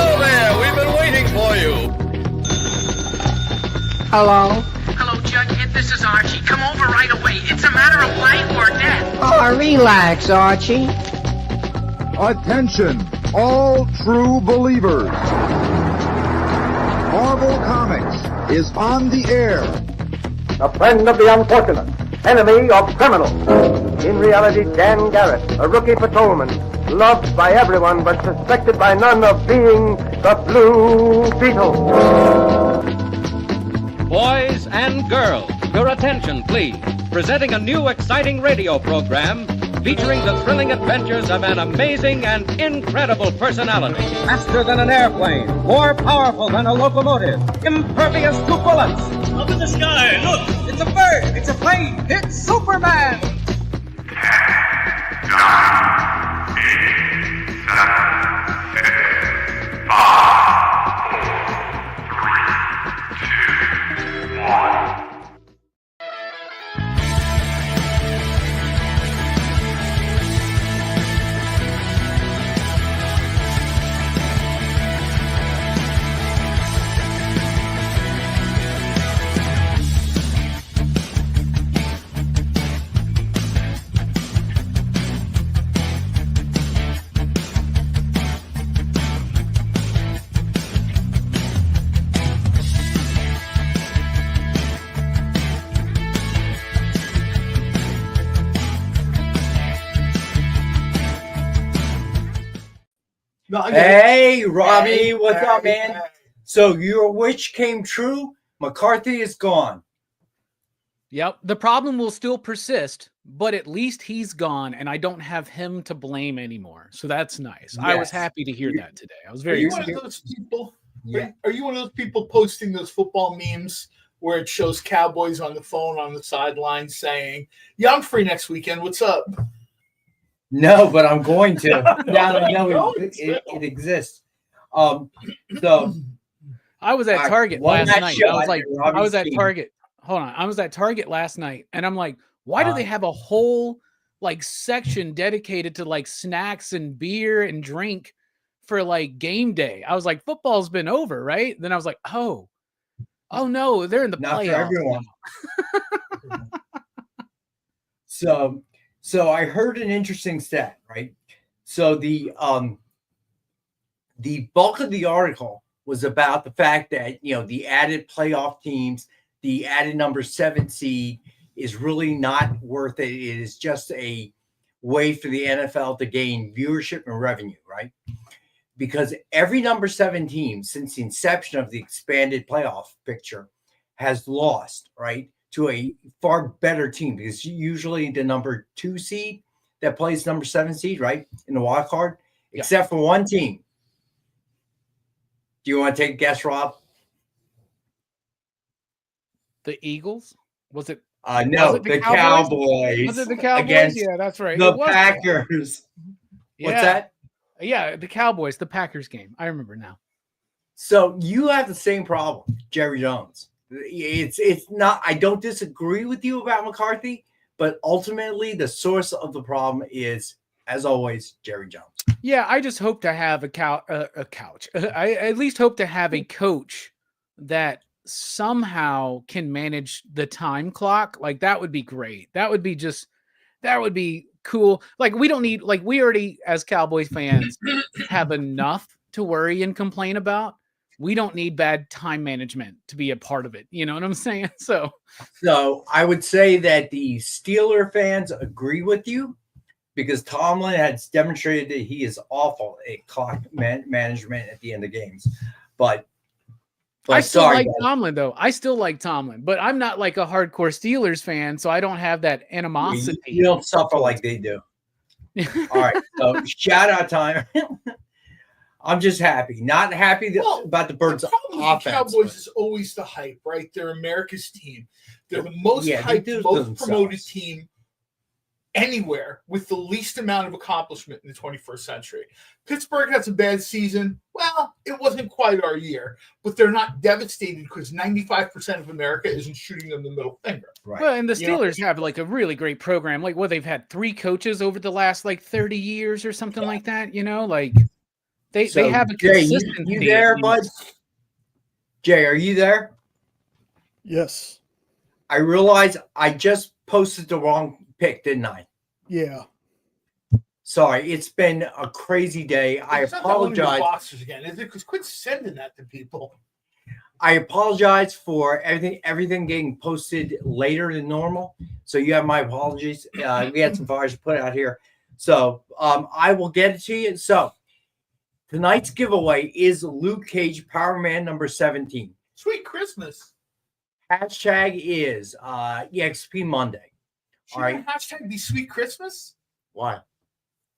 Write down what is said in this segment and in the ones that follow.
Hello there. We've been waiting for you. Hello? Hello, Jughead. This is Archie. Come over right away. It's a matter of life or death. Oh, relax, Archie. Attention, all true believers. Marvel Comics is on the air. A friend of the unfortunate, enemy of criminals. In reality, Dan Garrett, a rookie patrolman, loved by everyone but suspected by none of being the Blue Beetle. Boys and girls, your attention, please. Presenting a new exciting radio program featuring the thrilling adventures of an amazing and incredible personality. Faster than an airplane, more powerful than a locomotive, impervious to bullets. Up in the sky, look! It's a bird, it's a plane, it's Superman! 10, 9, 8, 7, 6, 5, 4, 3, 2, 1. Hey, Robbie, what's up, man? So your wish came true. McCarthy is gone. Yep. The problem will still persist, but at least he's gone, and I don't have him to blame anymore. So that's nice. Yes. I was happy to hear that today. I was very excited. Are you one of those people? Yeah. Are you one of those people posting those football memes where it shows Cowboys on the phone on the sideline saying, "Yeah, I'm free next weekend. What's up?" No, but I'm going to. No, it exists. So I was at Target last night. I was at Target. Hold on. I was at Target last night, and I'm like, why do they have a whole like section dedicated to like snacks and beer and drink for like game day? I was like, football's been over, right? Then I was like, oh no, they're in the playoffs. For everyone. So I heard an interesting stat, right? So the bulk of the article was about the fact that, the added playoff teams, the added number 7 seed is really not worth it. It is just a way for the NFL to gain viewership and revenue, right? Because every number 7 team since the inception of the expanded playoff picture has lost, right, to a far better team, because usually the number 2 seed that plays number 7 seed, right, in the wild card, except for one team. Do you want to take a guess, Rob? The Eagles? Was it? No, the Cowboys. Was it the Cowboys? Against yeah, that's right. The Packers. Yeah. What's that? Yeah, the Cowboys, the Packers game. I remember now. So you have the same problem, Jerry Jones. It's not. I don't disagree with you about McCarthy, but ultimately the source of the problem is, as always, Jerry Jones. Yeah, I just hope to have a couch. I at least hope to have a coach that somehow can manage the time clock. Like that would be great. That would be cool. Like we don't need, like we already as Cowboys fans have enough to worry and complain about. We don't need bad time management to be a part of it. You know what I'm saying? So I would say that the Steeler fans agree with you, because Tomlin has demonstrated that he is awful at clock management at the end of games. But I still like Tomlin, though. I still like Tomlin, but I'm not like a hardcore Steelers fan, so I don't have that animosity. You don't suffer like they do. All right. So shout out time. I'm just happy. Not happy about the Birds' offense. The Cowboys is always the hype, right? They're America's team. They're the most hyped, most promoted team anywhere with the least amount of accomplishment in the 21st century. Pittsburgh has a bad season. Well, it wasn't quite our year, but they're not devastated because 95% of America isn't shooting them the middle finger. Right. Well, and the Steelers have like a really great program. Like they've had 3 coaches over the last like 30 years or something like that, like They have a Jay, consistency. you there, bud? Jay, are you there? Yes. I realize I just posted the wrong pic, didn't I? Yeah. Sorry, it's been a crazy day. I apologize. Boxers again. Because quit sending that to people. I apologize for everything getting posted later than normal. So you have my apologies. We had some fires to put out here. So I will get it to you. So tonight's giveaway is Luke Cage Power Man number 17. Sweet Christmas. Hashtag is EXP Monday. Should hashtag be Sweet Christmas? Why?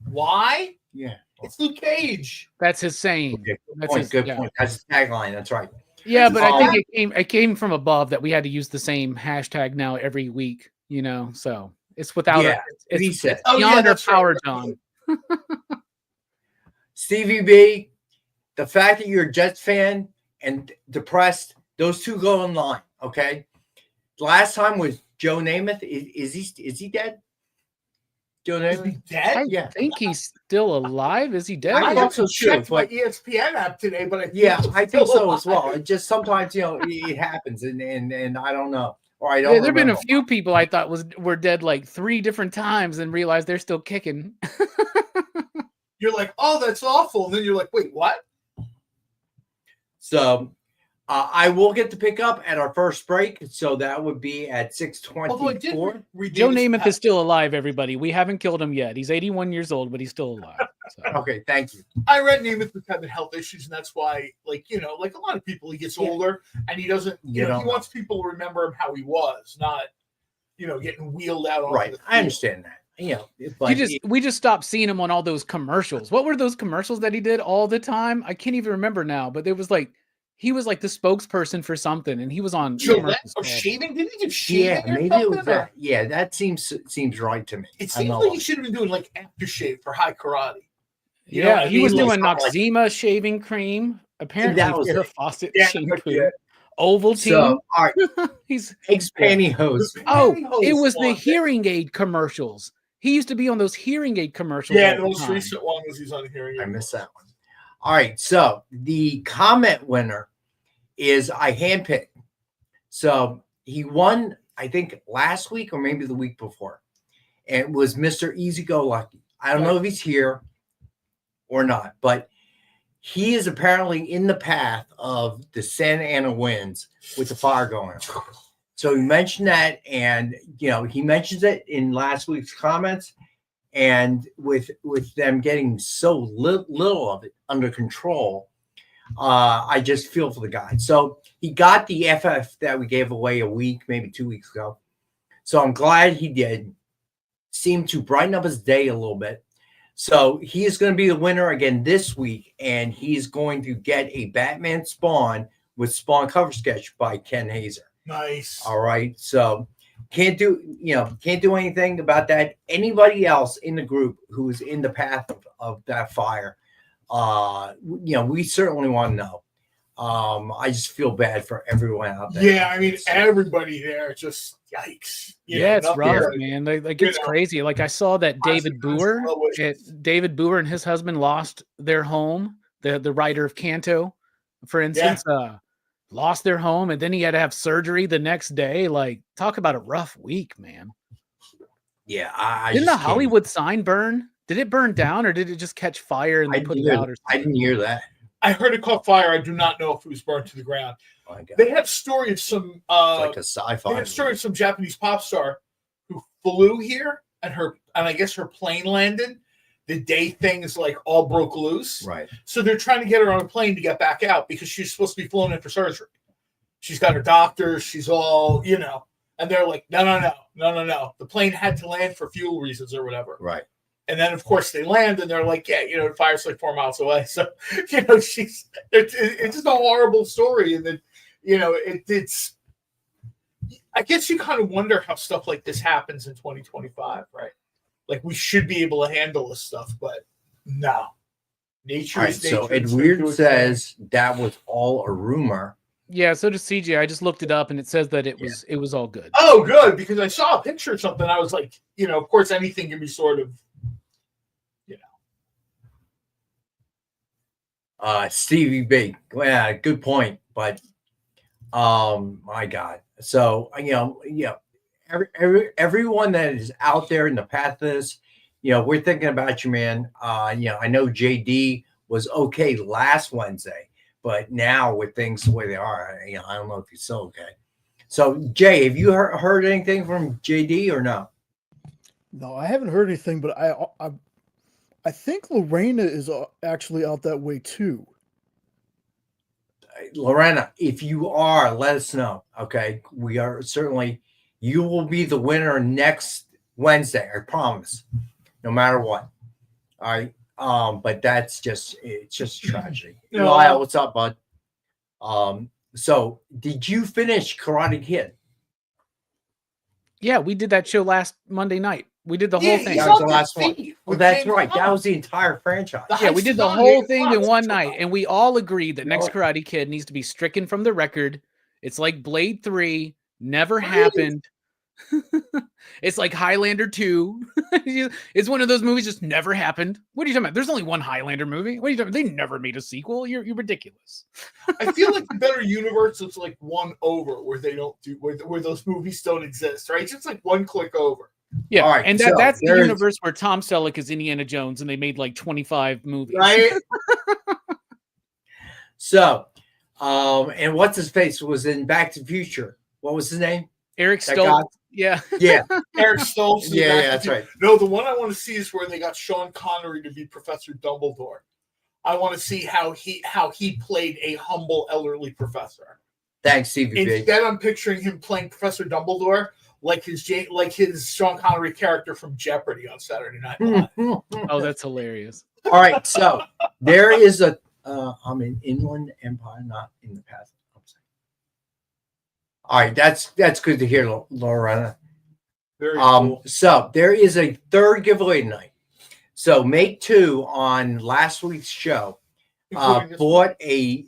Why? Yeah. It's Luke Cage. That's his saying. Okay, good point. That's his tagline. That's right. Yeah, but I think it came from above that we had to use the same hashtag now every week, so it's without it's beyond our power, John. Stevie B, the fact that you're a Jets fan and depressed, those two go in line, okay? Last time was Joe Namath. Is he dead? Joe Namath? Is he dead? I think he's still alive. Is he dead? I have so to check too, my but ESPN app today, but I think so as well. It just sometimes it happens, and I don't know, or I don't. Yeah, there've been a few people I thought were dead like 3 different times, and realized they're still kicking. You're like, oh, that's awful. And then you're like, wait, what? So I will get to pick up at our first break. So that would be at 6:24. Joe Namath is still alive, everybody. We haven't killed him yet. He's 81 years old, but he's still alive. So. Okay, thank you. I read Namath was having health issues, and that's why, like a lot of people, he gets older, and he doesn't, he wants people to remember him how he was, not, getting wheeled out. Right, I understand that. But we just stopped seeing him on all those commercials. What were those commercials that he did all the time? I can't even remember now, but it was like he was like the spokesperson for something, and he was on shaving. Did he do shaving? Yeah, maybe it was that. Yeah, that seems right to me. It seems like he should have been doing like aftershave for high karate. He was doing Noxzema shaving cream. Apparently, Farrah Fawcett shampoo. Ovaltine. So, all right. He's eggs pantyhose. It was the hearing aid commercials. He used to be on those hearing aid commercials. Yeah, the most recent one was he's on hearing aid. I missed that one. All right, so the comment winner is I handpicked. So he won, I think, last week or maybe the week before. And it was Mr. Easy Go Lucky. I don't know if he's here or not, but he is apparently in the path of the Santa Ana winds with the fire going on. So he mentioned that, and he mentions it in last week's comments, and with them getting so little of it under control, I just feel for the guy. So he got the FF that we gave away a week, maybe 2 weeks ago. So I'm glad he did. Seemed to brighten up his day a little bit. So he is going to be the winner again this week, and he's going to get a Batman Spawn with Spawn cover sketch by Ken Hazer. Nice. All right. So can't do anything about that. Anybody else in the group who is in the path of that fire, we certainly want to know. I just feel bad for everyone out there. Yeah, I mean, everybody there, just yikes. It's rough, man. Like it's crazy. Like I saw that David Boer and his husband lost their home. The writer of Canto, for instance, lost their home, and then he had to have surgery the next day. Like, talk about a rough week, man. Yeah, didn't the Hollywood sign burn? Did it burn down, or did it just catch fire and they put it out? Or I didn't hear that. I heard it caught fire. I do not know if it was burned to the ground. Oh, they have story of some like a sci-fi. They have story of some Japanese pop star who flew here, and I guess her plane landed the day things like all broke loose. Right. So they're trying to get her on a plane to get back out because she's supposed to be flown in for surgery. She's got her doctors. She's all, and they're like, no. The plane had to land for fuel reasons or whatever. Right. And then, of course, they land, and they're like, the fire's like 4 miles away. So, it's just a horrible story. And then, it's, I guess you kind of wonder how stuff like this happens in 2025, right? Like, we should be able to handle this stuff, but no. Nature is nature. So, Ed Weird says that was all a rumor. Yeah, so does CJ. I just looked it up, and it says that it was all good. Oh, good, because I saw a picture of something. I was like, of course, anything can be sort of, Stevie B. Yeah, good point. But my God. So everyone that is out there in the path of this, we're thinking about you, man. I know JD was okay last Wednesday, but now with things the way they are, I don't know if he's still okay. So Jay, have you heard anything from JD or no? No, I haven't heard anything, but I think Lorena is actually out that way too. Lorena, if you are, let us know. Okay, we are certainly. You will be the winner next Wednesday. I promise. No matter what. All right. But it's just tragedy. Lyle, what's up, bud? So did you finish Karate Kid? Yeah, we did that show last Monday night. We did the whole thing. That was the last one. Well, that's right. That was the entire franchise. Yeah, we did the whole thing in one night, and we all agreed that next Karate Kid needs to be stricken from the record. It's like Blade 3, never happened. It's like Highlander 2. It's one of those movies just never happened. What are you talking about? There's only one Highlander movie. What are you talking about? They never made a sequel. You're ridiculous. I feel like the better universe is like one over where they don't do where those movies don't exist, right? It's just like one click over. Yeah, all right, and that's the universe where Tom Selleck is Indiana Jones, and they made like 25 movies. Right. So, and what's his face was in Back to the Future. What was his name? Eric Stoltz. Yeah. Eric Stoltz. Yeah, that's right. No, the one I want to see is where they got Sean Connery to be Professor Dumbledore. I want to see how he played a humble elderly professor. Thanks, CVB. Instead, I'm picturing him playing Professor Dumbledore like his Sean Connery character from Jeopardy on Saturday Night Live. Oh, that's hilarious. All right, so there is I'm in Inland Empire, not in the past. All right, that's good to hear, Lorena. Very cool. So there is a third giveaway tonight. So make 2 on last week's show. Bought a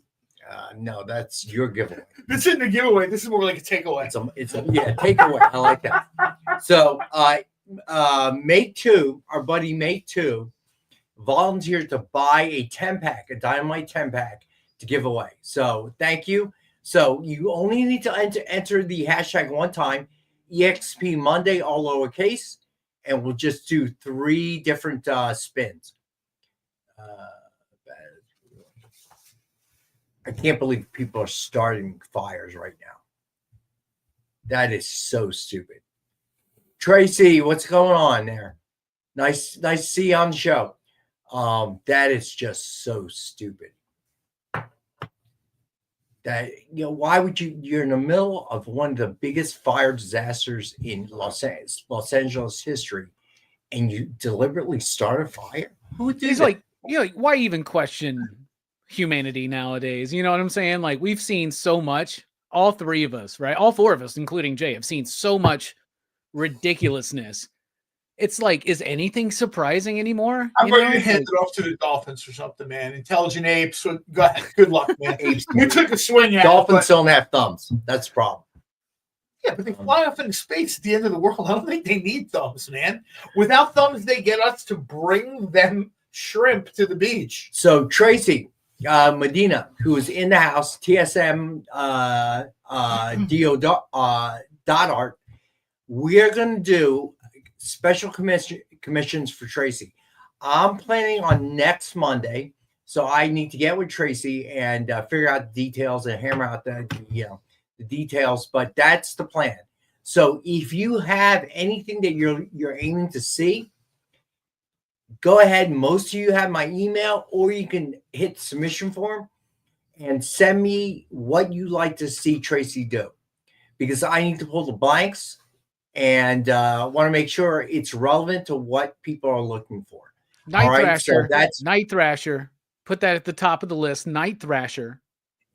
no, that's your giveaway. This isn't a giveaway. This is more like a takeaway. It's a takeaway. I like that. So make 2, our buddy make 2, volunteered to buy a 10-pack, a Dynamite 10-pack to give away. So thank you. So you only need to enter the hashtag one time, EXP Monday, all lowercase, and we'll just do 3 different spins. I can't believe people are starting fires right now. That is so stupid. Tracy, what's going on there? Nice to see you on the show. That is just so stupid. That why would you're in the middle of one of the biggest fire disasters in Los Angeles history, and you deliberately start a fire? Who would do that? Like, why even question humanity nowadays? You know what I'm saying? Like, we've seen so much. All 3 of us, right? All 4 of us, including Jay, have seen so much ridiculousness. It's like, is anything surprising anymore? I'm ready to hand it off to the Dolphins or something, man. Intelligent apes. So go ahead. Good luck, man. You took a swing at Dolphins don't have thumbs. That's the problem. Yeah, but they fly off into space at the end of the world. I don't think they need thumbs, man. Without thumbs, they get us to bring them shrimp to the beach. So Tracy Medina, who is in the house, TSM DO.art, we're going to do special commissions for Tracy. I'm planning on next Monday, so I need to get with Tracy and figure out the details and hammer out the details. But that's the plan. So if you have anything that you're aiming to see, go ahead. Most of you have my email, or you can hit the submission form and send me what you like to see Tracy do, because I need to pull the blanks. And want to make sure it's relevant to what people are looking for. Night Thrasher. So that's Night Thrasher. Put that at the top of the list. Night Thrasher.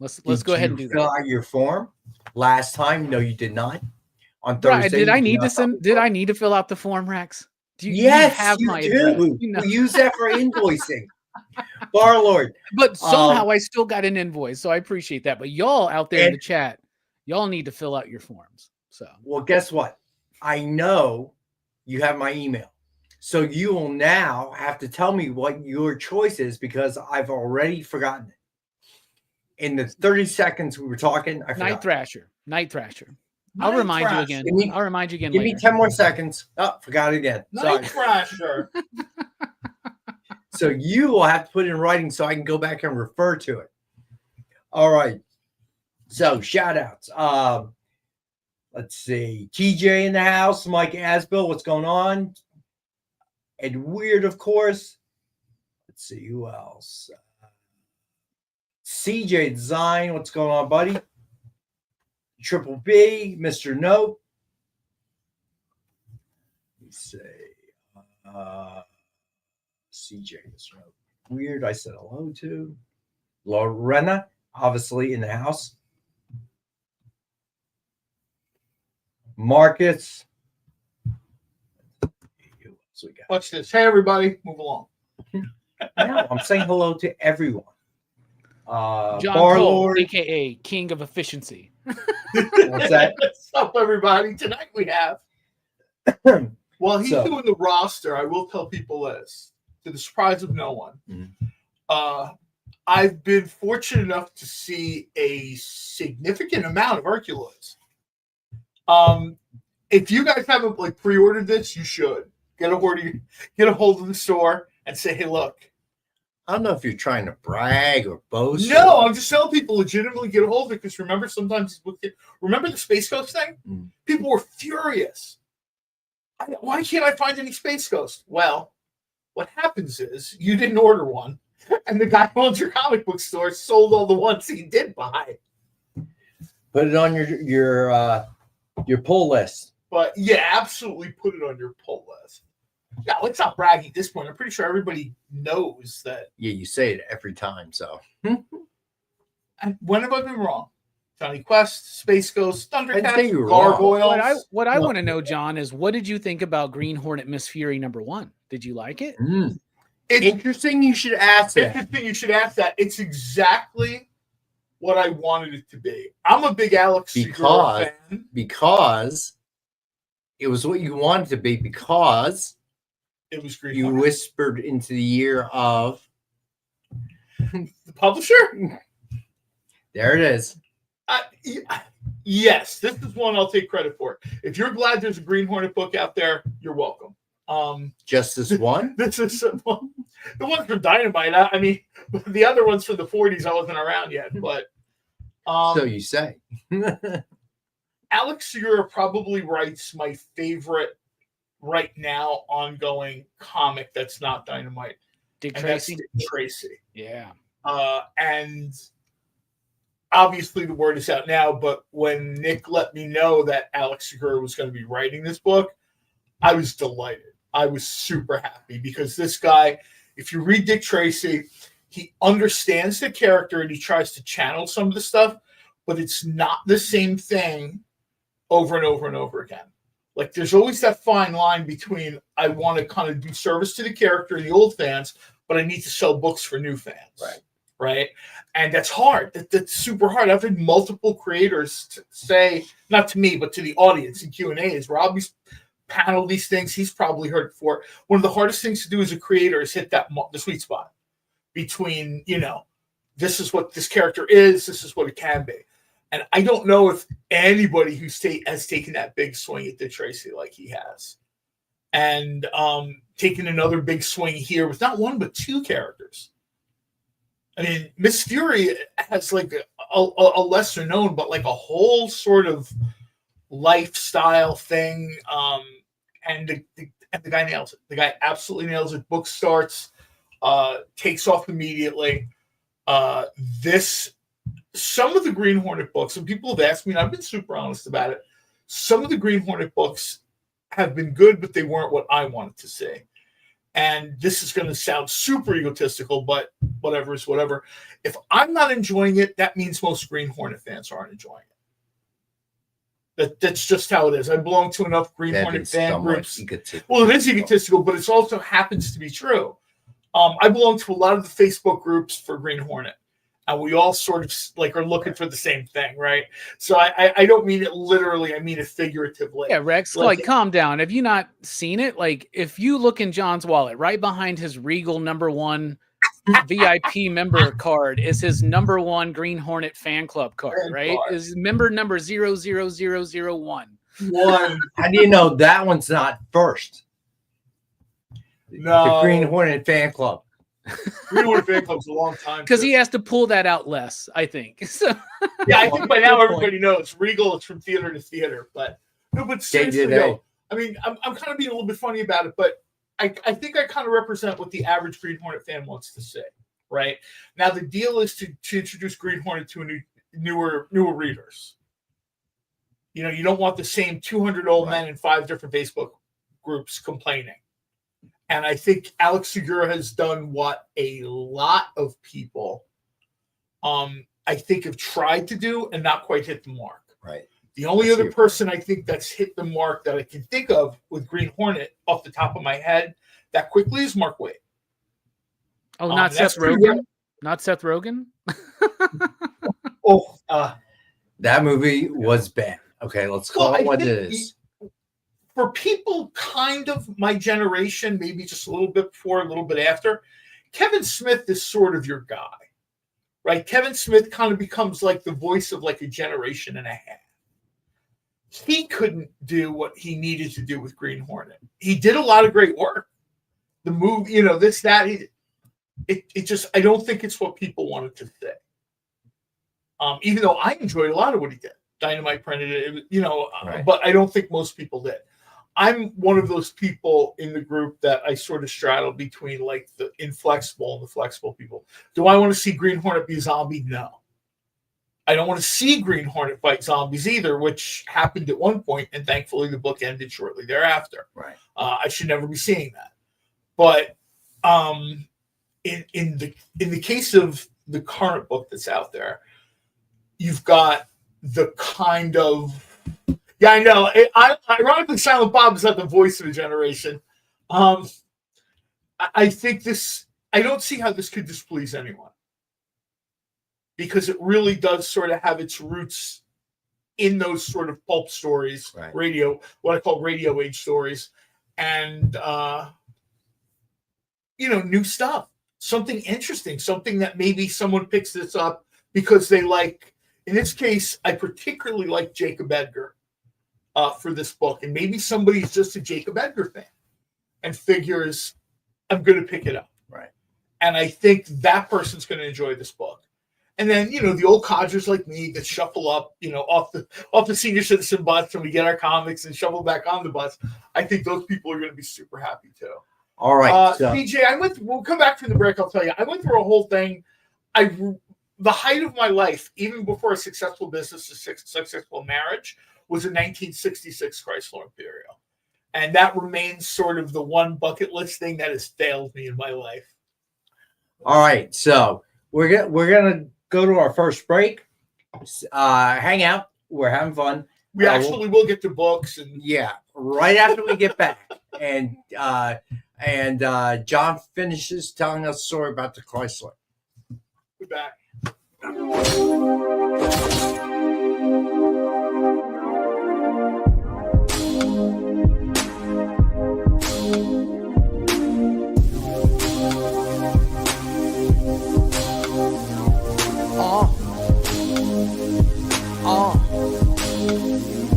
Let's go ahead and do that. Fill out your form last time? No, you did not. On Thursday. Did I need to Did I need to fill out the form, Rex? Yes, you do. We use that for invoicing. Barlord. But somehow I still got an invoice, so I appreciate that. But y'all out there in the chat, y'all need to fill out your forms. So, well, guess what? I know you have my email. So you will now have to tell me what your choice is because I've already forgotten it. In the 30 seconds we were talking, I forgot. Night Thrasher. I'll remind you again. I'll remind you again Give later. me 10 more seconds. Oh, forgot it again. Night Thrasher. So you will have to put it in writing so I can go back and refer to it. All right. So shout outs. Let's see. TJ in the house. Mike Asbill. What's going on? Ed Weird, of course. Let's see who else. CJ Design. What's going on, buddy? Triple B. Mr. Note. Let's see. CJ Mr. Note. Weird. I said hello to. Lorena, obviously in the house. Marcus. So we got. Watch this. Hey, everybody, move along. No, I'm saying hello to everyone. John Bar Cole, Lord. aka King of Efficiency. What's that? What's up, everybody? Tonight we have. While he's doing the roster, I will tell people this, to the surprise of no one. I've been fortunate enough to see a significant amount of Herculoids. If you guys haven't like pre-ordered this, you should get a hold of the store and say, "Hey, look." I don't know if you're trying to brag or boast. No, I'm just telling people legitimately get a hold of it because remember remember the Space Ghost thing? People were furious. Why can't I find any Space Ghost? Well, what happens is you didn't order one, and the guy who owns your comic book store sold all the ones he did buy. Put it on your pull list. But yeah, absolutely put it on your pull list. Yeah, let's not brag at this point. I'm pretty sure everybody knows that. Yeah, you say it every time. So when have I been wrong? Johnny Quest, Space Ghost, Thundercats, Gargoyles. Gargoyles. What I want to know, John, is what did you think about Green Hornet Miss Fury #1? Did you like it? It's interesting. You should ask that. Interesting. You should ask that. It's exactly what I wanted it to be. I'm a big Alex Segura fan. Because it was what you wanted to be because it was Green you Hornet. whispered into the ear of the publisher. There it is. Yes, this is one I'll take credit for. If you're glad there's a Green Hornet book out there, you're welcome. Just this one? This is one. The one from Dynamite. I mean, the other ones from the 40s, I wasn't around yet, but so you say. Alex Segura probably writes my favorite right now ongoing comic that's not Dynamite. Dick Tracy? Dick Tracy. Yeah. And obviously the word is out now, but when Nick let me know that Alex Segura was going to be writing this book, I was delighted. I was super happy because this guy, if you read Dick Tracy, he understands the character and he tries to channel some of the stuff, but it's not the same thing over and over and over again. Like there's always that fine line between I want to kind of do service to the character and the old fans, but I need to sell books for new fans. Right. And that's hard. That's super hard. I've had multiple creators say, not to me, but to the audience in Q&As. Robbie's paneled these things. He's probably heard it before. One of the hardest things to do as a creator is hit the sweet spot between, this is what this character is. This is what it can be. And I don't know if anybody who has taken that big swing at Dick Tracy like he has. And taking another big swing here with not one, but two characters. I mean, Miss Fury has like a lesser known, but like a whole sort of lifestyle thing. And the guy nails it. The guy absolutely nails it. Book starts, takes off immediately. Some of the Green Hornet books, and people have asked me, and I've been super honest about it. Some of the Green Hornet books have been good, but they weren't what I wanted to see. And this is going to sound super egotistical, but whatever is whatever. If I'm not enjoying it, that means most Green Hornet fans aren't enjoying it. That's just how it is. I belong to enough Green Hornet fan groups. Well, it is egotistical, but it also happens to be true. I belong to a lot of the Facebook groups for Green Hornet. And we all sort of like are looking for the same thing, right? So I don't mean it literally, I mean it figuratively. Yeah, Rex, like calm down. Have you not seen it? Like, if you look in John's wallet, right behind his Regal #1 VIP member card is his #1 Green Hornet fan club card, right? Is member number 00001. How do you know that one's not first? No, the Green Hornet fan club. Green Hornet fan club's a long time because he has to pull that out less, I think. So, yeah, I think by now everybody knows Regal. It's from theater to theater, but no, but seriously, though, I mean, I'm kind of being a little bit funny about it, but I think I kind of represent what the average Green Hornet fan wants to say, right? Now the deal is to introduce Green Hornet to newer readers. You know, you don't want the same 200 old men in 5 different Facebook groups complaining. And I think Alex Segura has done what a lot of people, I think, have tried to do and not quite hit the mark. Right. The only other person I think that's hit the mark that I can think of with Green Hornet off the top of my head that quickly is Mark Waid. Oh, not Seth Rogen? Not Seth Rogen? That movie was bad. Okay, let's call it what it is. For people kind of my generation, maybe just a little bit before, a little bit after, Kevin Smith is sort of your guy, right? Kevin Smith kind of becomes like the voice of like a generation and a half. He couldn't do what he needed to do with Green Hornet. He did a lot of great work. The movie, you know, this, that, it just, I don't think it's what people wanted to say. Even though I enjoyed a lot of what he did. Dynamite printed it, you know, but I don't think most people did. I'm one of those people in the group that I sort of straddle between like the inflexible and the flexible people. Do I want to see Green Hornet be a zombie? No. I don't want to see Green Hornet fight zombies either, which happened at one point, and thankfully the book ended shortly thereafter. Right. I should never be seeing that. But in the case of the current book that's out there, you've got the kind of I know. Ironically, Silent Bob is not the voice of a generation. I think this. I don't see how this could displease anyone because it really does sort of have its roots in those sort of pulp stories, radio, what I call radio age stories, and new stuff, something interesting, something that maybe someone picks this up because they like. In this case, I particularly like Jacob Edgar for this book. And maybe somebody's just a Jacob Edgar fan and figures, I'm going to pick it up. Right. And I think that person's going to enjoy this book. And then, the old codgers like me that shuffle up, off the senior citizen bus and we get our comics and shovel back on the bus. I think those people are going to be super happy too. All right. PJ, we'll come back from the break. I'll tell you, I went through a whole thing. The height of my life, even before a successful business, a successful marriage, was a 1966 Chrysler Imperial. And that remains sort of the one bucket list thing that has failed me in my life. All right. So we're gonna go to our first break. Hang out. We're having fun. We actually will get to books. And right after we get back. And John finishes telling us a story about the Chrysler. We're back.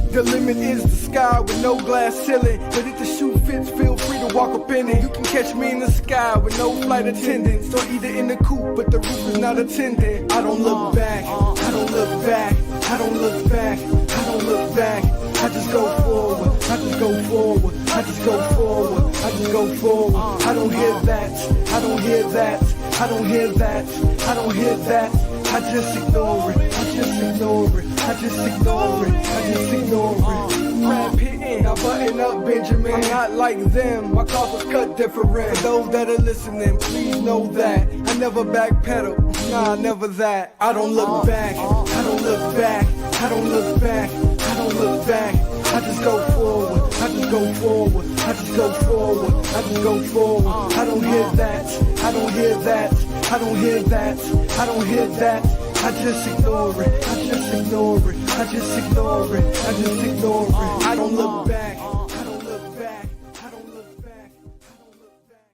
The limit is the sky with no glass ceiling. But if the shoe fits, feel free to walk up in it. You can catch me in the sky with no flight attendants, or either in the coupe, but the roof is not attended. I don't look back, I don't look back, I don't look back, I don't look back. I just go forward, I just go forward, I just go forward, I just go forward. I don't hear that, I don't hear that, I don't hear that, I don't hear that. I just ignore it, I just ignore it, I just ignore it, I just ignore it. Rap hitting, I button up Benjamin. I'm not like them, my cloth was cut different. For those that are listening, please know that I never backpedal, nah, never that. I don't look back, I don't look back, I don't look back, I don't look back. I just go forward, I just go forward, I just go forward, I just go forward. I don't hear that, I don't hear that, I don't hear that, I don't hear that. I just ignore it, I just ignore it, I just ignore it, I just ignore it. I don't look back, I don't look back, I don't look back, I don't look back.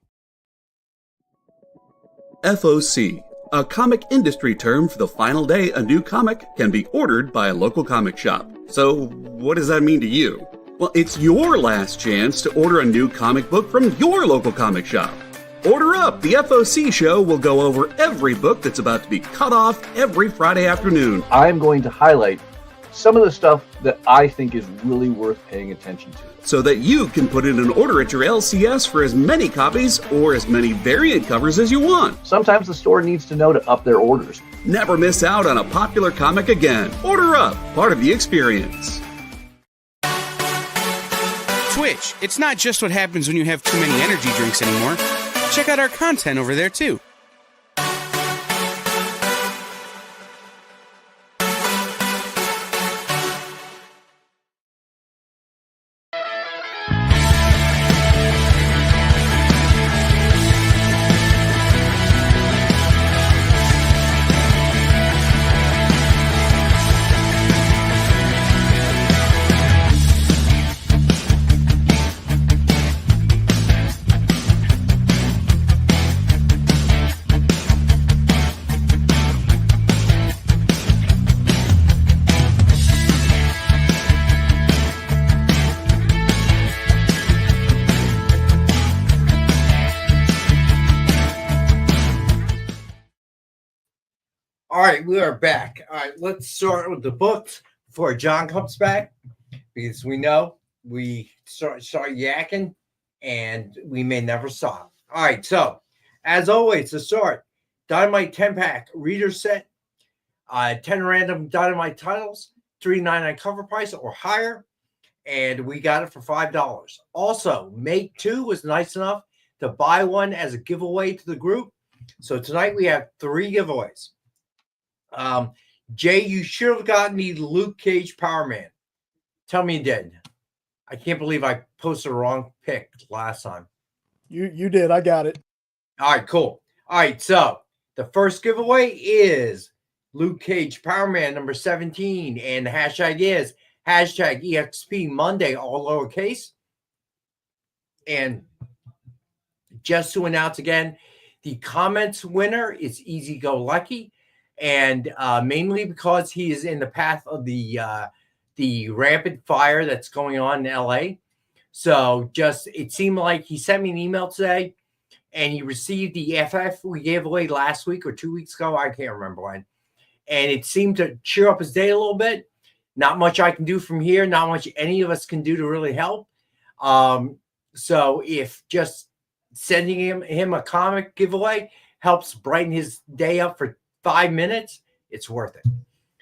FOC, a comic industry term for the final day a new comic can be ordered by a local comic shop. So, what does that mean to you? Well, it's your last chance to order a new comic book from your local comic shop. Order up! The FOC show will go over every book that's about to be cut off every Friday afternoon. I'm going to highlight some of the stuff that I think is really worth paying attention to, so that you can put in an order at your LCS for as many copies or as many variant covers as you want. Sometimes the store needs to know to up their orders. Never miss out on a popular comic again. Order up, part of the experience. Twitch, it's not just what happens when you have too many energy drinks anymore. Check out our content over there too. All right, we are back. All right, let's start with the books before John comes back, because we know we start yakking and we may never stop. All right, so as always, to start, Dynamite 10-pack reader set, 10 random Dynamite titles, $3.99 cover price or higher, and we got it for $5. Also, Make 2 was nice enough to buy one as a giveaway to the group. So tonight we have 3 giveaways. Jay, you should have gotten the Luke Cage Power Man. Tell me you did. I can't believe I posted the wrong pick last time. You did. I got it. All right, cool. All right, so the first giveaway is Luke Cage Power Man number 17, and the hashtag is hashtag EXP Monday, all lowercase. And just to announce again, the comments winner is Easy Go Lucky. And mainly because he is in the path of the rapid fire that's going on in LA. So just, it seemed like he sent me an email today and he received the FF we gave away last week or 2 weeks ago. I can't remember when. And it seemed to cheer up his day a little bit. Not much I can do from here. Not much any of us can do to really help. So if just sending him a comic giveaway helps brighten his day up for 5 minutes, it's worth it.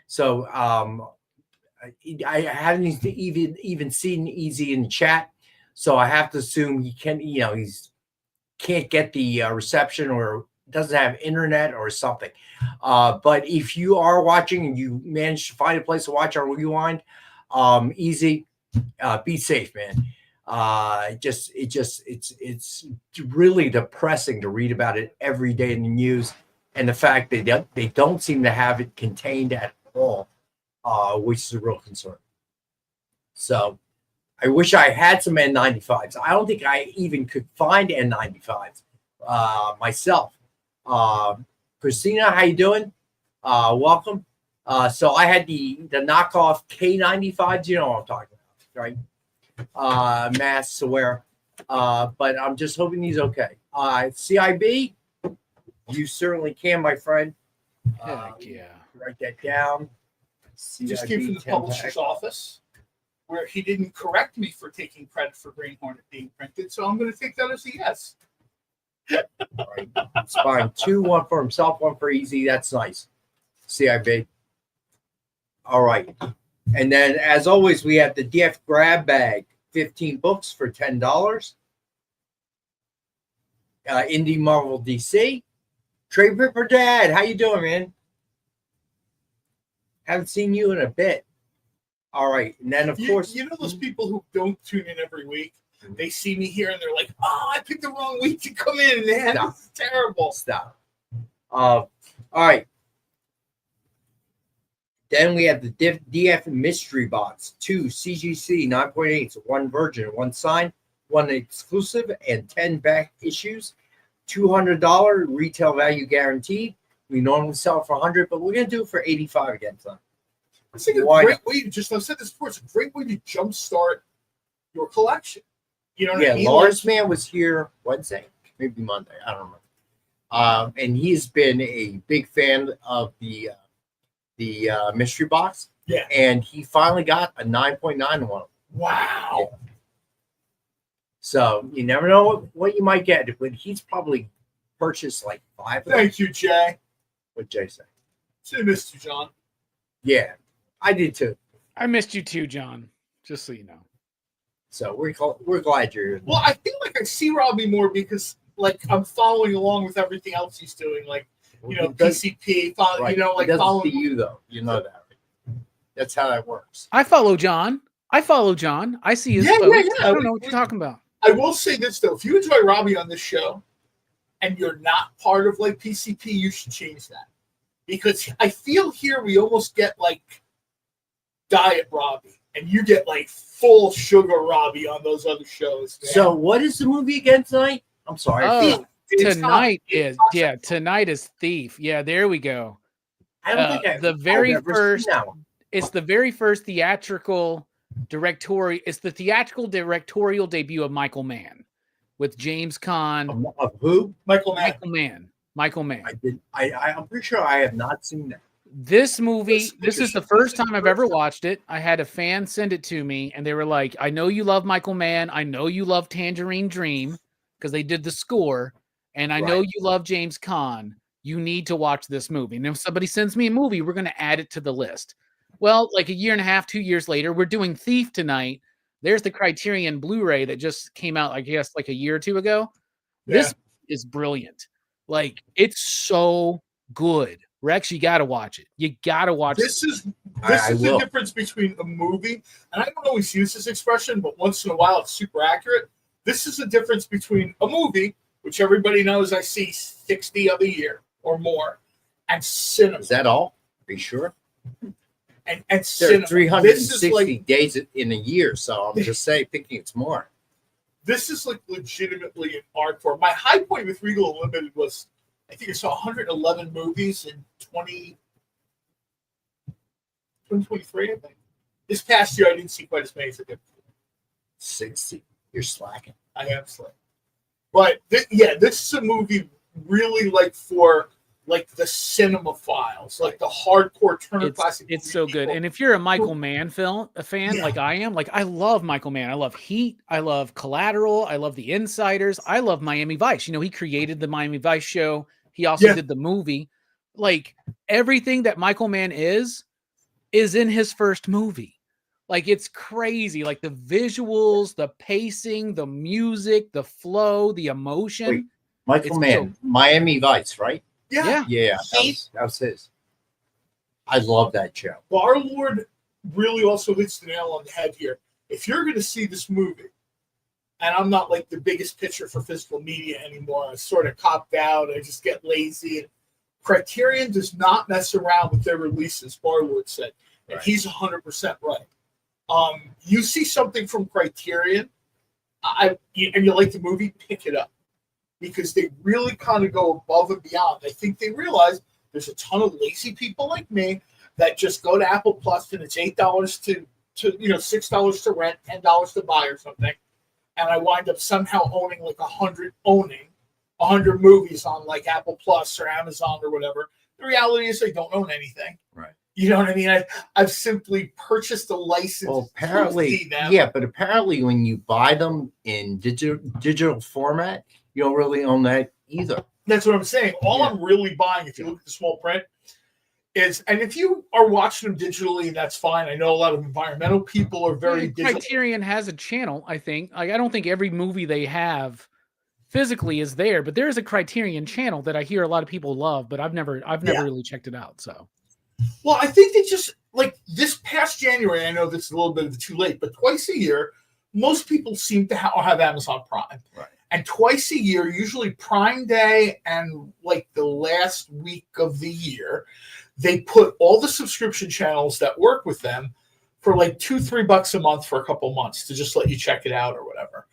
So I haven't even seen Easy in chat, so I have to assume he can, he's can't get the reception or doesn't have internet or something. But if you are watching and you manage to find a place to watch our rewind, Easy, be safe, man. It's really depressing to read about it every day in the news. And the fact that they don't seem to have it contained at all, which is a real concern. So I wish I had some N95s. I don't think I even could find N95s myself. Christina, how you doing? Welcome. So I had the knockoff K95s. You know what I'm talking about, right? Masks to wear. But I'm just hoping he's okay. CIB. You certainly can, my friend. Heck yeah. Write that down. Just came from the publisher's office, where he didn't correct me for taking credit for Green Hornet being printed, so I'm going to take that as a yes. All right. It's fine. 2, 1 for himself, 1 for Easy. That's nice. CIB. All right. And then, as always, we have the DF grab bag, 15 books for $10. Indie Marvel DC. Trade Ripper Dad, how you doing, man? Haven't seen you in a bit. All right, and then of course, you know those people who don't tune in every week. They see me here and they're like, "Oh, I picked the wrong week to come in, man. This is terrible." Stop. All right. Then we have the DF Mystery Box, 2 CGC 9.8s, 1 Virgin, 1 signed, 1 exclusive, and 10 back issues. $200 retail value guaranteed. We normally sell it for $100, but we're going to do it for $85 again, son. I think a great way to I've said this before, it's a great way to jumpstart your collection. You know what I mean? Lars Man was here Wednesday, maybe Monday, I don't know. And he's been a big fan of the mystery box. Yeah. And he finally got a 9.9 one. Wow. Yeah. So you never know what you might get, but he's probably purchased like 5 of them. Thank you, Jay. What'd Jay say? I missed you, John. Yeah, I did too. I missed you too, John. Just so you know. So we're glad you're here. Well, I feel like I see Robbie more because like I'm following along with everything else he's doing, like PCP, right. like he doesn't following see you though. You know that. Right? That's how that works. I follow John. I see his posts. I don't know what you're talking about. I will say this though: if you enjoy Robbie on this show, and you're not part of like PCP, you should change that, because I feel here we almost get like Diet Robbie, and you get like full sugar Robbie on those other shows. Man. So what is the movie again tonight? I'm sorry. Tonight is Thief. Yeah, there we go. I don't think It's the very first theatrical directorial. It's the theatrical directorial debut of Michael Mann with James Caan. Of who? Michael Mann. Michael Mann. I'm pretty sure I have not seen that. This movie, this is the first time I've ever watched it. I had a fan send it to me, and they were like, I know you love Michael Mann. I know you love Tangerine Dream, because they did the score, and I know you love James Caan. You need to watch this movie. And if somebody sends me a movie, we're going to add it to the list. Well, like a year and a half, 2 years later, we're doing Thief tonight. There's the Criterion Blu-ray that just came out, I guess, like a year or two ago. Yeah. This is brilliant. Like, it's so good. Rex, you got to watch it. You got to watch this. This is the difference between a movie, and I don't always use this expression, but once in a while it's super accurate. This is the difference between a movie, which everybody knows I see 60 of a year or more, and cinema. Is that all? Are you sure? And there cinema. are 360 days in a year, so I'm just thinking it's more. This is like legitimately an art form. My high point with Regal Unlimited was, I think I saw 111 movies in 2023, I think. This past year, I didn't see quite as many as I did. 60. You're slacking. I am slacking. But, this is a movie really like for like the cinema files, like the hardcore Turner Classic. It's so good. And if you're a Michael Mann fan, like I am, like I love Michael Mann. I love Heat. I love Collateral. I love The Insiders. I love Miami Vice. He created the Miami Vice show. He also did the movie. Like everything that Michael Mann is in his first movie. Like it's crazy. Like the visuals, the pacing, the music, the flow, the emotion. Wait, Michael Mann, Miami Vice, right? Yeah. That was his. I love that show. Well, our Lord really also hits the nail on the head here. If you're going to see this movie, and I'm not like the biggest pitcher for physical media anymore, I sort of copped out. I just get lazy. Criterion does not mess around with their releases, Barlord said. And he's 100% right. You see something from Criterion, and you like the movie, pick it up. Because they really kind of go above and beyond. I think they realize there's a ton of lazy people like me that just go to Apple Plus and it's $8 to $6 to rent, $10 to buy or something. And I wind up somehow owning like 100 movies on like Apple Plus or Amazon or whatever. The reality is I don't own anything. Right. You know what I mean? I've simply purchased a license. Well, apparently, but apparently when you buy them in digital format, you don't really own that either. That's what I'm saying. All I'm really buying, if you look at the small print, is, and if you are watching them digitally, that's fine. I know a lot of environmental people are very digital. Criterion has a channel, I think. Like, I don't think every movie they have physically is there, but there is a Criterion channel that I hear a lot of people love, but I've never really checked it out. So, well, I think they just like this past January. I know this is a little bit too late, but twice a year, most people seem to have Amazon Prime. Right. And twice a year, usually Prime Day and like the last week of the year, they put all the subscription channels that work with them for like $2-3 a month for a couple months to just let you check it out or whatever.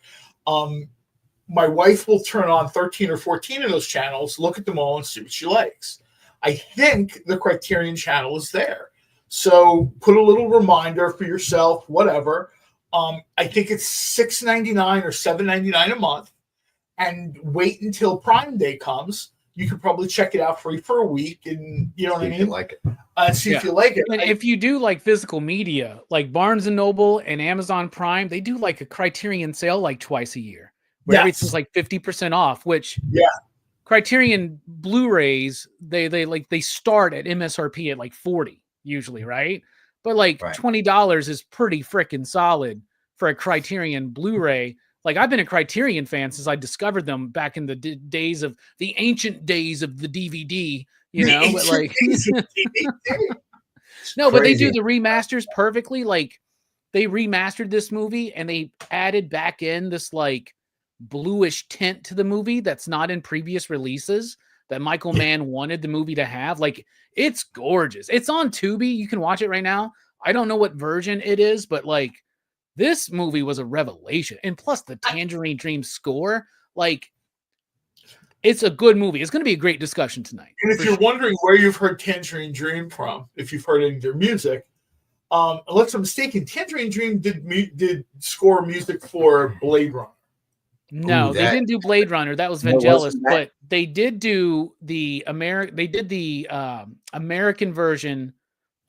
My wife will turn on 13 or 14 of those channels, look at them all, and see what she likes. I think the Criterion channel is there. So put a little reminder for yourself, whatever. I think it's $6.99 or $7.99 a month. And wait until Prime Day comes. You could probably check it out free for a week, and you know what I mean. Like it, see if you like it. And if you do like physical media, like Barnes and Noble and Amazon Prime, they do like a Criterion sale like twice a year, where everything's like 50% off. Which Criterion Blu-rays they start at MSRP at like 40 usually, right? But like $20 is pretty freaking solid for a Criterion Blu-ray. Like I've been a Criterion fan since I discovered them back in the days of the ancient days of the DVD, you know, but like, no, but they do the remasters perfectly. Like they remastered this movie and they added back in this like bluish tint to the movie that's not in previous releases that Michael Mann wanted the movie to have. Like it's gorgeous. It's on Tubi. You can watch it right now. I don't know what version it is, but like, this movie was a revelation. And plus the Tangerine Dream score, like it's a good movie. It's going to be a great discussion tonight. And if you're wondering where you've heard Tangerine Dream from, if you've heard any of their music, unless I'm mistaken, Tangerine Dream did score music for Blade Runner. No, they didn't do Blade Runner. That was Vangelis, but they did do the American version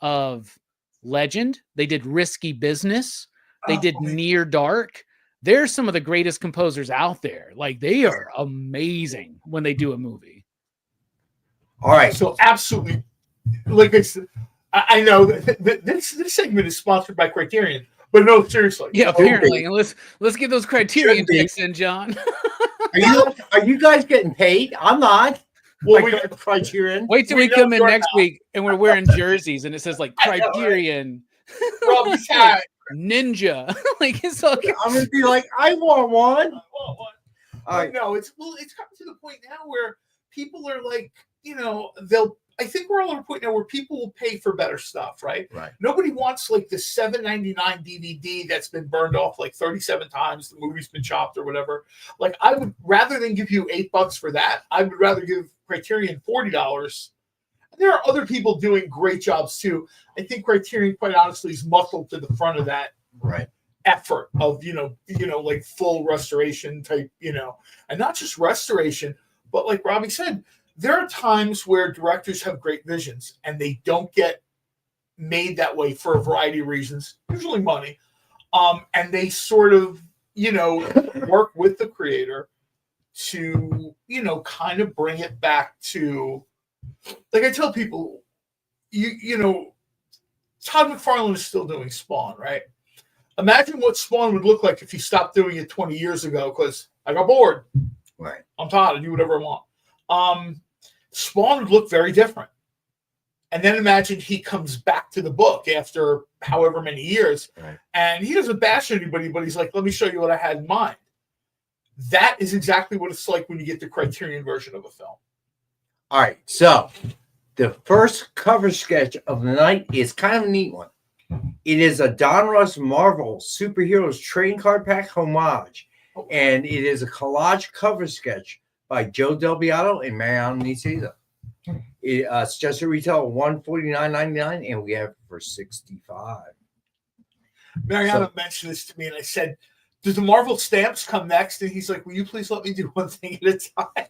of Legend. They did Risky Business. They did Near Dark. They're some of the greatest composers out there. Like they are amazing when they do a movie. All right. So absolutely, like I know that this segment is sponsored by Criterion, but no, seriously. Yeah, apparently. And let's get those Criterion picks in, John. Are you guys getting paid? I'm not. Well, we got Criterion. Wait till we come in next week and we're wearing jerseys and it says like Criterion. Robbie's hat. Ninja. Like it's all I'm gonna be like, I want one. No, it's gotten to the point now where people are like, you know, I think we're all at a point now where people will pay for better stuff, right? Right. Nobody wants like the $7.99 DVD that's been burned off like 37 times, the movie's been chopped or whatever. Like I would rather than give you $8 for that, I would rather give Criterion $40. There are other people doing great jobs too. I think Criterion, quite honestly, is muscled to the front of that effort of you know like full restoration type, you know, and not just restoration, but like Robbie said, there are times where directors have great visions and they don't get made that way for a variety of reasons, usually money, and they sort of work with the creator to kind of bring it back to. Like I tell people, you know, Todd McFarlane is still doing Spawn, right? Imagine what Spawn would look like if he stopped doing it 20 years ago because I got bored. Right. I'm tired. I do whatever I want. Spawn would look very different. And then imagine he comes back to the book after however many years, and he doesn't bash anybody, but he's like, let me show you what I had in mind. That is exactly what it's like when you get the Criterion version of a film. All right, so the first cover sketch of the night is kind of a neat one. It is a Don Russ Marvel Superheroes Trading Card Pack homage, and it is a collage cover sketch by Joe Del Beato and Mariano Nicieza. It's just a retail of $149.99, and we have it for $65. Mariano mentioned this to me, and I said, "Does the Marvel stamps come next?" And he's like, "Will you please let me do one thing at a time?"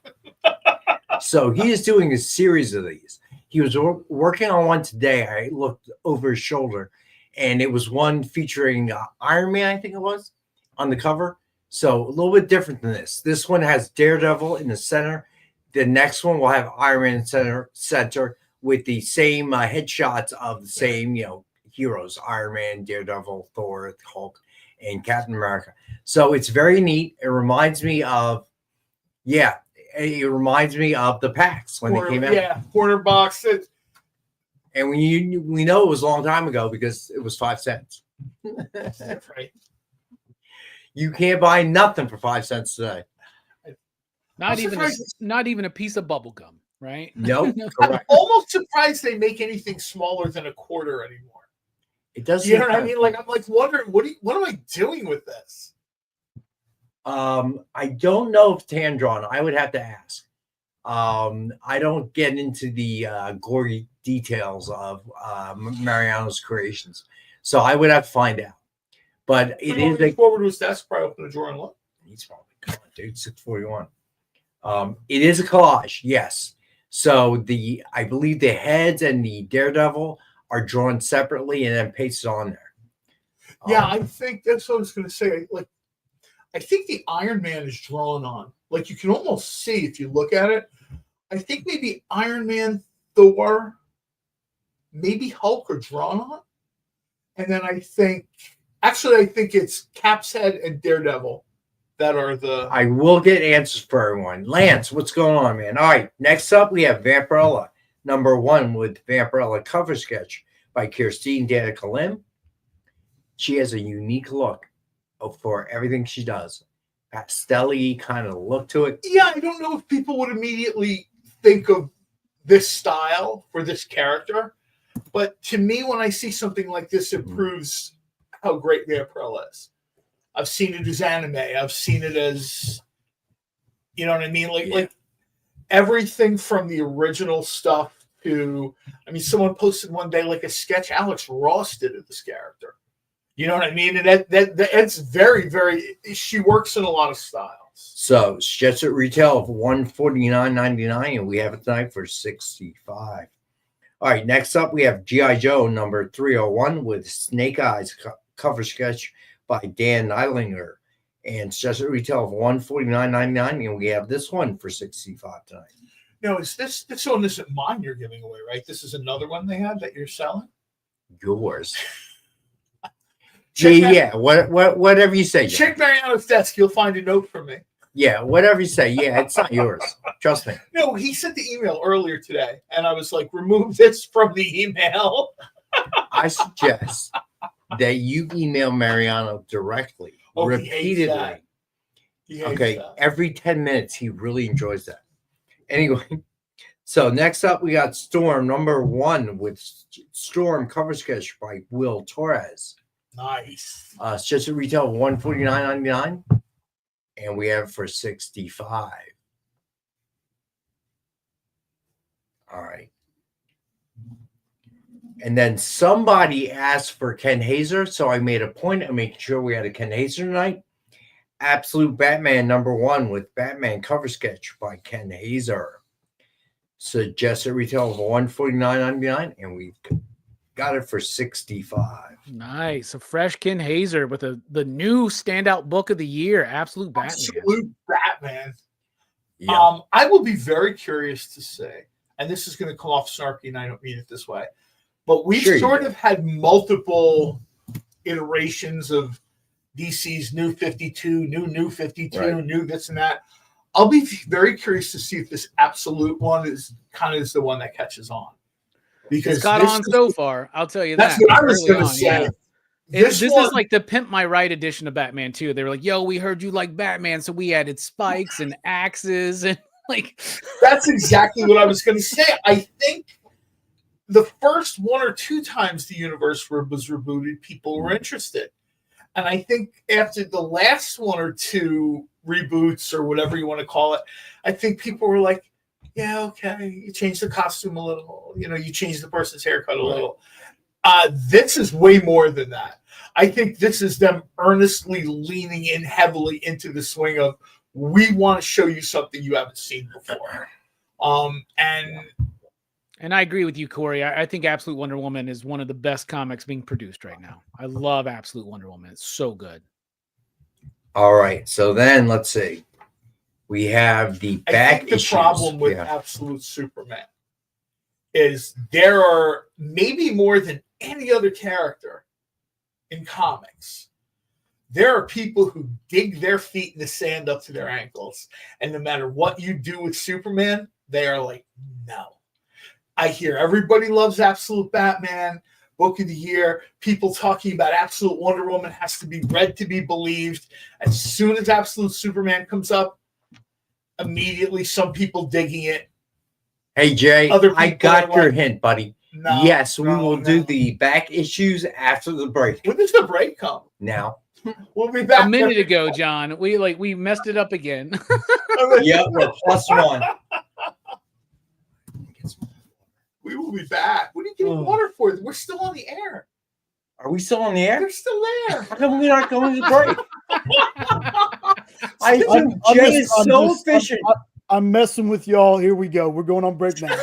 So he is doing a series of these. He was working on one today. I looked over his shoulder, and it was one featuring Iron Man, I think it was, on the cover. So a little bit different than this. This one has Daredevil in the center. The next one will have Iron Man in center with the same headshots of the same, heroes: Iron Man, Daredevil, Thor, Hulk, and Captain America. So it's very neat. It reminds me of, it reminds me of the packs when they came out. Yeah, corner boxes. And we know it was a long time ago because it was 5 cents. That's right. You can't buy nothing for 5 cents today. Not even a piece of bubble gum, right? Nope. I'm almost surprised they make anything smaller than a quarter anymore. It does. You know what I mean? Like I'm like wondering what am I doing with this? I don't know if it's hand drawn. I would have to ask. I don't get into the gory details of Mariano's creations, so I would have to find out. But it is a forward to his desk, probably open the drawer and look. He's probably come on, dude. 641. It is a collage, yes. So I believe the heads and the Daredevil are drawn separately and then pasted on there. Yeah, I think that's what I was going to say. Like, I think the Iron Man is drawn on. Like, you can almost see if you look at it. I think maybe Iron Man, Thor, maybe Hulk are drawn on. And then I think it's Cap's head and Daredevil that are the... I will get answers for everyone. Lance, what's going on, man? All right, next up we have Vampirella, #1 with Vampirella cover sketch by Kirstine Danica Lim. She has a unique look for everything she does. Pastel-y kind of look to it. Yeah, I don't know if people would immediately think of this style for this character, but to me, when I see something like this, it proves how great Vampirella is. I've seen it as anime. I've seen it as, you know what I mean? Like everything from the original stuff to, I mean, someone posted one day like a sketch Alex Ross did of this character. You know what I mean? And that's very, very, she works in a lot of styles. So it's just at retail of $149.99, and we have it tonight for $65. All right, next up we have G.I. Joe #301 with Snake Eyes cover sketch by Dan Neilinger, and it's just at retail of $149.99, and we have this one for $65 tonight. No, this one isn't mine you're giving away, right? This is another one they have that you're selling? Yours. Yeah. Whatever you say. Check Mariano's desk. You'll find a note from me. Yeah, whatever you say. Yeah, it's not yours. Trust me. No, he sent the email earlier today, and I was like, remove this from the email. I suggest that you email Mariano directly, repeatedly. Okay, every 10 minutes. He really enjoys that. Anyway, so next up, we got Storm #1 with Storm cover sketch by Will Torres. Nice. It's just a retail of $149.99, and we have it for $65. All right. And then somebody asked for Ken Hazer, so I made a point of making sure we had a Ken Hazer tonight. Absolute Batman #1 with Batman cover sketch by Ken Hazer. Suggested retail of $149.99, and we've got it for $65. Nice. A fresh Ken Hazer with the new standout book of the year, Absolute Batman. Absolute Batman. Yep. I will be very curious to say, and this is going to come off snarky, and I don't mean it this way, but we've sort of had multiple iterations of DC's New 52, New 52, New this and that. I'll be very curious to see if this Absolute one is the one that catches on. Because it's got on so far, I'll tell you that's that. That's what I was going to say. Yeah. This is like the Pimp My Ride edition of Batman too. They were like, "Yo, we heard you like Batman, so we added spikes and axes and like." That's exactly what I was going to say. I think the first one or two times the universe was rebooted, people were interested, and I think after the last one or two reboots or whatever you want to call it, I think people were like, yeah, okay, you change the costume a little, you change the person's haircut a little. This is way more than that. I think this is them earnestly leaning in heavily into the swing of, we want to show you something you haven't seen before. And I agree with you, Corey. I think Absolute Wonder Woman is one of the best comics being produced right now. I love Absolute Wonder Woman. It's so good. All right, so then let's see. We have the back issues. The problem with Absolute Superman is there are maybe more than any other character in comics. There are people who dig their feet in the sand up to their ankles, and no matter what you do with Superman, they are like, no. I hear everybody loves Absolute Batman, Book of the Year. People talking about Absolute Wonder Woman has to be read to be believed. As soon as Absolute Superman comes up, immediately. Some people digging it. Hey, Jay, Other I people got are your like, hint, buddy. No, Yes, we no, will no. do the back issues after the break. When does the break come? Now. We'll be back a minute ago, John. We messed it up again. Yep, we're +1. We will be back. What are you getting water for? We're still on the air. Are we still on the air? They're still there. How come we're not going to break? I think Jay is so efficient. I'm messing with y'all. Here we go. We're going on break now.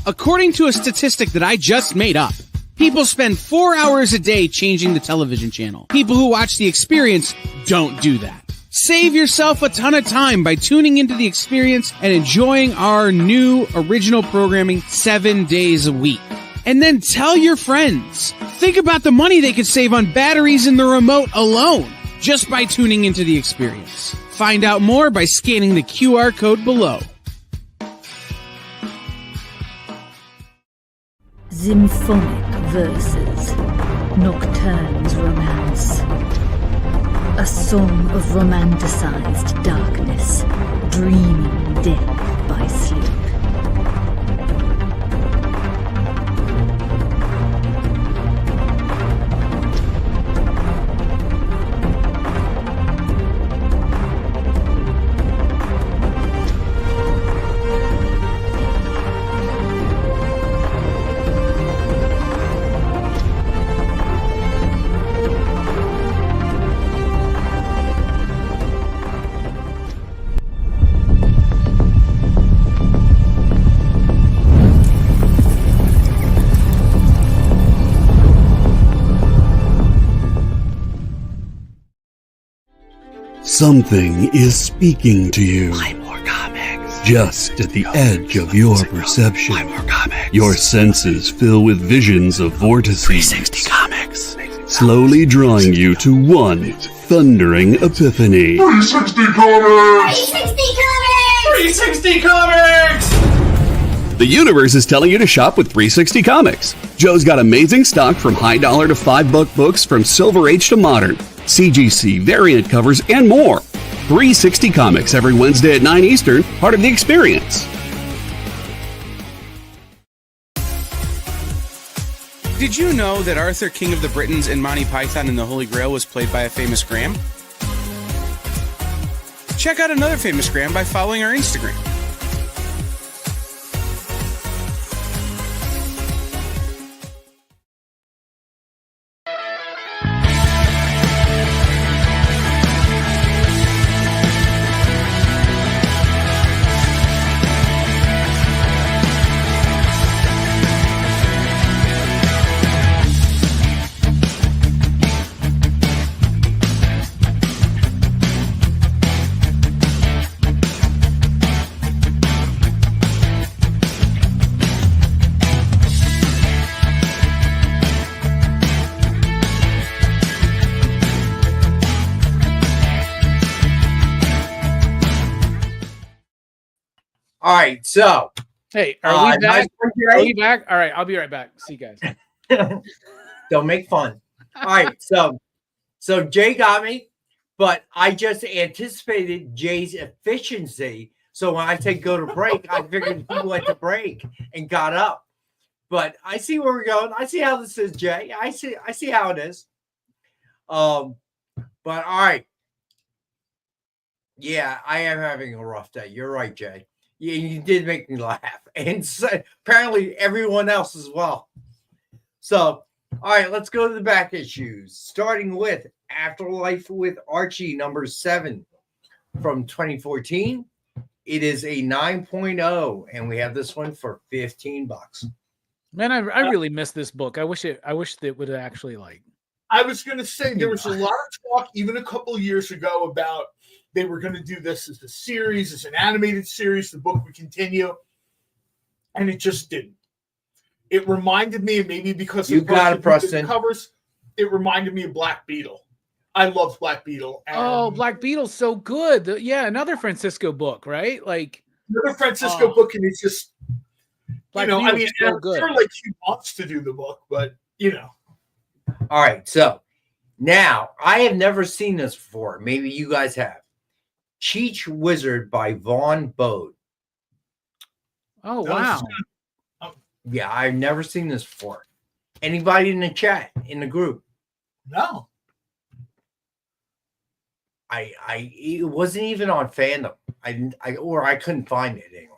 According to a statistic that I just made up, people spend 4 hours a day changing the television channel. People who watch The Experience don't do that. Save yourself a ton of time by tuning into The Experience and enjoying our new original programming 7 days a week. And then tell your friends. Think about the money they could save on batteries in the remote alone just by tuning into The Experience. Find out more by scanning the QR code below. Symphonic verses, Nocturne's romance. A song of romanticized darkness, dreaming death by sleep. Something is speaking to you. Buy more comics. Just at the edge of your perception. Buy more comics. Your senses fill with visions of vortices. 360 Comics. Slowly drawing you to one thundering epiphany. 360 Comics! 360 Comics! The universe is telling you to shop with 360 Comics. Joe's got amazing stock from high dollar to $5 books from Silver Age to modern, CGC, variant covers, and more. 360 Comics every Wednesday at 9 Eastern, part of The Experience. Did you know that Arthur, King of the Britons, in Monty Python and the Holy Grail was played by a famous Graham? Check out another famous Graham by following our Instagram. All right, so. Hey, are we back? Are we back? All right, I'll be right back. See you guys. Don't make fun. All right, so Jay got me, but I just anticipated Jay's efficiency. So when I said go to break, I figured he went to break and got up. But I see where we're going. I see how this is, Jay. I see how it is. But all right. Yeah, I am having a rough day. You're right, Jay. Yeah, you did make me laugh. And so, apparently everyone else as well. So, all right, let's go to the back issues. Starting with Afterlife with Archie, number 7 from 2014. It is a 9.0, and we have this one for $15. Man, I really missed this book. I wish it would actually like. I was going to say there was a lot of talk even a couple of years ago about they were going to do this as a series, as an animated series. The book would continue, and it just didn't. It reminded me, maybe because you got it, Preston. Covers, it reminded me of Black Beetle. I loved Black Beetle. Oh, Black Beetle's so good. Yeah, another Francisco book, right? Like another Francisco book, and it's just Black I mean, Beetle's so I'm good. sure like he wants to do the book, but All right, so now I have never seen this before. Maybe you guys have. Cheech Wizard by Vaughn Bode. Oh, wow. Yeah, I've never seen this before. Anybody in the chat, in the group? No. It wasn't even on fandom. I couldn't find it anyway.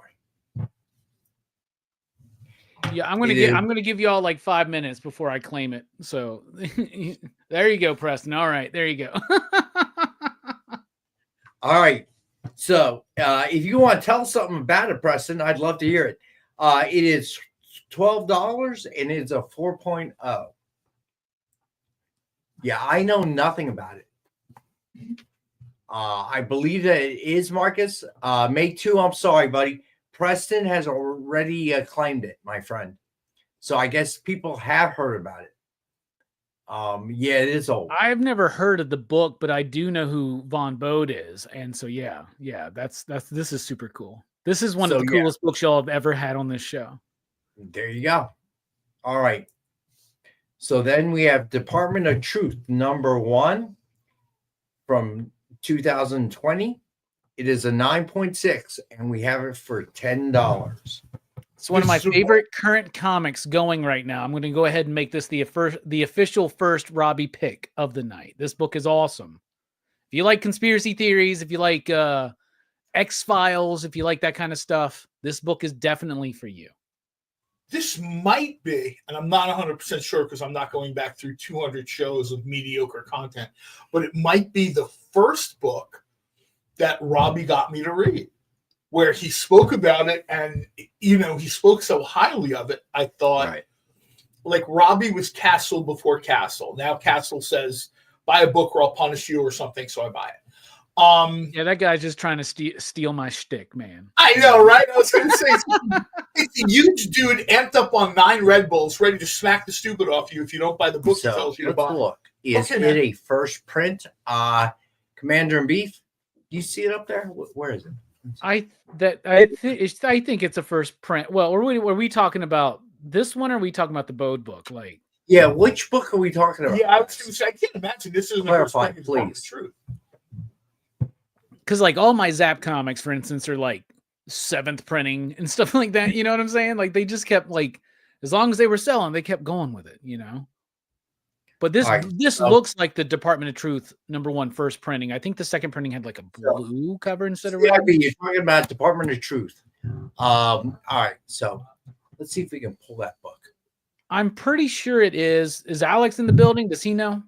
Yeah, I'm gonna give you all like 5 minutes before I claim it. So there you go, Preston. All right, there you go. All right. So if you want to tell something about it, Preston, I'd love to hear it. It is $12 and it's a 4.0. Yeah, I know nothing about it. I believe that it is, Marcus. Make 2, I'm sorry, buddy. Preston has already claimed it, my friend. So I guess people have heard about it. Yeah, it is old. I've never heard of the book, but I do know who Vaughn Bode is, and so yeah, this is super cool. This is one of the coolest books y'all have ever had on this show. There you go. All right. So then we have Department of Truth #1 from 2020. It is a 9.6, and we have it for $10. It's one of my favorite current comics going right now. I'm going to go ahead and make this the official first Robbie pick of the night. This book is awesome. If you like conspiracy theories, if you like X-Files, if you like that kind of stuff, this book is definitely for you. This might be, and I'm not 100% sure because I'm not going back through 200 shows of mediocre content, but it might be the first book that Robbie got me to read, where he spoke about it, and he spoke so highly of it. I thought, like, Robbie was Castle before Castle. Now Castle says, "Buy a book or I'll punish you" or something, so I buy it. Yeah, that guy's just trying to steal my shtick, man. I know, right? I was going to say, it's a huge dude amped up on 9 Red Bulls, ready to smack the stupid off you if you don't buy the book he tells you to buy. Look, is it a first print? Commander in Beef? Do you see it up there? Where is it? I think it's a first print. Well, were we talking about this one, or are we talking about the Bode book? Like, yeah, which book are we talking about? Yeah, I was going to say, I can't imagine this is clarify, please. Truth. Because like all my Zap comics, for instance, are like 7th printing and stuff like that. You know what I'm saying? Like they just kept like, as long as they were selling, they kept going with it. But this looks like the Department of Truth #1 first printing. I think the second printing had like a blue cover instead of red. I mean, you're talking about Department of Truth. All right, so let's see if we can pull that book. I'm pretty sure it is. Is Alex in the building? Does he know?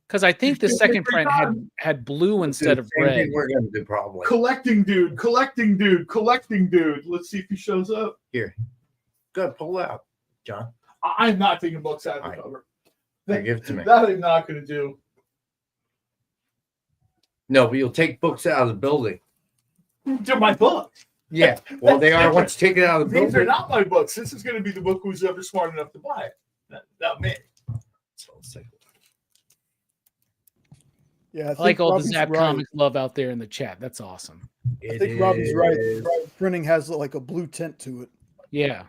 Because I think the second print had blue instead of red. We're going to do probably. Collecting dude. Let's see if he shows up. Here. Go pull it out, John. I'm not taking books out of the cover. Give it to me. That I'm not going to do. No, but you'll take books out of the building. They're my books. Yeah. Well, they are once taken out of the building. These are not my books. This is going to be the book who's ever smart enough to buy it. Not me. So let's take a look. Yeah, I like all the Zap Comics love out there in the chat. That's awesome. I think Robbie's right. Printing has like a blue tint to it. Yeah.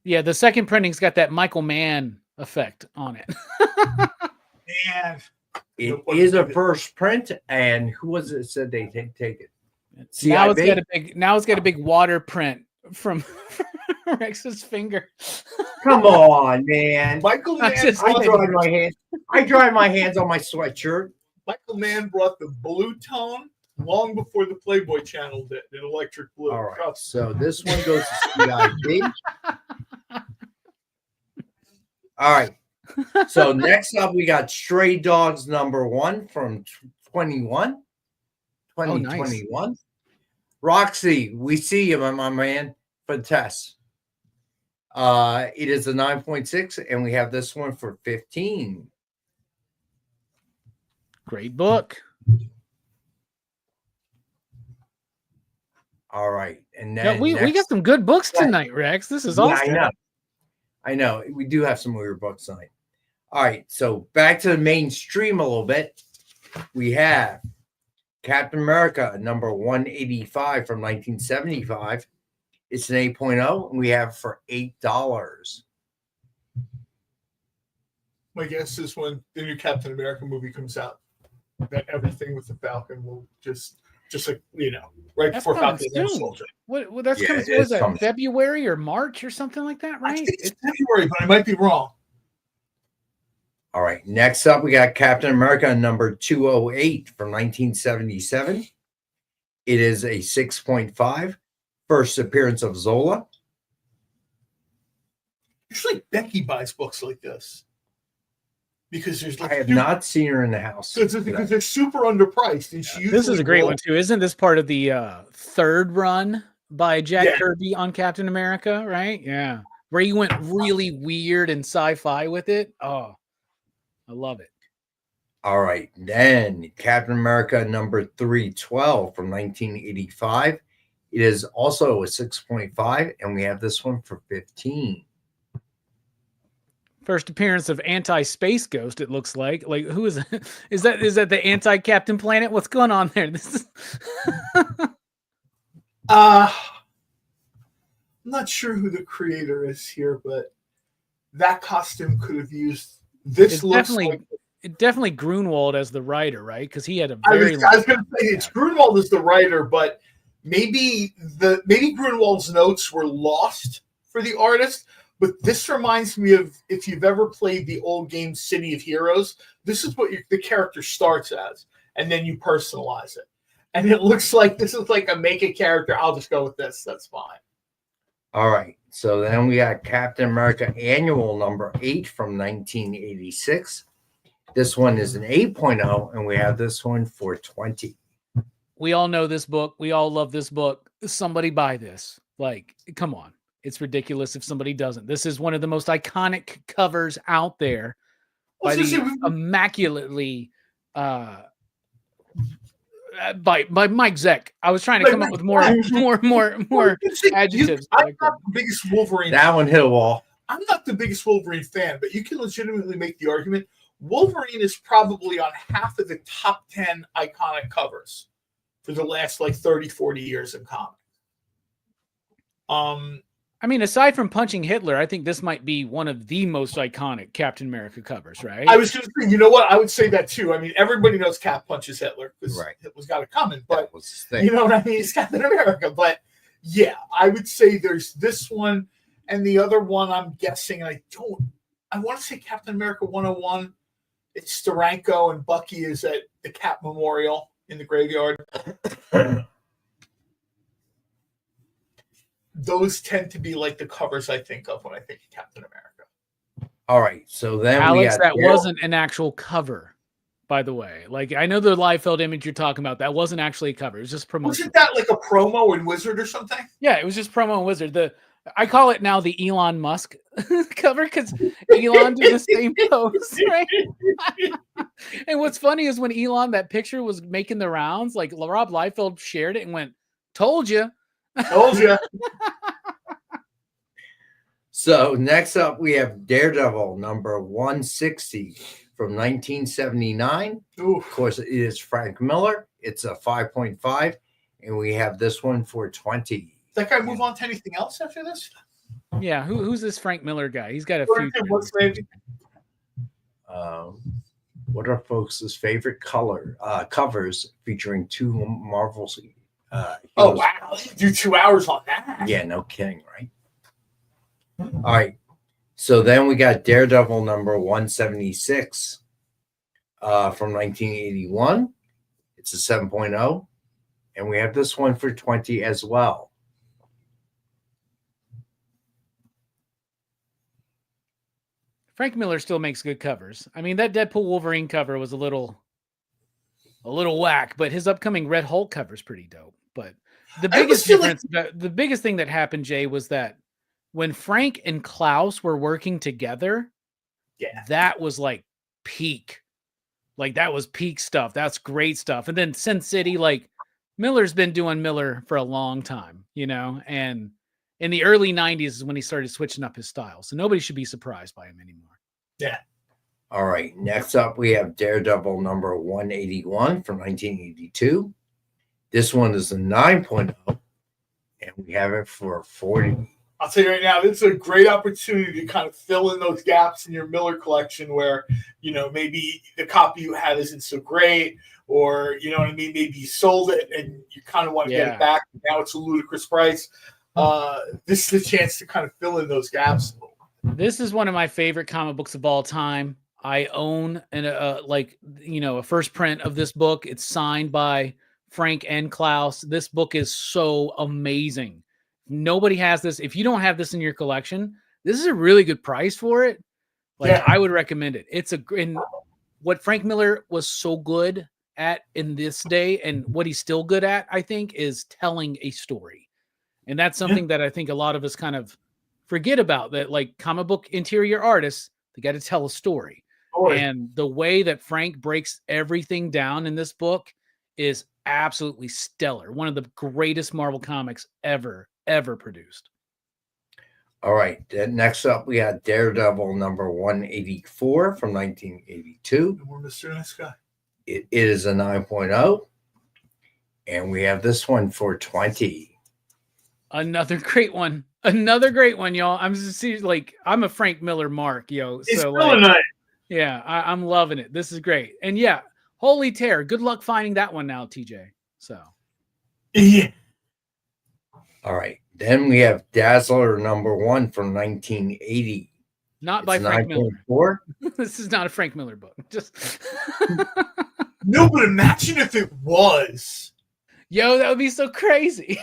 Yeah, the second printing's got that Michael Mann effect on it. Man. It is a first print, and who was it said they take it? Now it's got a big water print from Rex's finger. Come on, man. Michael Mann. I dry my hands on my sweatshirt. Michael Mann brought the blue tone long before the Playboy channel did in electric blue. All right, so this one goes to CIB. All right. So next up, we got Stray Dogs #1 from 2021. Oh, nice. Roxy, we see you, my man, for the test. It is a 9.6, and we have this one for 15. Great book. All right, and then we got some good books tonight, Rex. This is awesome. I know. We do have some weird books tonight. All right, so back to the mainstream a little bit. We have Captain America #185 from 1975. It's an 8.0, and we have it for $8. My guess is when the new Captain America movie comes out. that everything with the Falcon will just like, right That's before coming Falcon and soon. Soldier. What that's Yeah, coming? it Was is that coming. February or March or something like that? I Right? think it's February, but I might be wrong. All right. Next up, we got Captain America number 208 from 1977. It is a 6.5. First appearance of Zola. Usually Becky buys books like this because there's like I have not seen her in the house. because they're super underpriced, and she This is usually a great will- one too. Isn't this part of the third run by Jack Kirby on Captain America? Right? Yeah, where he went really weird and sci-fi with it. Oh, I love it. All right. Then Captain America number 312 from 1985. It is also a 6.5, and we have this one for 15. First appearance of Anti-Space Ghost. It looks like who is it? Is that the Anti-Captain Planet? What's going on there? This is. I'm not sure who the creator is here, but that costume could have used this. It's looks definitely Grunwald as the writer, right? Because he had a I very. was going to say it's Grunwald as the writer, but maybe Grunwald's notes were lost for the artist. But this reminds me of, if you've ever played the old game City of Heroes, this is what the character starts as, and then you personalize it. And it looks like this is like a make a character. I'll just go with this. That's fine. All right. So then we got Captain America Annual number 8 from 1986. This one is an 8.0, and we have this one for 20. We all know this book. We all love this book. Somebody buy this. Like, come on. It's ridiculous if somebody doesn't. This is one of the most iconic covers out there by the immaculately by Mike Zeck. I was trying to come up with more adjectives. I'm not the biggest Wolverine. That one hit a wall. I'm not the biggest Wolverine fan, but you can legitimately make the argument Wolverine is probably on half of the top 10 iconic covers for the last 30, 40 years in comics. I mean, aside from punching Hitler, I think this might be one of the most iconic Captain America covers, right? I was going to say, you know what? I would say that too. I mean, everybody knows Cap punches Hitler because Hitler's got it coming, but you know what I mean? He's Captain America. But yeah, I would say there's this one and the other one. I'm guessing, I want to say Captain America 101. It's Steranko and Bucky is at the Cap Memorial in the graveyard. Those tend to be the covers I think of when I think of Captain America. All right. So then Alex, that wasn't an actual cover, by the way. I know the Liefeld image you're talking about. That wasn't actually a cover. It was just promotion. Wasn't that like a promo in Wizard or something? Yeah, it was just promo in Wizard. I call it now the Elon Musk cover because Elon did the same pose, right? And what's funny is when that picture was making the rounds, Rob Liefeld shared it and went, "Told you." Told you. So next up, we have Daredevil number 160 from 1979. Of course, it is Frank Miller. It's a 5.5, and we have this one for 20. Does that guy move on to anything else after this? Yeah, who's this Frank Miller guy? He's got a few. What are folks' favorite covers featuring two Marvels? Oh wow! You do 2 hours on that? Yeah, no kidding, right? All right. So then we got Daredevil number 176 from 1981. It's a 7.0. And we have this one for 20 as well. Frank Miller still makes good covers. I mean, that Deadpool Wolverine cover was a little whack, but his upcoming Red Hulk cover is pretty dope. But the biggest difference, the biggest thing that happened, Jay, was that when Frank and Klaus were working together, that was peak. That was peak stuff. That's great stuff. And then Sin City, Miller's been doing Miller for a long time, and in the early 90s is when he started switching up his style. So nobody should be surprised by him anymore. Yeah. All right. Next up, we have Daredevil number 181 from 1982. This one is a 9.0, and we have it for 40. I'll tell you right now, this is a great opportunity to kind of fill in those gaps in your Miller collection where, maybe the copy you have isn't so great, or, you know what I mean? Maybe you sold it and you kind of want to get it back. Now it's a ludicrous price. This is the chance to kind of fill in those gaps. This is one of my favorite comic books of all time. I own a first print of this book. It's signed by Frank and Klaus. This book is so amazing. Nobody has this. If you don't have this in your collection, this is a really good price for it. I would recommend it. And what Frank Miller was so good at in this day, and what he's still good at, I think, is telling a story. And that's something that I think a lot of us kind of forget about, that like comic book interior artists, they got to tell a story. And the way that Frank breaks everything down in this book is absolutely stellar. One of the greatest Marvel comics ever produced. All right. Next up, we got Daredevil number 184 from 1982. More Mr. Nice Guy. It is a 9.0. And we have this one for 20. Another great one. Another great one, y'all. I'm a Frank Miller mark, yo. It's really nice. Yeah, I'm loving it. This is great. And yeah, holy tear. Good luck finding that one now, TJ. So. Yeah. All right. Then we have Dazzler number 1 from 1980. Not by Frank Miller. This is not a Frank Miller book. Just no, but imagine if it was. Yo, that would be so crazy.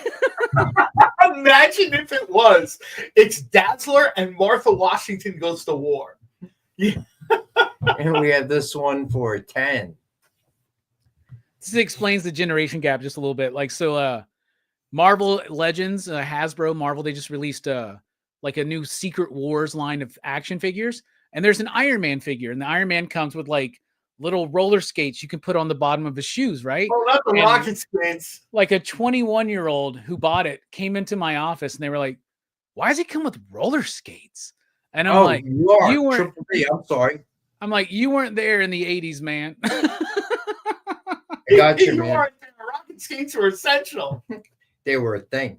Imagine if it was. It's Dazzler and Martha Washington goes to war. Yeah. And we have this one for 10. This explains the generation gap just a little bit. Marvel Legends, Hasbro, Marvel, they just released a new Secret Wars line of action figures. And there's an Iron Man figure. And the Iron Man comes with little roller skates you can put on the bottom of his shoes, right? Oh, not the rocket skates. Like a 21-year-old who bought it came into my office and they were like, why does it come with roller skates? And I'm like, you weren't. I'm sorry. I'm like, you weren't there in the 80s, man. I got you, man. Rocket skates were essential. They were a thing.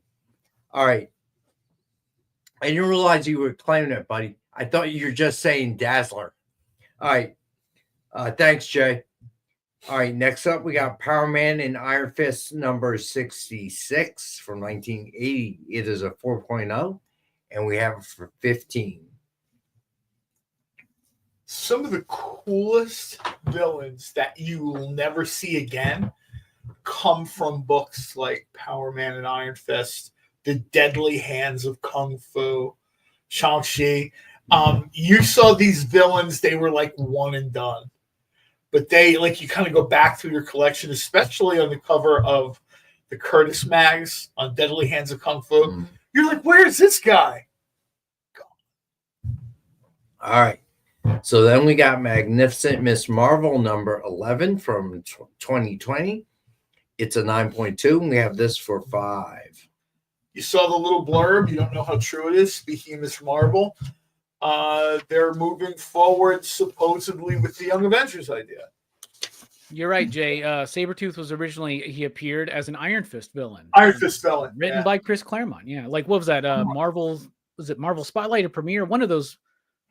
All right. I didn't realize you were claiming it, buddy. I thought you were just saying Dazzler. All right. Thanks, Jay. All right. Next up, we got Power Man and Iron Fist number 66 from 1980. It is a 4.0, and we have it for 15. Some of the coolest villains that you will never see again come from books like Power Man and Iron Fist, The Deadly Hands of Kung Fu, Shang-Chi. You saw these villains, they were like one and done. But you kind of go back through your collection, especially on the cover of the Curtis mags on Deadly Hands of Kung Fu. Mm-hmm. You're like, where's this guy? All right. So then we got Magnificent Miss Marvel number 11 from 2020. It's a 9.2, and we have this for 5. You saw the little blurb. You don't know how true it is. Speaking of Miss Marvel, they're moving forward supposedly with the Young Avengers idea. You're right, Jay. Sabretooth was originally, he appeared as an Iron Fist villain. Iron Fist villain. Written by Chris Claremont. Yeah. What was that? Marvel, was it Marvel Spotlight or Premiere? One of those,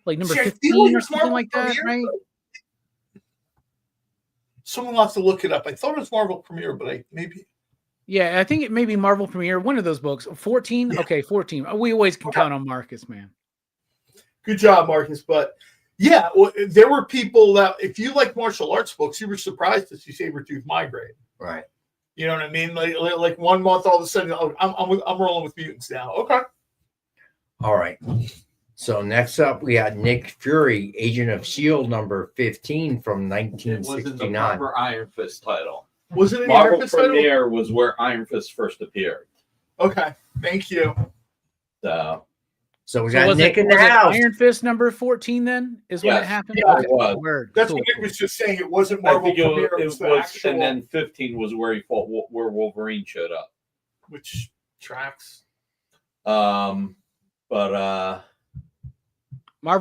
number 15 or something like that, right? Someone will have to look it up. I thought it was Marvel Premiere, but maybe. Yeah, I think it may be Marvel Premiere, one of those books. 14? Yeah. Okay, 14. We always can count on Marcus, man. Good job, Marcus. But yeah, there were people that, if you like martial arts books, you were surprised to see Sabretooth migrate. Right. You know what I mean? Like 1 month, all of a sudden, I'm rolling with mutants now. Okay. All right. So next up, we got Nick Fury, Agent of S.H.I.E.L.D. number 15 from 1969. It wasn't the proper Iron Fist title. Was it an Marvel Iron Fist Premiere title? was where Iron Fist first appeared. Okay, thank you. So we got Nick in the house. Iron Fist number 14 then is when it happened? Yeah, okay. it was. Word. That's cool. what Nick was just saying. It wasn't Marvel Premiere. It was the actual... And then 15 was where he fought, where Wolverine showed up. Which tracks. Marvel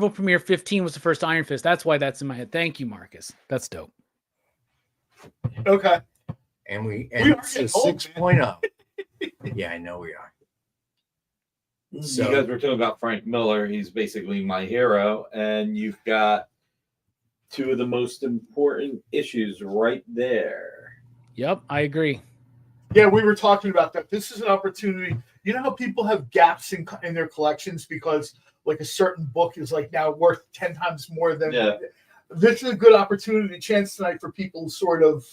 Premiere 15 was the first Iron Fist. That's why that's in my head. Thank you, Marcus. That's dope. Okay. And it's a 6.0. Yeah, I know we are. So, you guys were talking about Frank Miller. He's basically my hero, and you've got two of the most important issues right there. Yep, I agree. Yeah, we were talking about that. This is an opportunity. You know how people have gaps in their collections because like a certain book is like now worth 10 times more than. Yeah. This is a good opportunity, chance tonight for people to sort of,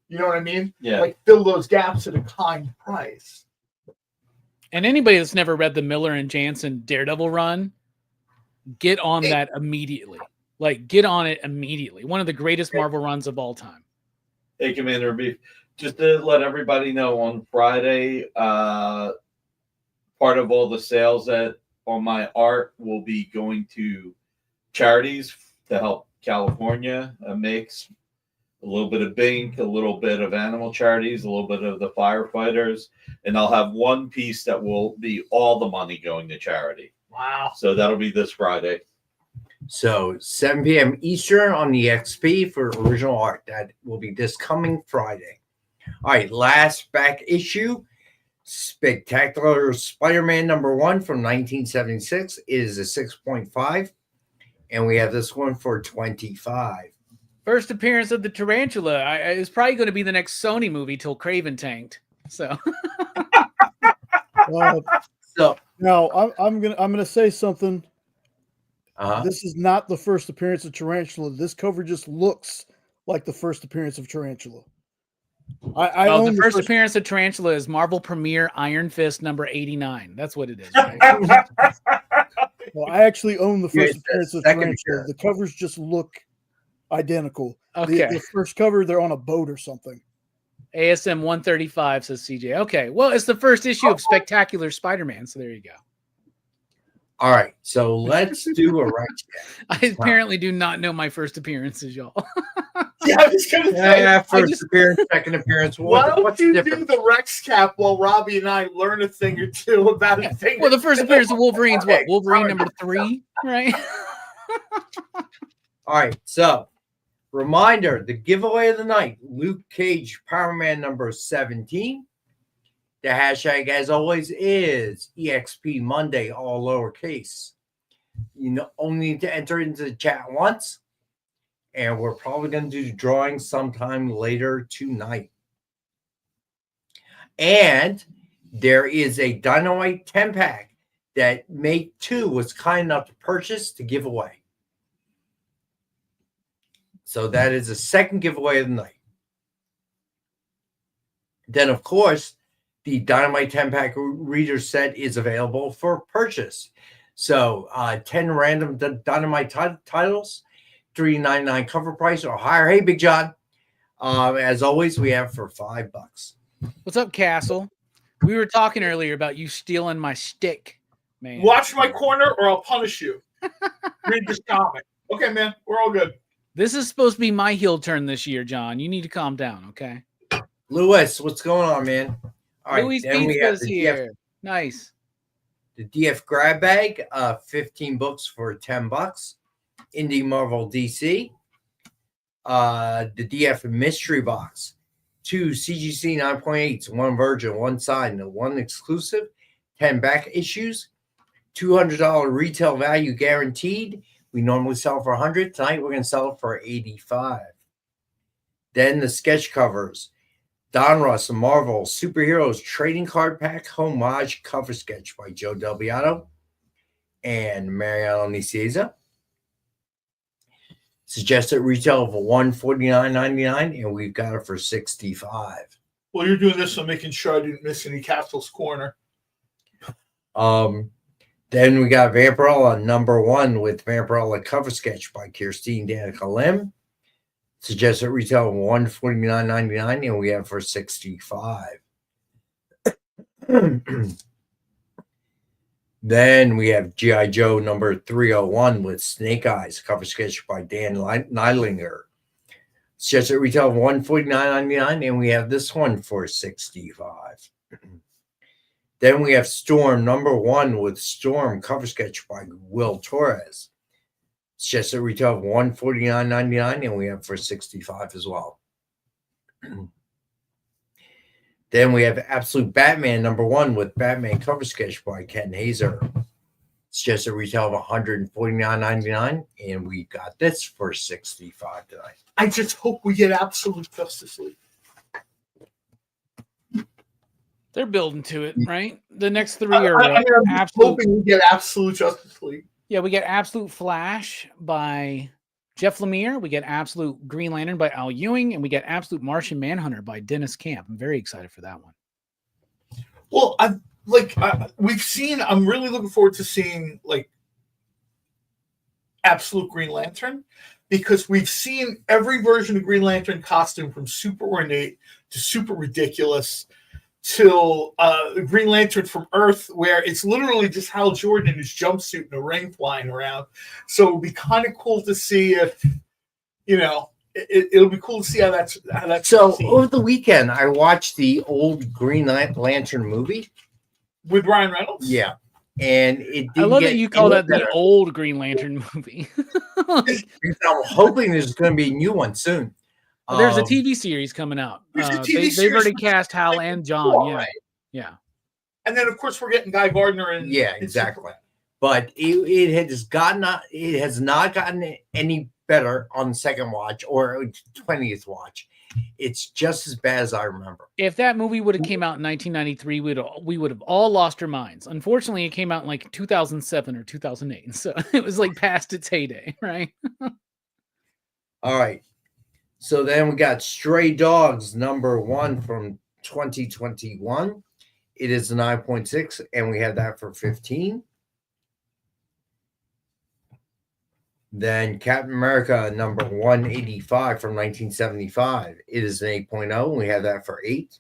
you know what I mean? Yeah. Like fill those gaps at a kind price. And anybody that's never read the Miller and Jansen Daredevil run, get on that immediately. Like, get on it immediately. One of the greatest Marvel runs of all time. Hey, Commander Beef, just to let everybody know, on Friday, part of all the sales on my art will be going to charities to help California. Makes a little bit of Bink, a little bit of animal charities, a little bit of the firefighters, and I'll have one piece that will be all the money going to charity. Wow. So that'll be this Friday. So 7 p.m. Eastern on the XP for original art. That will be this coming Friday. All right, last back issue, Spectacular Spider-Man #1 from 1976 is a 6.5, and we have this one for 25. First appearance of the Tarantula. It's probably going to be the next Sony movie till Kraven tanked. So, so now I'm gonna say something. Uh-huh. This is not the first appearance of Tarantula. This cover just looks like the first appearance of Tarantula. I own the first appearance of Tarantula is Marvel Premiere Iron Fist number 89. That's what it is. Right? Well, I actually own the first appearance of Tarantula. Appearance. The covers just look identical. Okay. The first cover, they're on a boat or something. ASM 135 says CJ. Okay. Well, it's the first issue of Spectacular Spider-Man. So there you go. All right. So let's do a right check. I apparently do not know my first appearances, y'all. Yeah, I was going to say. Yeah, first appearance, second appearance. Why don't What's you different? do the Rex cap while Robbie and I learn a thing or two about a thing? Well, the first appearance of Wolverine's what? Wolverine All right. #3, right? All right. So, reminder: the giveaway of the night, Luke Cage Power Man #17. The hashtag, as always, is EXP Monday, all lowercase. You only need to enter into the chat once, and we're probably going to do the drawing sometime later tonight. And there is a Dynamite 10-pack that Mate 2 was kind enough to purchase to give away. So that is the second giveaway of the night. Then, of course, the Dynamite 10-pack reader set is available for purchase. So 10 random Dynamite titles, $3.99 cover price or higher. Hey, Big John. As always, we have for $5. What's up, Castle? We were talking earlier about you stealing my stick, man. Watch my corner or I'll punish you. Read this comic. Okay, man. We're all good. This is supposed to be my heel turn this year, John. You need to calm down, okay? Lewis, what's going on, man? All right, Louis then we have Pizza's the here. Nice. The DF grab bag, 15 books for $10. Indie Marvel DC. The DF mystery box, 2 CGC 9.8s, 1 Virgin, 1 side, and 1 exclusive, 10 back issues, $200 retail value guaranteed. We normally sell for $100. Tonight we're going to sell it for $85. Then the sketch covers. Don Russ and Marvel Superheroes Trading Card Pack Homage Cover Sketch by Joe Delbiato and Mariano Nicieza. Suggested retail of $149.99, and we've got it for $65. Well, you're doing this, so I'm making sure I didn't miss any Castle's corner. Then we got Vampirella #1 with Vampirella Cover Sketch by Kirstine Danica Lim. Suggested retail of $149.99, and we have for $65. Then we have G.I. Joe #301 with Snake Eyes, cover sketch by Dan Neidlinger. Suggested retail of $149.99, and we have this one for $65. Then we have Storm #1 with Storm, cover sketch by Will Torres. Suggested retail of $149.99, and we have for $65 as well. Then we have Absolute Batman #1 with Batman cover sketch by Ken Hazer. It's just a retail of $149.99, and we got this for $65 tonight. I just hope we get Absolute Justice League. They're building to it, right? The next three are I'm hoping we get Absolute Justice League. Yeah, we get Absolute Flash by Jeff Lemire. We get Absolute Green Lantern by Al Ewing, and we get Absolute Martian Manhunter by Dennis Camp. I'm very excited for that one. Well, we've seen. I'm really looking forward to seeing like Absolute Green Lantern, because we've seen every version of Green Lantern costume from super ornate to super ridiculous till Green Lantern from Earth, where it's literally just Hal Jordan in his jumpsuit and a ring flying around. So it'll be kind of cool to see if, it'll be cool to see how that's So over the weekend, I watched the old Green Lantern movie with Ryan Reynolds. Yeah, and it. I love that you call that the old Green Lantern movie. I'm hoping there's going to be a new one soon. There's a TV series coming out. They've already cast Hal and John. Yeah, right. Yeah. And then of course we're getting Guy Gardner and exactly. But it has not gotten any better on the second watch or 20th watch. It's just as bad as I remember. If that movie would have came out in 1993, we would have all lost our minds. Unfortunately, it came out in like 2007 or 2008, so it was like past its heyday, right? All right. So then we got Stray Dogs #1 from 2021. It is a 9.6, and we had that for 15. Then Captain America #185 from 1975. It is an 8.0, and we have that for 8.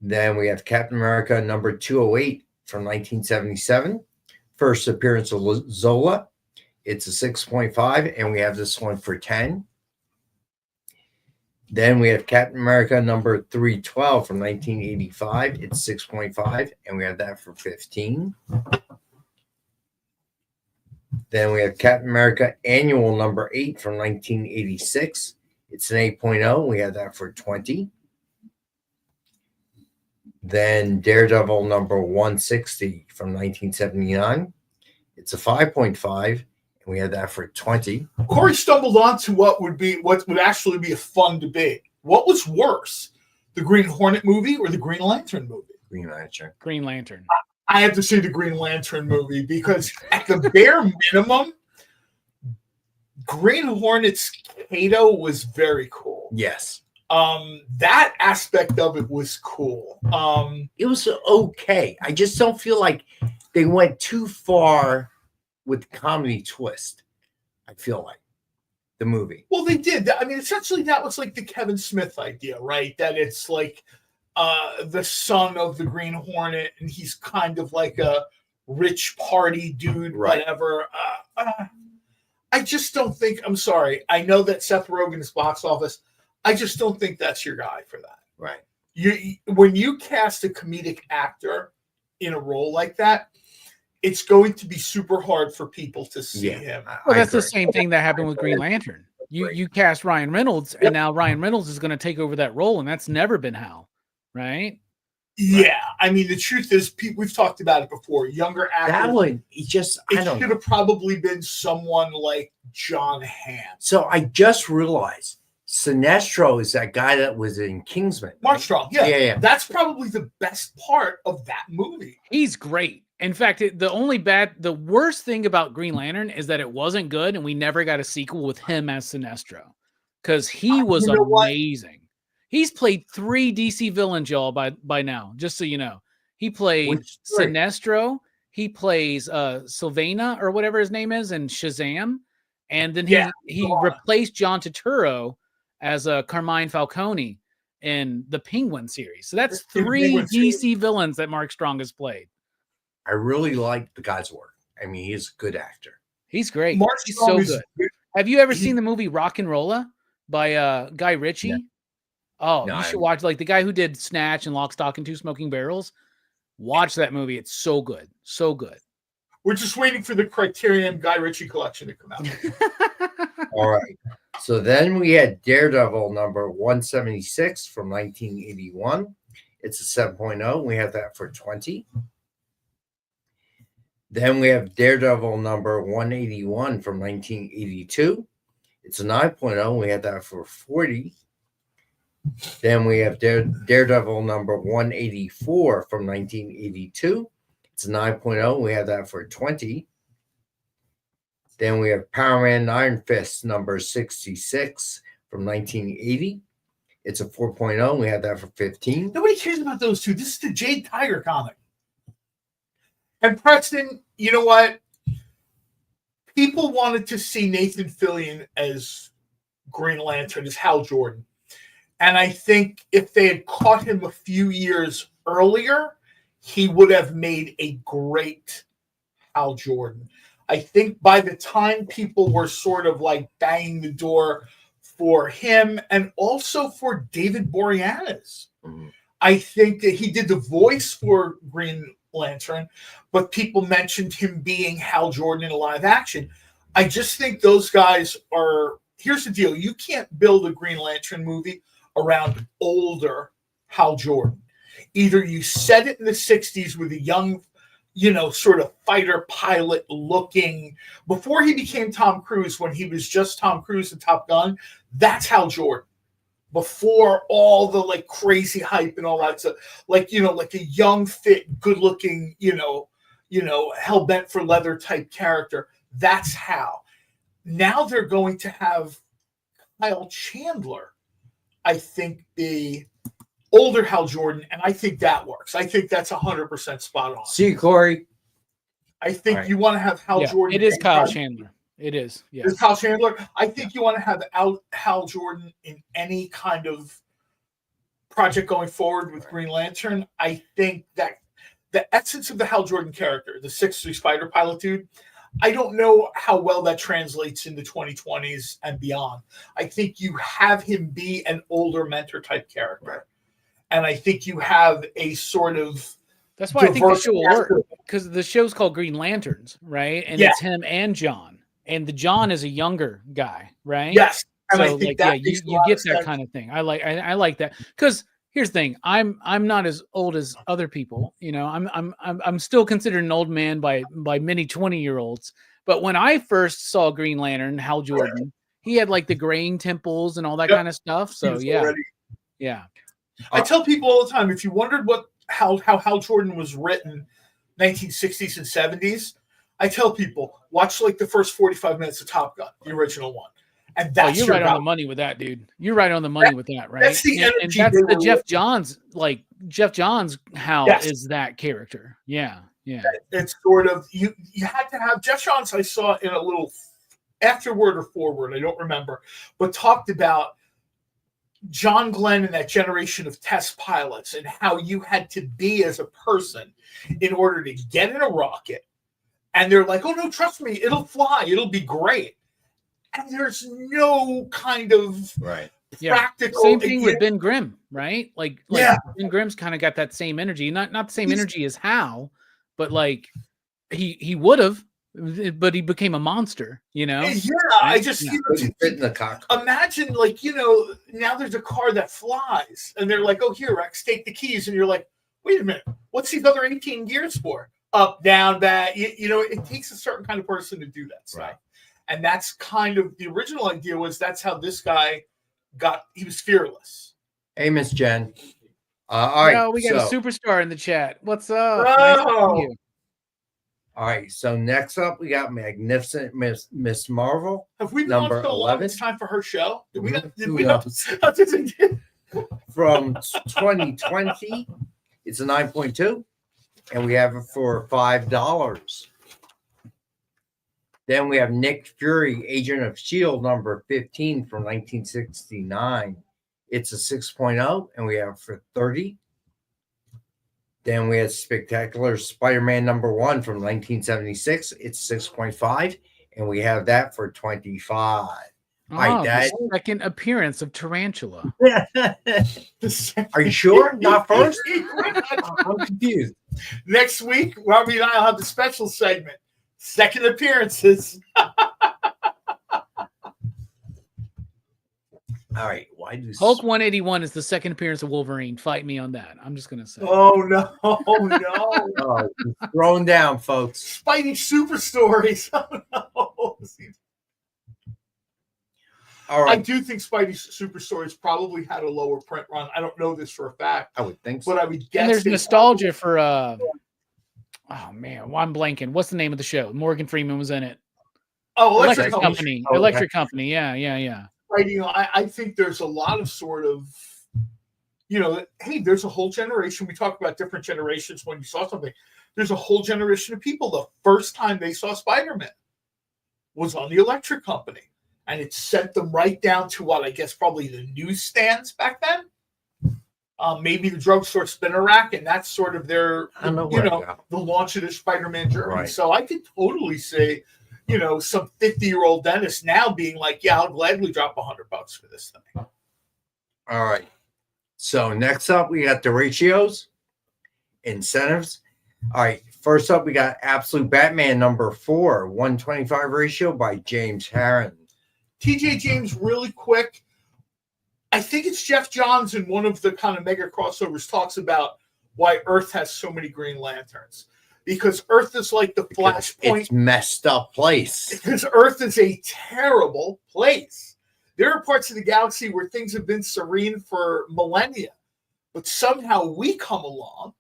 Then we have Captain America #208 from 1977. First appearance of Zola. It's a 6.5, and we have this one for 10. Then we have Captain America #312 from 1985. It's 6.5, and we have that for 15. Then we have Captain America Annual #8 from 1986. It's an 8.0, and we have that for 20. Then Daredevil #160 from 1979. It's a 5.5. We had that for 20. Corey stumbled onto what would actually be a fun debate. What was worse, the Green Hornet movie or the Green Lantern movie? Green Lantern. Green Lantern. I have to say the Green Lantern movie, because at the bare minimum, Green Hornet's Kato was very cool. Yes. That aspect of it was cool. It was okay. I just don't feel like they went too far with comedy twist. I feel like the movie. Well, they did. I mean, essentially that was like the Kevin Smith idea, right? That it's like the son of the Green Hornet, and he's kind of like a rich party dude, right. Whatever. I just don't think, I'm sorry. I know that Seth Rogen is box office. I just don't think that's your guy for that. Right. When you cast a comedic actor in a role like that, it's going to be super hard for people to see him. Well, that's the same thing that happened with Green Lantern. You cast Ryan Reynolds, and now Ryan Reynolds is going to take over that role, and that's never been Hal, right? Yeah, I mean, the truth is, we've talked about it before. Younger actors. That one, it should have probably been someone like John Hamm. So I just realized Sinestro is that guy that was in Kingsman. Mark Strong, yeah. That's probably the best part of that movie. He's great. In fact, the worst thing about Green Lantern is that it wasn't good, and we never got a sequel with him as Sinestro, because he was amazing. He's played 3 DC villains, y'all, by now, just so you know. He played Sinestro, he plays Sylvana, or whatever his name is, in Shazam, and then he replaced John Turturro as Carmine Falcone in the Penguin series. So that's 3 DC villains that Mark Strong has played. I really like the guy's work. I mean, he's a good actor. He's great. He's Strong so is good. Have you ever seen the movie Rock and Rolla by Guy Ritchie? No. Oh, you should watch, like, the guy who did Snatch and Lock, Stock, and Two Smoking Barrels. Watch that movie. It's so good. So good. We're just waiting for the Criterion Guy Ritchie collection to come out. All right. So then we had Daredevil number 176 from 1981. It's a 7.0. We have that for 20. Then we have Daredevil number 181 from 1982. It's a 9.0. We had that for 40. Then we have Daredevil number 184 from 1982. It's a 9.0. We have that for 20. Then we have Power Man Iron Fist number 66 from 1980. It's a 4.0. We have that for 15. Nobody cares about those two. This is the Jade Tiger comic. And Preston, you know what? People wanted to see Nathan Fillion as Green Lantern, as Hal Jordan. And I think if they had caught him a few years earlier, he would have made a great Hal Jordan. I think by the time people were sort of like banging the door for him and also for David Boreanaz, I think that he did the voice for Green Lantern, but people mentioned him being Hal Jordan in a live action. I just think those guys are, here's the deal. You can't build a Green Lantern movie around older Hal Jordan. Either you set it in the 60s with a young, sort of fighter pilot looking, before he became Tom Cruise, when he was just Tom Cruise in Top Gun, that's Hal Jordan. Before all the like crazy hype and all that stuff, like a young, fit, good looking, hell bent for leather type character. That's Hal. Now they're going to have Kyle Chandler, I think, be older Hal Jordan, and I think that works. I think that's 100% spot on. See, Corey. I think you want to have Hal Jordan. It is Kyle Chandler. It is. Yeah. It's Kyle Chandler. I think you want to have Hal Jordan in any kind of project going forward with Green Lantern. I think that the essence of the Hal Jordan character, the 6'3" spider pilot dude, I don't know how well that translates in the 2020s and beyond. I think you have him be an older mentor type character. Right. And I think you have a sort of that's why I think the show will work, because the show's called Green Lanterns, right? And it's him and John. And the John is a younger guy, right? Yes. And so, you get that kind of thing. I like that, because here's the thing: I'm not as old as other people. I'm still considered an old man by many 20-year-olds. But when I first saw Green Lantern, Hal Jordan, he had like the graying temples and all that kind of stuff. So yeah. I tell people all the time, if you wondered how Hal Jordan was written, 1960s and 70s. I tell people, watch like the first 45 minutes of Top Gun, the original one. And that's you're right on the money with that, dude. You're right on the money with that, right? That's the energy. And that's the Jeff Johns, Jeff Johns Hal is that character. Yeah. It's sort of, you had to have Jeff Johns. I saw in a little afterword or forward, I don't remember, but talked about John Glenn and that generation of test pilots and how you had to be as a person in order to get in a rocket. And they're like, oh, no, trust me, it'll fly. It'll be great. And there's no kind of practical. Same thing with Ben Grimm, right? Like Ben Grimm's kind of got that same energy. Not the same energy as Hal, but like he would have, but he became a monster, Yeah, right? I just imagine now there's a car that flies, and they're like, oh, here, Rex, take the keys. And you're like, wait a minute, what's these other 18 gears for? Up, down, back. It takes a certain kind of person to do that stuff. Right. And that's kind of the original idea was that's how this guy he was fearless. Hey, Miss Jen. All right. We got a superstar in the chat. What's up? Nice to see you. All right. So next up, we got Magnificent Miss Marvel. Have we been number on so 11? Long? It's time for her show. Did we Who knows? From 2020, it's a 9.2. And we have it for $5. Then we have Nick Fury, Agent of S.H.I.E.L.D. number 15 from 1969. It's a 6.0, and we have it for $30. Then we have Spectacular Spider-Man number 1 from 1976. It's 6.5, and we have that for $25. The second appearance of Tarantula. Are you sure? Not first? I'm confused. Next week, Robbie and I will have the special segment. Second appearances. All right. Why do Hulk 181 is the second appearance of Wolverine. Fight me on that. I'm just gonna say. Oh no, no. Oh, thrown down, folks. Spidey Super Stories. Oh no. All right. I do think Spidey Super Stories probably had a lower print run. I don't know this for a fact. I would think so. But I would guess. And there's nostalgia for oh man, well, I'm blanking. What's the name of the show? Morgan Freeman was in it. Oh, Electric Company. Oh, Electric Company. Yeah. Right. You know, I think there's a lot of sort of, hey, there's a whole generation. We talk about different generations when you saw something. There's a whole generation of people. The first time they saw Spider-Man was on the Electric Company. And it sent them right down to what I guess probably the newsstands back then. Maybe the drugstore spinner rack, and that's sort of their, the launch of the Spider-Man journey. Right. So I could totally say, some 50-year-old dentist now being like, yeah, I'll gladly drop $100 for this thing. All right. So next up, we got the ratios, incentives. All right. First up, we got Absolute Batman number 4, 125 ratio by James Harron. TJ James, really quick. I think it's Jeff Johns in one of the kind of mega crossovers talks about why Earth has so many Green Lanterns. Because Earth is like the flashpoint. It's messed up place. Because Earth is a terrible place. There are parts of the galaxy where things have been serene for millennia. But somehow we come along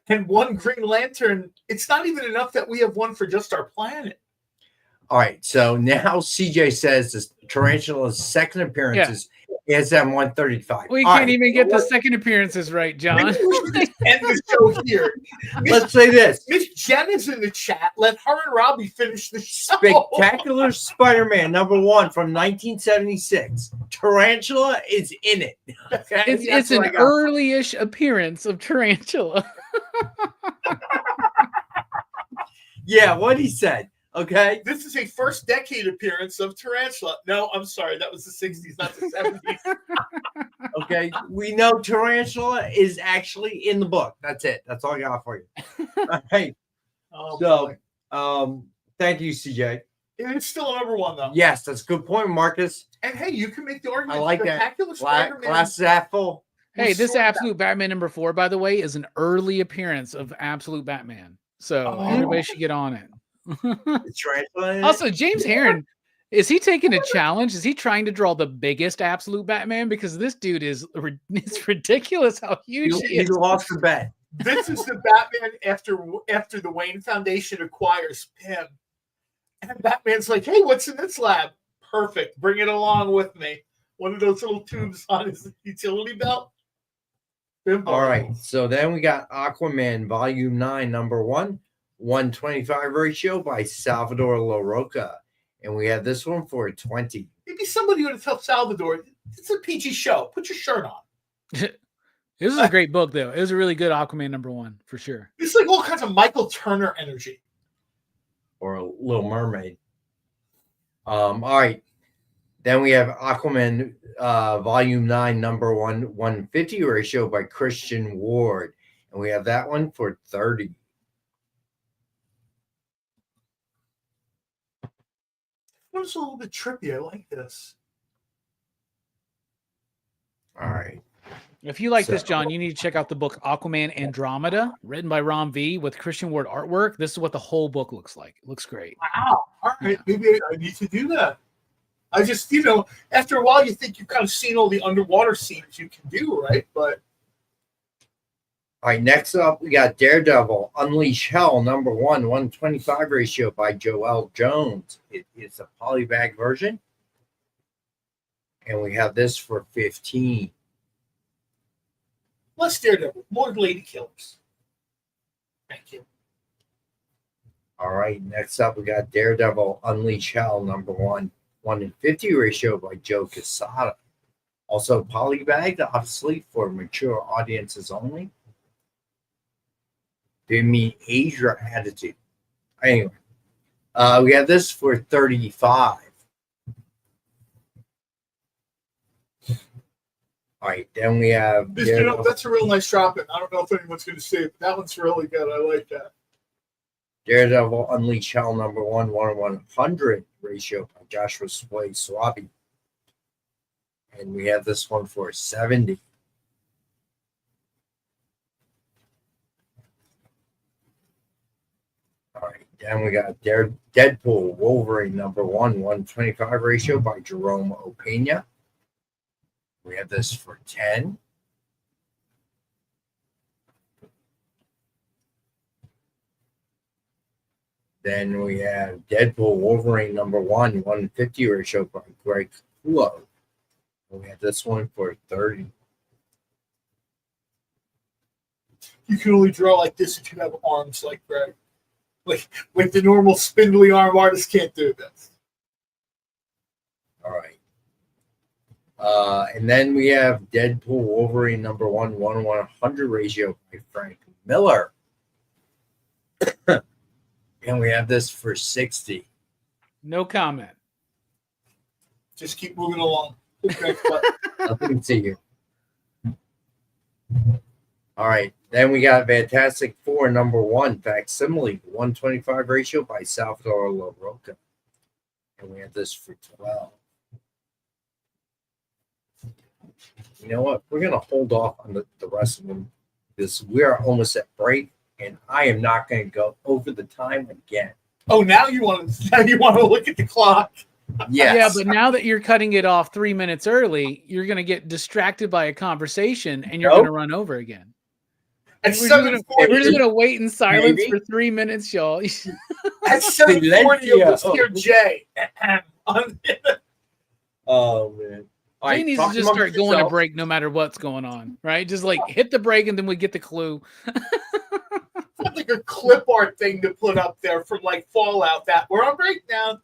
and one Green Lantern, it's not even enough that we have one for just our planet. All right, so now CJ says this Tarantula's second appearances is at 135. We can't even get the second appearances right, John. Maybe we should just end the show here. Let's say this. Miss Jen is in the chat. Let her and Robbie finish the show. Spectacular Spider-Man number 1 from 1976. Tarantula is in it. Okay? It's an early-ish appearance of Tarantula. Yeah, what he said. Okay. This is a first decade appearance of Tarantula. No, I'm sorry. That was the 60s, not the 70s. Okay. We know Tarantula is actually in the book. That's it. That's all I got for you. All right. Thank you, CJ. It's still a number 1, though. Yes, that's a good point, Marcus. And hey, you can make the argument. I like that. Spider-Man. Glass half full. Hey, this Absolute Batman number 4, by the way, is an early appearance of Absolute Batman. So everybody should get on it. Also, James Harron, is he taking a challenge? Is he trying to draw the biggest Absolute Batman? Because this dude it's ridiculous how huge he is. He lost the bet. This is the Batman after the Wayne Foundation acquires Pym. And Batman's like, hey, what's in this lab? Perfect. Bring it along with me. One of those little tubes on his utility belt. All right. So then we got Aquaman Volume 9, number 1. 125 ratio by Salvador LaRocca. And we have this one for 20. Maybe somebody would have told Salvador, it's a PG show. Put your shirt on. This is a great book, though. It was a really good Aquaman number 1, for sure. It's like all kinds of Michael Turner energy. Or a Little Mermaid. All right. Then we have Aquaman Volume 9, number 1, 150 ratio by Christian Ward. And we have that one for 30. It was a little bit trippy. I like this. All right. If you like this, John, you need to check out the book Aquaman Andromeda, written by Ron V. with Christian Ward artwork. This is what the whole book looks like. It looks great. Wow. All right. Yeah. Maybe I need to do that. I just, after a while, you think you've kind of seen all the underwater scenes you can do, right? But all right, next up, we got Daredevil, Unleash Hell, number 1, 125 ratio by Joel Jones. It's a polybag version. And we have this for 15. Less Daredevil, more lady killers. Thank you. All right, next up, we got Daredevil, Unleash Hell, number 1, 150 ratio by Joe Quesada. Also polybagged, obviously, for mature audiences only. Didn't mean age or attitude. Anyway, we have this for 35. All right, then we have. That's a real nice drop in. I don't know if anyone's going to see it, but that one's really good. I like that. Daredevil Unleash Hell number 1, 1/100 ratio by Joshua Sway Swaby. And we have this one for 70. All right, then we got Deadpool Wolverine number 1/125 ratio by Jerome Opeña. We have this for 10. Then we have Deadpool Wolverine number 1/150 ratio by Greg Capullo. We have this one for 30. You can only draw like this if you have arms like Greg. Like the normal spindly arm artist can't do this. All right. And then we have Deadpool Wolverine number 1/100 ratio by Frank Miller. And we have this for 60. No comment. Just keep moving along. Nothing to see you. All right. Then we got Fantastic Four number 1 facsimile 125 ratio by Salvador LaRocca. And we have this for 12. You know what? We're going to hold off on the rest of them because we are almost at break, and I am not going to go over the time again. Oh, now you want to look at the clock. Yes. Yeah, but now that you're cutting it off 3 minutes early, you're going to get distracted by a conversation, and you're going to run over again. At We're just going to wait in silence for 3 minutes, y'all. At 7:40, you'll just hear Jay. Oh, man. Jay needs to just start going to break no matter what's going on, right? Just like hit the break and then we get the clue. It's like a clip art thing to put up there from like Fallout that we're on break now.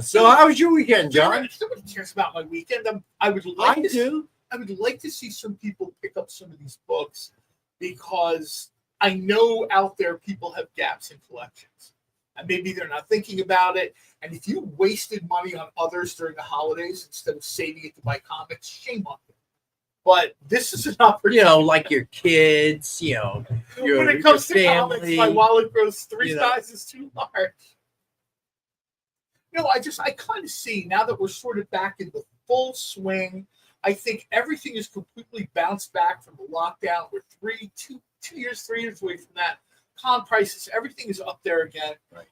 So how was your weekend, John? Nobody cares about my weekend. I would like to see some people pick up some of these books because I know out there people have gaps in collections. And maybe they're not thinking about it. And if you wasted money on others during the holidays instead of saving it to buy comics, shame on you. But this is an opportunity. Like your kids, when it comes to comics, my wallet grows 3 sizes too large. I kind of see now that we're sort of back in the full swing. I think everything is completely bounced back from the lockdown. We're 3 years away from that. Con prices, everything is up there again. Right.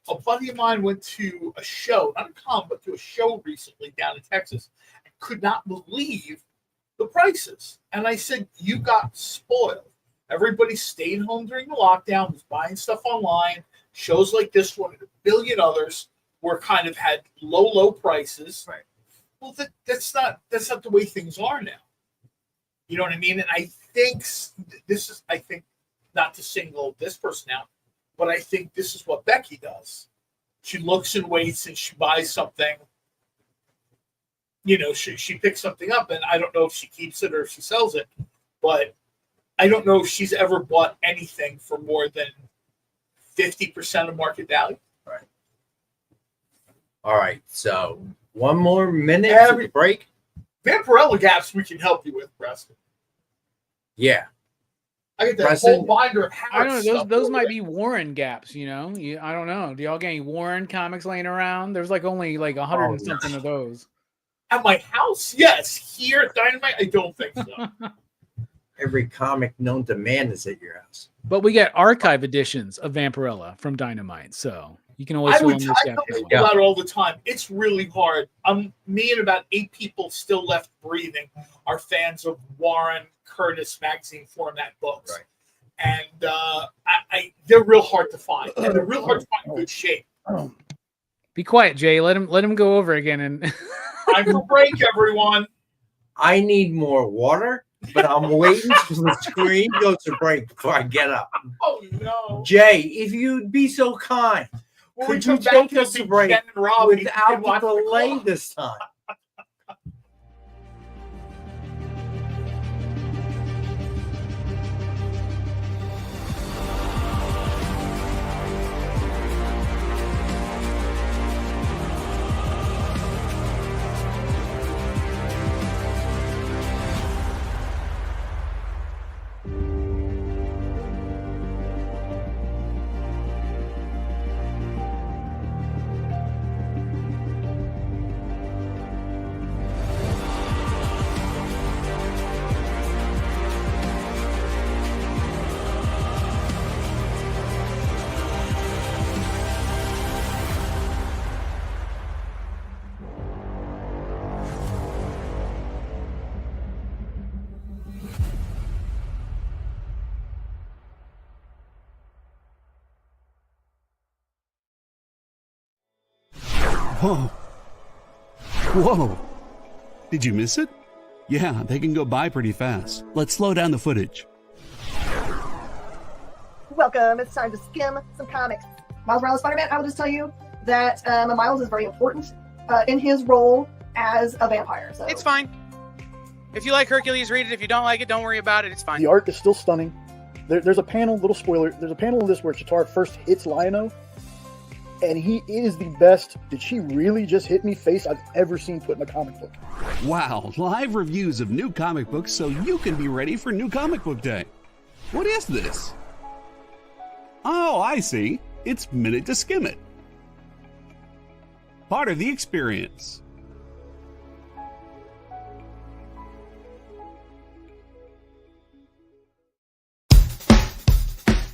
A buddy of mine went to a show, not a con, but to a show recently down in Texas, and could not believe the prices. And I said, you got spoiled. Everybody stayed home during the lockdown, was buying stuff online. Shows like this one and a billion others were kind of had low prices. Right. Well, that's not the way things are now. You know what I mean? And I think not to single this person out, but I think this is what Becky does. She looks and waits and she buys something. She picks something up, and I don't know if she keeps it or if she sells it, but I don't know if she's ever bought anything for more than 50% of market value. Right. All right. So 1 more minute to break. Vampirella gaps we can help you with, Preston. Yeah. I get that whole binder of I don't know. Those might be Warren gaps, you know? I don't know. Do y'all get any Warren comics laying around? There's like only like 100 and something of those. At my house? Yes. Here at Dynamite? I don't think so. Every comic known to man is at your house. But we get archive editions of Vampirella from Dynamite, so you can always I fill in tell those gaps. people about it all the time. It's really hard. Me and about 8 people still left breathing are fans of Warren Curtis magazine format books. Right. And they're real hard to find. And they're real hard to find in good shape. Be quiet, Jay. Let him go over again. And time for break, everyone. I need more water, but I'm waiting for the screen goes to break before I get up. Oh no, Jay, if you'd be so kind, could you take us to break without the delay this time? Whoa. Whoa. Did you miss it? Yeah, they can go by pretty fast. Let's slow down the footage. Welcome. It's time to skim some comics. Miles Morales Spider-Man, I will just tell you that Miles is very important in his role as a vampire. So it's fine. If you like Hercules, read it. If you don't like it, don't worry about it. It's fine. The art is still stunning. There's a panel, little spoiler, there's a panel in this where Chitauri first hits Lion-O, and he is the best "did she really just hit me" face I've ever seen put in a comic book. Wow, live reviews of new comic books so you can be ready for New Comic Book Day. What is this? Oh, I see. It's Minute to Skim It. Part of the experience.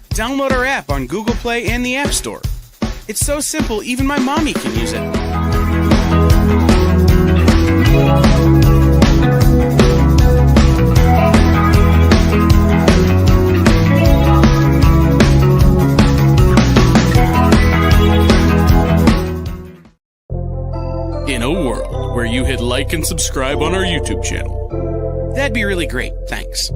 Download our app on Google Play and the App Store. It's so simple, even my mommy can use it. In a world where you hit like and subscribe on our YouTube channel, that'd be really great, thanks.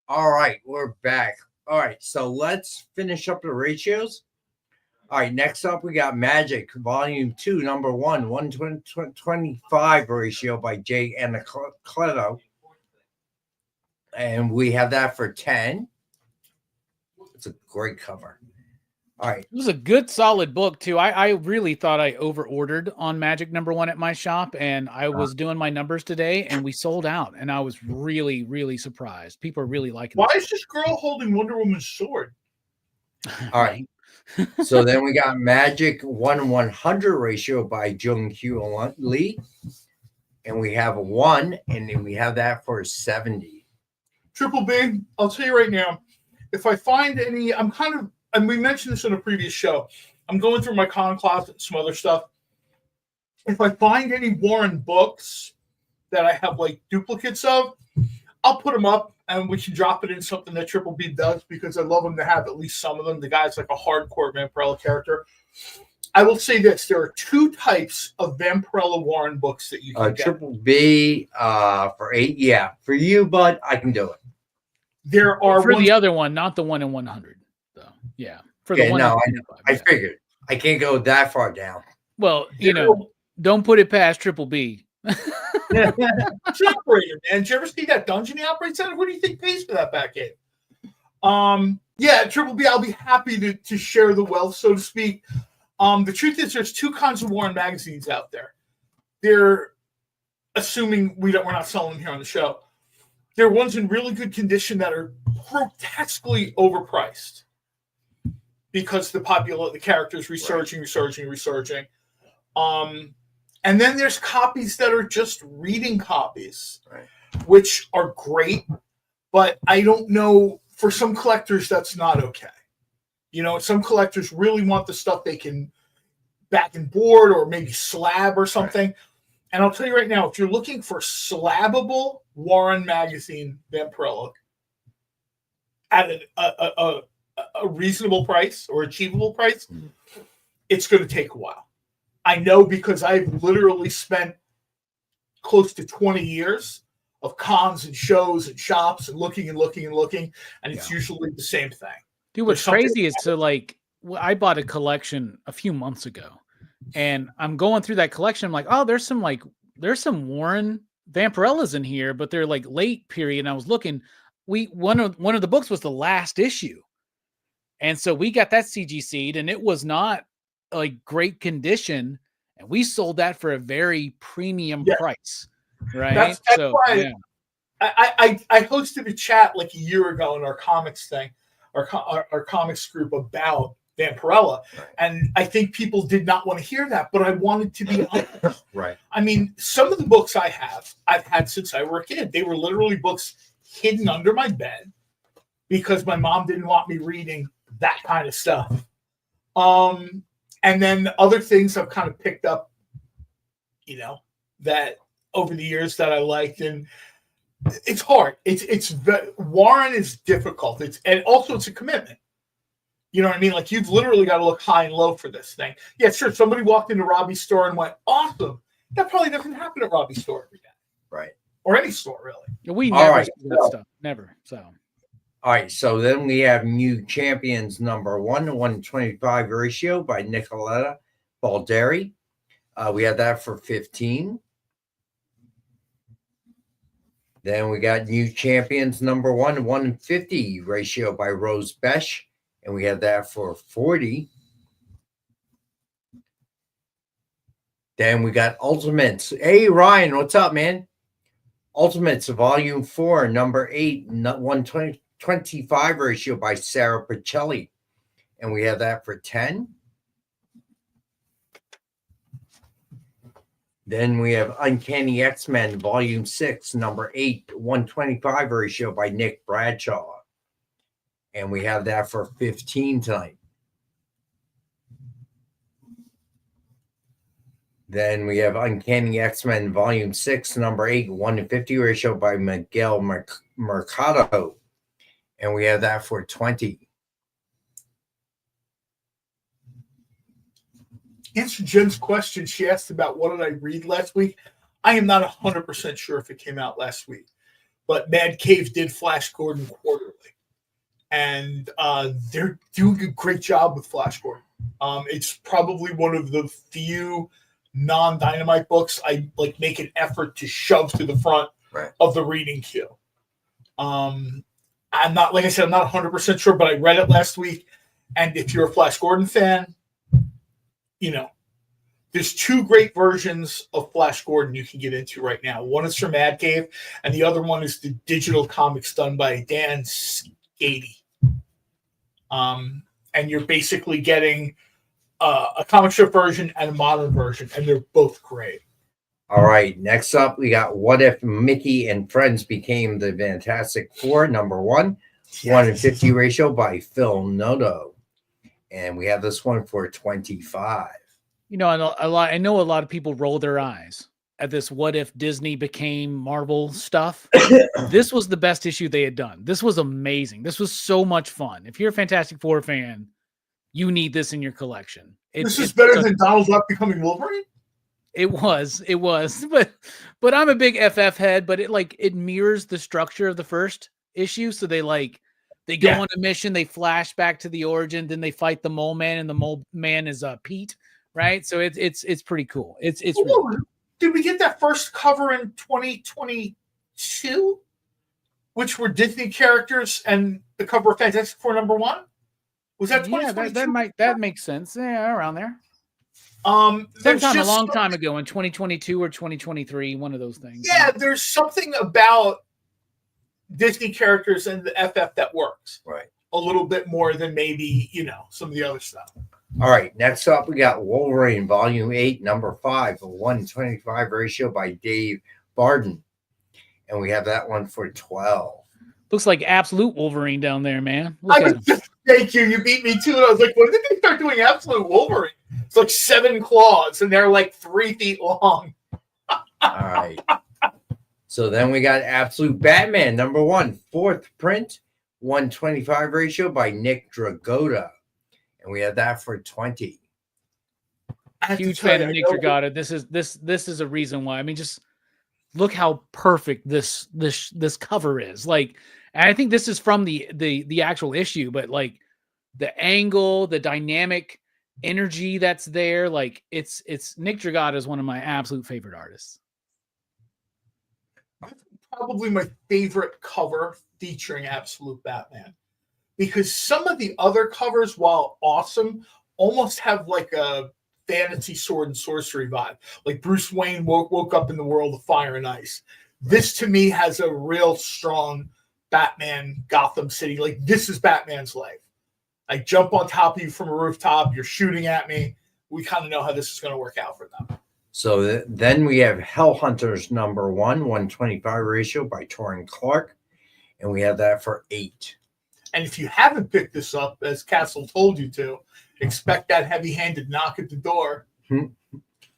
All right, we're back. All right, so let's finish up the ratios. All right, next up we got Magic Volume 2, Number 1, 1:25 ratio by J. Anacleto. And we have that for 10. It's a great cover. All right. It was a good, solid book, too. I really thought I over-ordered on Magic number 1 at my shop, and I was doing my numbers today, and we sold out, and I was really, really surprised. People are really liking Why is this girl holding Wonder Woman's sword? All right. So then we got Magic 1:100 ratio by Jung Hyo Lee. And we have a 1, and then we have that for 70. Triple B, I'll tell you right now, if I find any, and we mentioned this in a previous show, I'm going through my con closet and some other stuff. If I find any Warren books that I have like duplicates of, I'll put them up and we can drop it in something that Triple B does because I love him to have at least some of them. The guy's like a hardcore Vampirella character. I will say this: there are 2 types of Vampirella Warren books that you can get. Triple B for 8. Yeah, for you, bud, I can do it. There are for the other one, not the 1 in 100. Though, yeah, for the 1 in 105. I figured I can't go that far down. Well, don't put it past Triple B. It's an operator, man. Did you ever see that dungeon he operates out of? What do you think pays for that back end? Yeah, Triple B, I'll be happy to share the wealth, so to speak. The truth is there's 2 kinds of Warren magazines out there. They're assuming we're not selling them here on the show. There are ones in really good condition that are grotesquely overpriced because the characters resurging. And then there's copies that are just reading copies, which are great, but I don't know, for some collectors that's not okay. Some collectors really want the stuff they can back and board or maybe slab or something. Right. And I'll tell you right now, if you're looking for slabbable Warren magazine Vampirella at a reasonable price or achievable price, it's going to take a while. I know because I've literally spent close to 20 years of cons and shows and shops and looking, and it's usually the same thing. Dude, what's crazy is I bought a collection a few months ago, and I'm going through that collection. I'm like, oh, there's some Warren Vampirellas in here, but they're like late period. And I was looking, one of the books was the last issue, and so we got that CGC'd, and it was not like great condition, and we sold that for a very premium price. right? That's So, why yeah. I hosted a chat like a year ago in our comics thing, our comics group about Vampirella, and I think people did not want to hear that, but I wanted to be honest. Right. I mean, some of the books I've had since I were a kid. They were literally books hidden under my bed because my mom didn't want me reading that kind of stuff. And then other things I've kind of picked up, that over the years that I liked, and it's hard. Warren is difficult. It's a commitment. You know what I mean? Like, you've literally got to look high and low for this thing. Yeah, sure. Somebody walked into Robbie's store and went, awesome. That probably doesn't happen at Robbie's store every day. Right. Or any store, really. We never see that stuff. Never. So. All right. So then we have New Champions number 1/125 ratio by Nicoletta Balderi. We had that for 15. Then we got New Champions number 1/150 ratio by Rose Besh. And we had that for 40. Then we got Ultimates. Hey, Ryan, what's up, man? Ultimates, Volume 4, number 8, 1/25 ratio by Sarah Pacelli. And we have that for 10. Then we have Uncanny X-Men, Volume 6, number 8, 1/25 ratio by Nick Bradshaw. And we have that for 15 tonight. Then we have Uncanny X-Men Volume 6, number 8, 1/50 ratio by Miguel Mercado. And we have that for 20. Answer Jen's question. She asked about what did I read last week. I am not 100% sure if it came out last week. But Mad Cave did Flash Gordon quarterly. And they're doing a great job with Flash Gordon. It's probably one of the few non-Dynamite books I make an effort to shove to the front of the reading queue. I'm not 100% sure, but I read it last week. And if you're a Flash Gordon fan, there's two great versions of Flash Gordon you can get into right now. One is from Mad Cave, and the other one is the digital comics done by Dan Skady. And you're basically getting a comic strip version and a modern version, and they're both great. All right, next up, we got What If Mickey and Friends Became the Fantastic Four, number 1, 1/50 ratio by Phil Noto. And we have this one for 25. I know a lot of people roll their eyes at this what if Disney became Marvel stuff. This was the best issue they had done. This was amazing. This was so much fun. If you're a Fantastic Four fan, you need this in your collection. This is better than Donald Duck becoming Wolverine? It was. But I'm a big FF head, but it mirrors the structure of the first issue. So they go on a mission, they flash back to the origin, then they fight the Mole Man, and the Mole Man is Pete, right? So it's pretty cool. It's really Did we get that first cover in 2022? Which were Disney characters and the cover of Fantastic Four number 1? Was that 2022? That makes sense. Yeah, around there. Sometime a long time ago in 2022 or 2023, one of those things. Yeah, there's something about Disney characters and the FF that works. Right. A little bit more than maybe, some of the other stuff. All right, next up, we got Wolverine, Volume 8, number 5, a 1/25 ratio by Dave Barden. And we have that one for 12. Looks like Absolute Wolverine down there, man. Thank you. You beat me too. And I was like, when did they start doing Absolute Wolverine? It's like 7 claws, and they're like 3 feet long. All right. So then we got Absolute Batman, number 1, 4th print, 1/25 ratio by Nick Dragotta. And we have that for 20. Huge fan of Nick Dragotta. This is a reason why. I mean, just look how perfect this cover is. And I think this is from the actual issue, but the angle, the dynamic energy that's there, it's Nick Dragotta is one of my absolute favorite artists. Probably my favorite cover featuring Absolute Batman, because some of the other covers, while awesome, almost have a fantasy sword and sorcery vibe. Like Bruce Wayne woke up in the world of fire and ice. This to me has a real strong Batman Gotham City. Like this is Batman's life. I jump on top of you from a rooftop. You're shooting at me. We kind of know how this is going to work out for them. So then we have Hell Hunters number 125 ratio by Torrin Clark. And we have that for 8. And if you haven't picked this up, as Castle told you to, expect that heavy-handed knock at the door.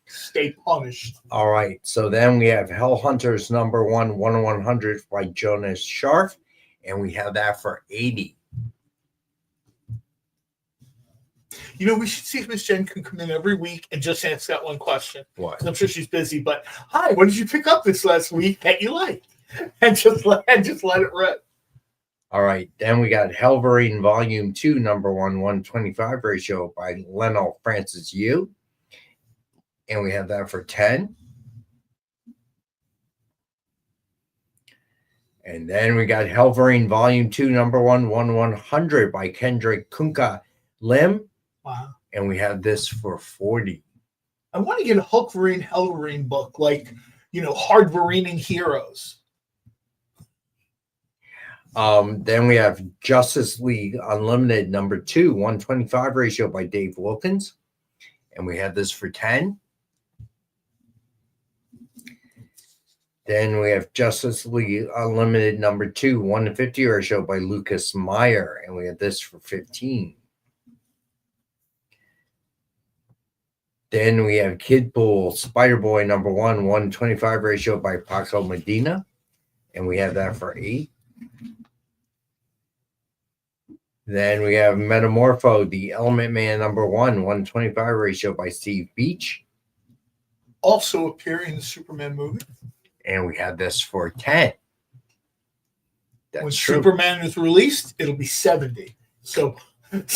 Stay punished. All right. So then we have Hell Hunters number 100 by Jonas Scharf. And we have that for 80. You know, we should see if Miss Jen can come in every week and just ask that one question. What? I'm sure she's busy, but hi, what did you pick up this last week that you liked? And just let it rip. All right. Then we got Helverine Volume 2, number 125 ratio by Lionel Francis Yu. And we have that for 10. And then we got Helverine Volume 2, number 100 by Kendrick Kunka Lim. Wow. And we have this for 40. I want to get a Helverine book, like, you know, hard Marining heroes. Then we have Justice League Unlimited number 2, 125 ratio by Dave Wilkins. And we have this for 10. Then we have Justice League Unlimited number 2, 150 ratio by Lucas Meyer. And we have this for 15. Then we have Kidpool Spider-Boy number 125 ratio by Paco Medina. And we have that for 8. Then we have Metamorpho, the Element Man number 125 ratio by Steve Beach. Also appearing in the Superman movie. And we have this for 10. That's when true. Superman is released, it'll be 70. So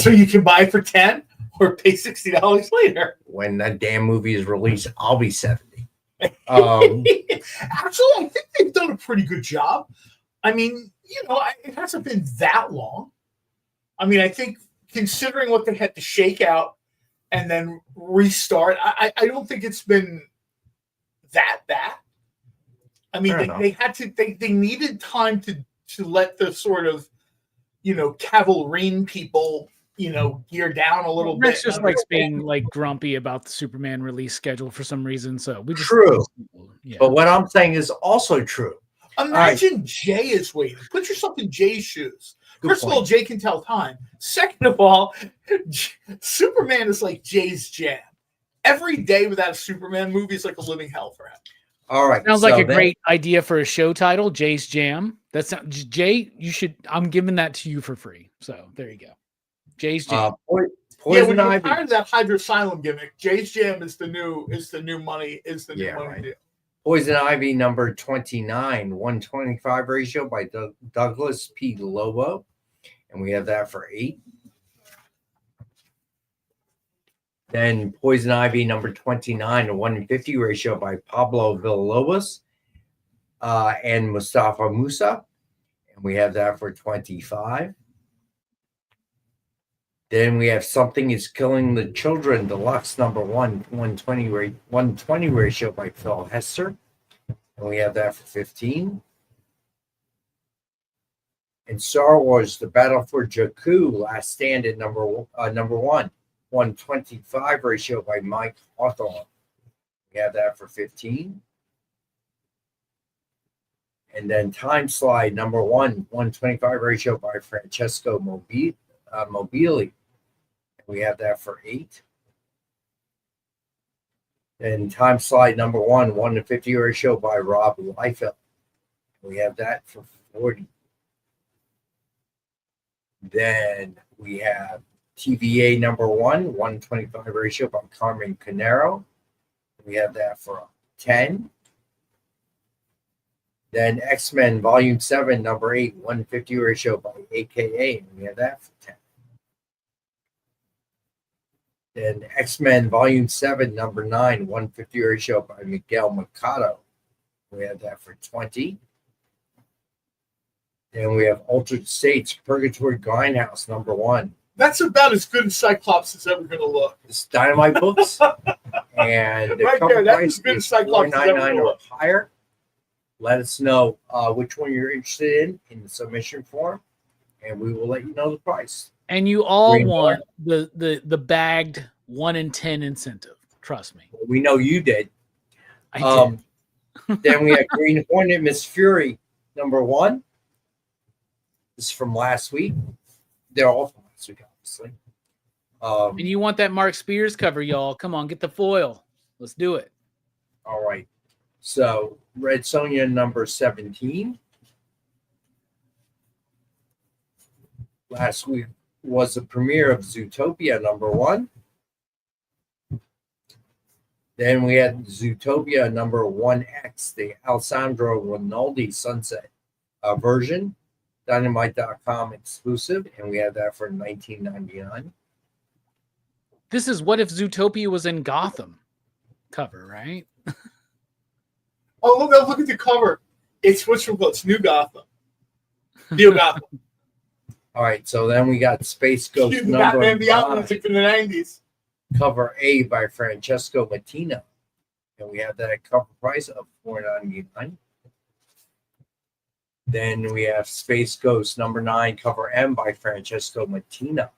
you can buy it for 10 or pay $60 later. When that damn movie is released, I'll be 70. Actually, I think they've done a pretty good job. I mean, you know, it hasn't been that long. I mean, I think considering what they had to shake out and then restart, I don't think it's been that bad. I mean, they needed time to let the sort of, you know, Cavalrine people, you know, gear down a little bit. Rex just likes being like grumpy about the Superman release schedule for some reason. So we just true. Yeah. But what I'm saying is also true. Imagine Jay is waiting. Put yourself in Jay's shoes. First of all, Jay can tell time. Second of all, Superman is like Jay's jam. Every day without a Superman movie is like a living hell for him. All right. Sounds like a great idea for a show title, Jay's Jam. That's not, Jay, you should, I'm giving that to you for free. So there you go. Jay's Jam. Poison Ivy. When you're tired of that Hydrosylum gimmick, Jay's Jam is the new money, money deal. Poison Ivy number 29, 125 ratio by Douglas P. Lobo. And we have that for 8. Then Poison Ivy number 29, a 150 ratio by Pablo Villalobos and Mustafa Musa. And we have that for 25. Then we have Something is Killing the Children, Deluxe number 120 ratio by Phil Hester. And we have that for 15. And Star Wars, The Battle for Jakku, Last Stand at number 1, 125 ratio by Mike Hawthorne. We have that for 15. And then Time Slide, number 1, 125 ratio by Francesco Mobili. We have that for 8. Then Time Slide, number 1, 150 ratio by Rob Liefeld. We have that for 40. Then we have TVA number 1, 125 ratio by Carmen Canero. We have that for 10. Then X-Men Volume 7, number 8, 150 ratio by AKA. And we have that for 10. Then X-Men Volume 7, number 9, 150 ratio by Miguel Mercado. We have that for 20. Then we have Altered States Purgatory Grindhouse, number 1, That's about as good as Cyclops is ever going to look. It's Dynamite Books. And the Right cover there, that's price as good as is Cyclops is ever $4.99 gonna or look. higher. Let us know which one you're interested in the submission form, and we will let you know the price. And you all Green want the bagged 1 in 10 incentive. Trust me. We know you did. I did. Then we have Green Hornet Miss Fury #1. This is from last week. They're all from last week, obviously. And you want that Mark Spears cover, y'all. Come on, get the foil. Let's do it. All right. So Red Sonja #17. Last week was the premiere of Zootopia #1. Then we had Zootopia #1X, the Alessandro Rinaldi Sunset version, Dynamite.com exclusive, and we had that for $19.99. This is What If Zootopia Was in Gotham cover, right? Oh, look at the cover. It's it's New Gotham. New Gotham. All right, so then we got Space Ghost Batman Beyond #5, music from the 90s. cover A by Francesco Mattina. And we have that at cover price of $4.99. Then we have Space Ghost #9, cover M by Francesco Mattina.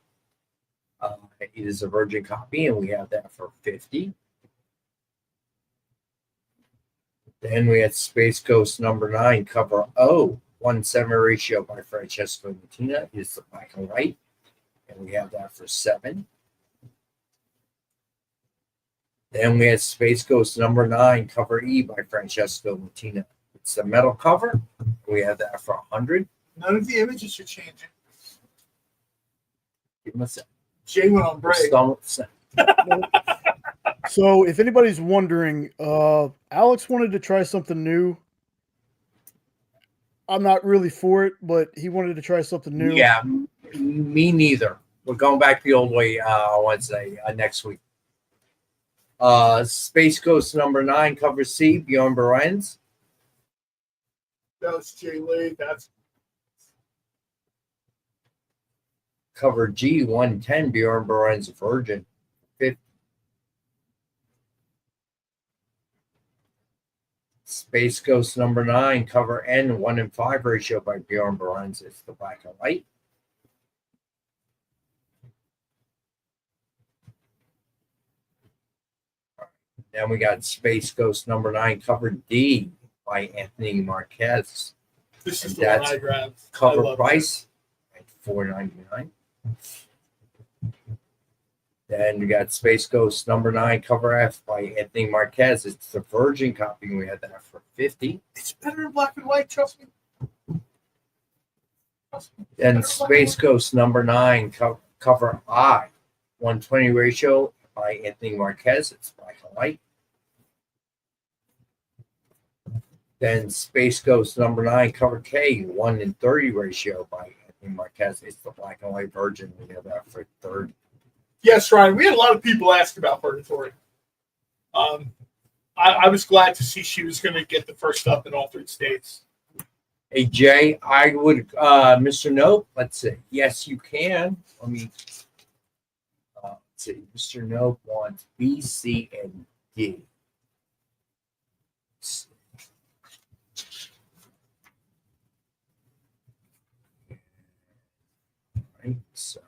It is a virgin copy, and we have that for $50. Then we had Space Ghost #9, cover O, 1:7 ratio by Francesco Mattina. It is the black and white, and we have that for $7. Then we had Space Ghost #9, cover E by Francesco Mattina. It's the metal cover. We have that for $100. None of the images are changing. Give them a sec. Jay went on break. So, if anybody's wondering, Alex wanted to try something new. I'm not really for it, but he wanted to try something new. Yeah, me neither. We're going back the old way Wednesday next week. Space Ghost #9, cover C, Bjorn Berens. That was Jay Lee. That's Cover G, 110, Bjorn Berens Virgin. 50. Space Ghost #9, cover N, 1:5 ratio by Bjorn Berens. It's the black and white. Then we got Space Ghost #9, cover D by Anthony Marquez. This is And the one that's I grabbed. I cover love price at $4.99. Then we got Space Ghost #9, cover F by Anthony Marquez. It's the virgin copy, and we had that for $50. It's better in black and white, trust me. Then Space Ghost #9, cover I, 1:20 ratio by Anthony Marquez. It's black and white. Then Space Ghost #9, cover K, 1:30 ratio by Anthony Marquez. It's the black and white virgin. We have that for $30. Yes, Ryan. We had a lot of people ask about Purgatory. I was glad to see she was going to get the first up in altered states. Hey, Jay, I would, Mr. Nope, let's see. Yes, you can. Let me, let's see. Mr. Nope wants B, C, and D. Right, so,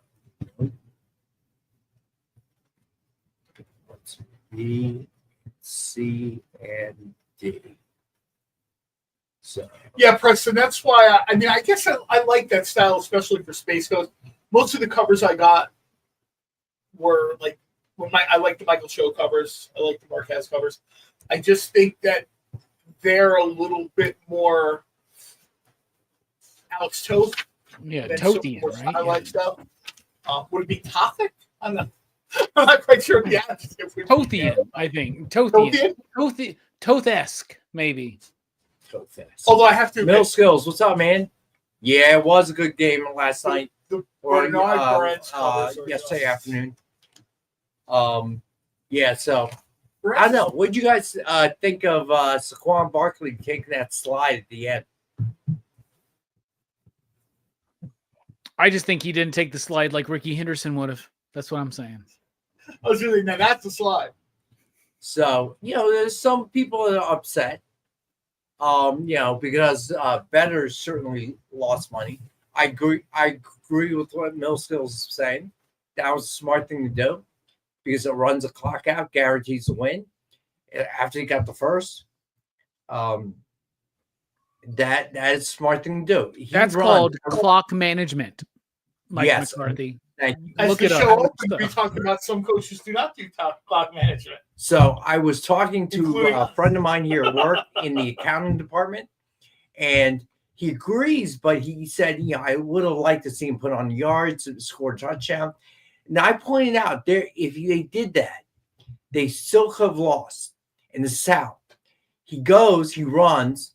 let's B, C, and D. So Yeah, Preston. That's why I guess I like that style, especially for Space Ghost. Most of the covers I got were like I like the Michael Cho covers. I like the Marquez covers. I just think that they're a little bit more Alex Toth. Yeah, than Tothian, more right? stylized stuff. Would it be Tothic? I'm not quite sure the adjective. Tothian, I think. Tothian. Toth-esque, maybe. Although I have to Middle Skills, what's up, man? Yeah, it was a good game last night. Bernard Brent's covers are yesterday afternoon. Yeah, so I don't know. What'd you guys think of Saquon Barkley taking that slide at the end? I just think he didn't take the slide like Ricky Henderson would have. That's what I'm saying. I was really now that's the slide. So, there's some people that are upset. Because bettors certainly lost money. I agree with what Millskill's saying. That was a smart thing to do because it runs the clock out, guarantees the win. After he got the first, that is a smart thing to do. That's called clock management, Mike McCarthy. As the show opened, we talked about some coaches do not do clock management. So I was talking to a friend of mine here at work in the accounting department, and he agrees, but he said, I would have liked to see him put on yards and score a touchdown. Now I pointed out if they did that, they still could have lost in the South. He goes, he runs,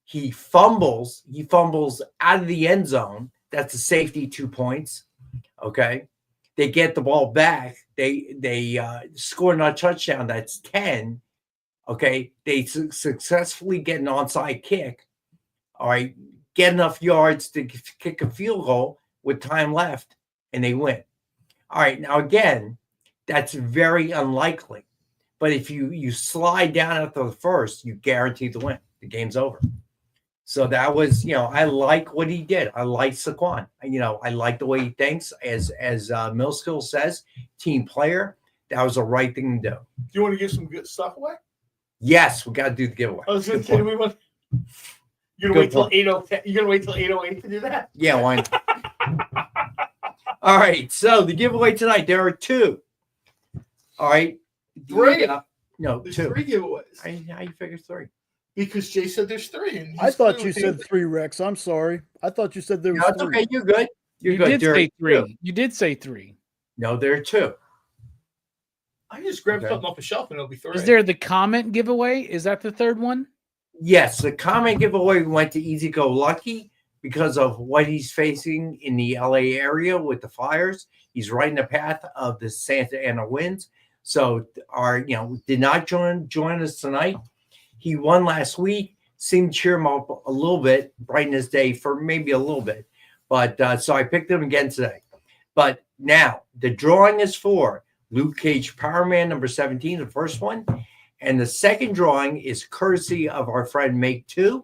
he fumbles out of the end zone. That's a safety, 2 points. Okay. They get the ball back. They score another touchdown. That's 10. Okay. They successfully get an onside kick. All right. Get enough yards to kick a field goal with time left, and they win. All right. Now, again, that's very unlikely. But if you slide down after the first, you guarantee the win. The game's over. So that was, I like what he did. I like Saquon. I like the way he thinks. As Millskill says, team player. That was the right thing to do. Do you want to give some good stuff away? Yes, we got to do the giveaway. I was going to say, you're going to wait till 8:08. You're going to wait till 8:08 to do that? Yeah, why not? All right. So the giveaway tonight, there are two. All right. Three. There's 2. 3 giveaways. How you figure 3? Because Jay said there's 3. And I thought you said 3, Rex. I'm sorry. I thought you said there was 3. That's okay. You're good. You're good. Did say 3. You did say 3. No, there are 2. I just grabbed something off the shelf and it'll be 3. Is there the comment giveaway? Is that the third one? Yes, the comment giveaway went to Easy Go Lucky because of what he's facing in the LA area with the fires. He's right in the path of the Santa Ana winds. So did not join us tonight. He won last week. Seemed to cheer him up a little bit, brighten his day for maybe a little bit. But so I picked him again today. But now the drawing is for Luke Cage Power Man number 17, the first one. And the second drawing is courtesy of our friend Make 2.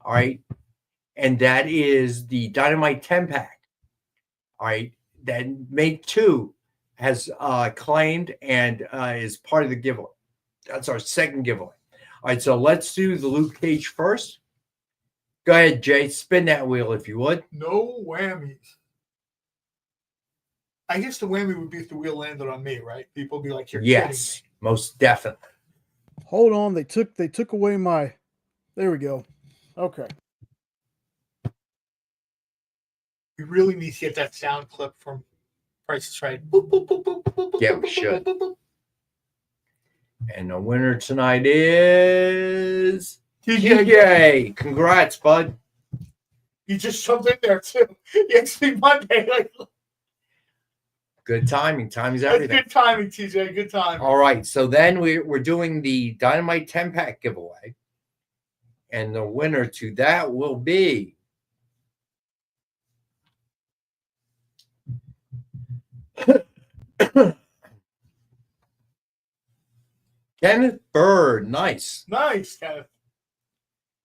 All right. And that is the Dynamite 10-pack. All right. That Make 2 has claimed and is part of the giveaway. That's our second giveaway. All right, so let's do the Luke Cage first. Go ahead, Jay. Spin that wheel if you would. No whammies. I guess the whammy would be if the wheel landed on me, right? People would be like, "You're kidding me." Most definitely. Hold on. They took away my. There we go. Okay. We really need to get that sound clip from Price is Right. Boop, boop, boop, boop, boop, boop, Yeah, boop, we boop, should. boop, boop. And the winner tonight is TJ. Congrats, bud. You just jumped in there too. It's Monday. Good timing. Timing's That's everything. good timing, TJ. Good timing. All right. So then we're doing the Dynamite 10-pack giveaway. And the winner to that will be Kenneth Bird. Nice. Nice, Kenneth.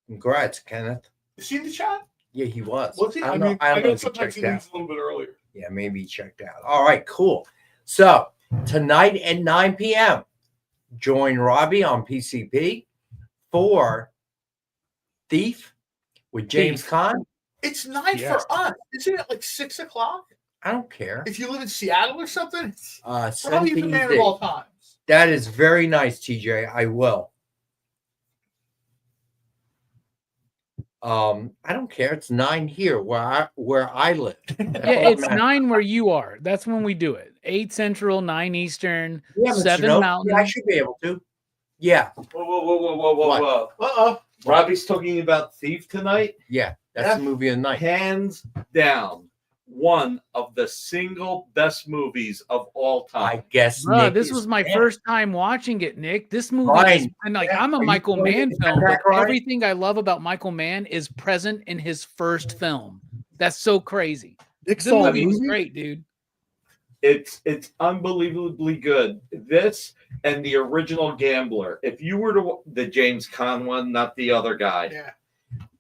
Congrats, Kenneth. Is he in the chat? Yeah, he was. Was he? I I don't mean, know. I don't know if he sometimes checked he out. leaves a little bit earlier. Yeah, maybe he checked out. All right, cool. So tonight at 9 p.m., join Robbie on PCP for Thief with James Caan. It's 9 Yes. for us. Isn't it like 6 o'clock? I don't care. If you live in Seattle or something, Send Robbie's the man of PZ. all times. That is very nice, TJ. I will. I don't care. It's 9 here where I live. Yeah, it's 9 where you are. That's when we do it. 8 Central, 9 Eastern, Yeah, but 7 you know, Mountain. I should be able to. Yeah. Whoa. Uh-oh. Robbie's talking about Thief tonight. Yeah, that's the movie of the night. Hands down, one of the single best movies of all time. I guess. Bruh, Nick this is was my fan. first time watching it, Nick. This movie Ryan, is, and like I'm a are you Michael going Mann to film, back, but Ryan? everything I love about Michael Mann is present in his first film. That's so crazy. Nick The saw a movie was movie? great, dude. It's unbelievably good. This and the original Gambler. If you were to the James Caan one, not the other guy. Yeah.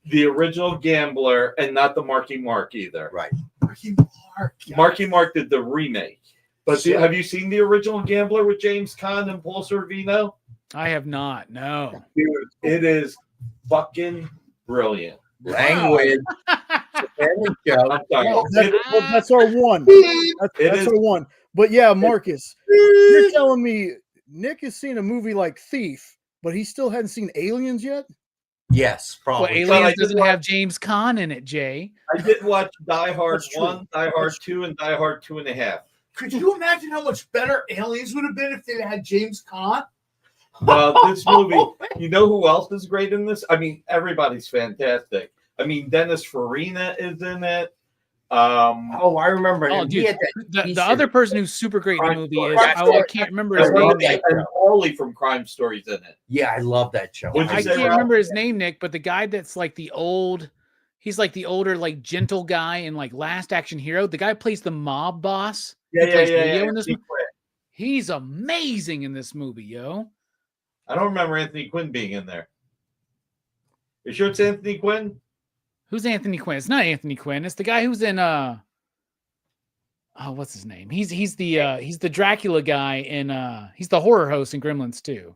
The original Gambler and not the Marky Mark either. Right. Marky Mark. Yes. Marky Mark did the remake. But So- have you seen the original Gambler with James Caan and Paul Sorvino? I have not. No. Dude, it is fucking brilliant. Language. Family show. I'm sorry. Well, that's our one. That's is- our one. But yeah, Marcus, you're telling me Nick has seen a movie like Thief, but he still hadn't seen Aliens yet? Yes, Well, probably. But I Aliens did doesn't watch- have James Caan in it, Jay. I did watch Die Hard That's true. 1, Die Hard That's 2, and Die Hard 2.5. Could you imagine how much better Aliens would have been if they had James Caan? This movie, you know who else is great in this? I mean, everybody's fantastic. I mean, Dennis Farina is in it. Oh, I remember Oh, him. dude, He had that the other person who's super great in the movie is Crime I Story. can't remember his And name. Ollie from Crime Stories in it. Yeah, I love that show. What'd you I say, can't Rob? remember his name, Nick, but the guy that's like he's like the older, like gentle guy in like Last Action Hero. The guy plays the mob boss. Yeah, He plays Leo yeah. in this Anthony mo- Quinn. He's amazing in this movie, yo. I don't remember Anthony Quinn being in there. You sure it's Anthony Quinn? Who's Anthony Quinn? It's not Anthony Quinn. It's the guy who's in what's his name? He's the Dracula guy in he's the horror host in Gremlins 2.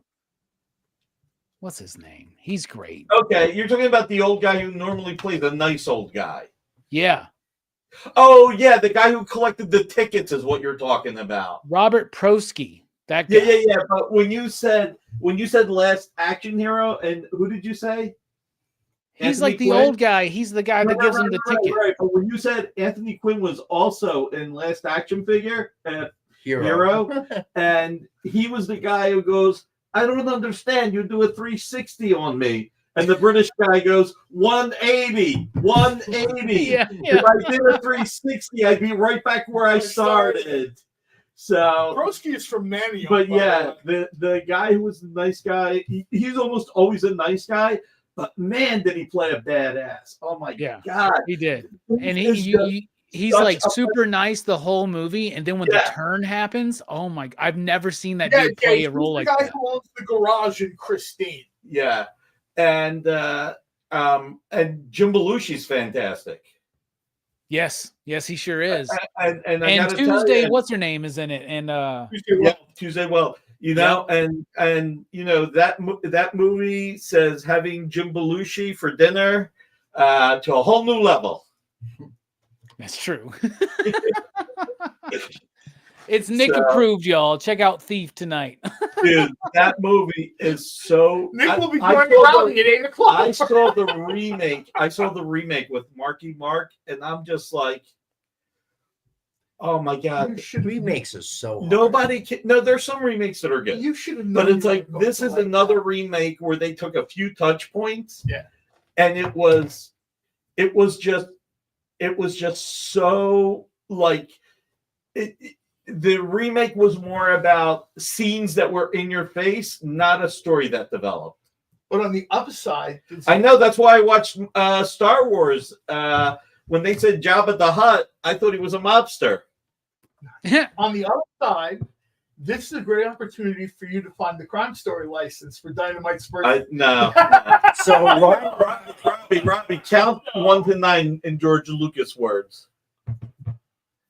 What's his name? He's great. Okay, you're talking about the old guy who normally plays a nice old guy. Yeah. Oh, yeah, the guy who collected the tickets is what you're talking about. Robert Prosky. That guy. Yeah. But when you said Last Action Hero, and who did you say? He's Anthony like the Quinn? old guy. He's the guy that gives him the ticket. Right. But when you said Anthony Quinn was also in Last Action Figure, Hero, and he was the guy who goes, I don't understand. You do a 360 on me. And the British guy goes, 180. Yeah. If I did a 360, I'd be right back where I started. So, Broski is from Manny. but yeah, the guy who was the nice guy, he's almost always a nice guy. But man, did he play a badass! Oh my god, he did. And It's he's such like a- super nice the whole movie, and then when Yeah. the turn happens, oh my! I've never seen that Yeah, dude play he's a role the like guy that. who owns the garage in Christine. Yeah, and Jim Belushi's fantastic. Yes, he sure is. And I And gotta tell Tuesday, you- what's her name, is in it, and Tuesday. Well, you know, and you know that movie says having Jim Belushi for dinner to a whole new level. that's true. It's Nick So- approved, y'all. Check out Thief tonight. Dude, that movie is so. Nick will be I joining saw Robbie at 8 o'clock. I saw the remake. I saw the remake with Marky Mark, and I'm just like, oh my god! Remakes are so hard. Nobody can. No, there's some remakes that are good. You should have known. But it's you like were this going is to like another remake where they took a few touch points. Yeah. And it was just so like the remake was more about scenes that were in your face, not a story that developed. But on the upside, I know that's why I watched Star Wars. When they said Jabba the Hutt, I thought he was a mobster. on the other side, this is a great opportunity for you to find the Crime Story license for Dynamite's birthday. No. So Robbie, count 1 to 9 in George Lucas words.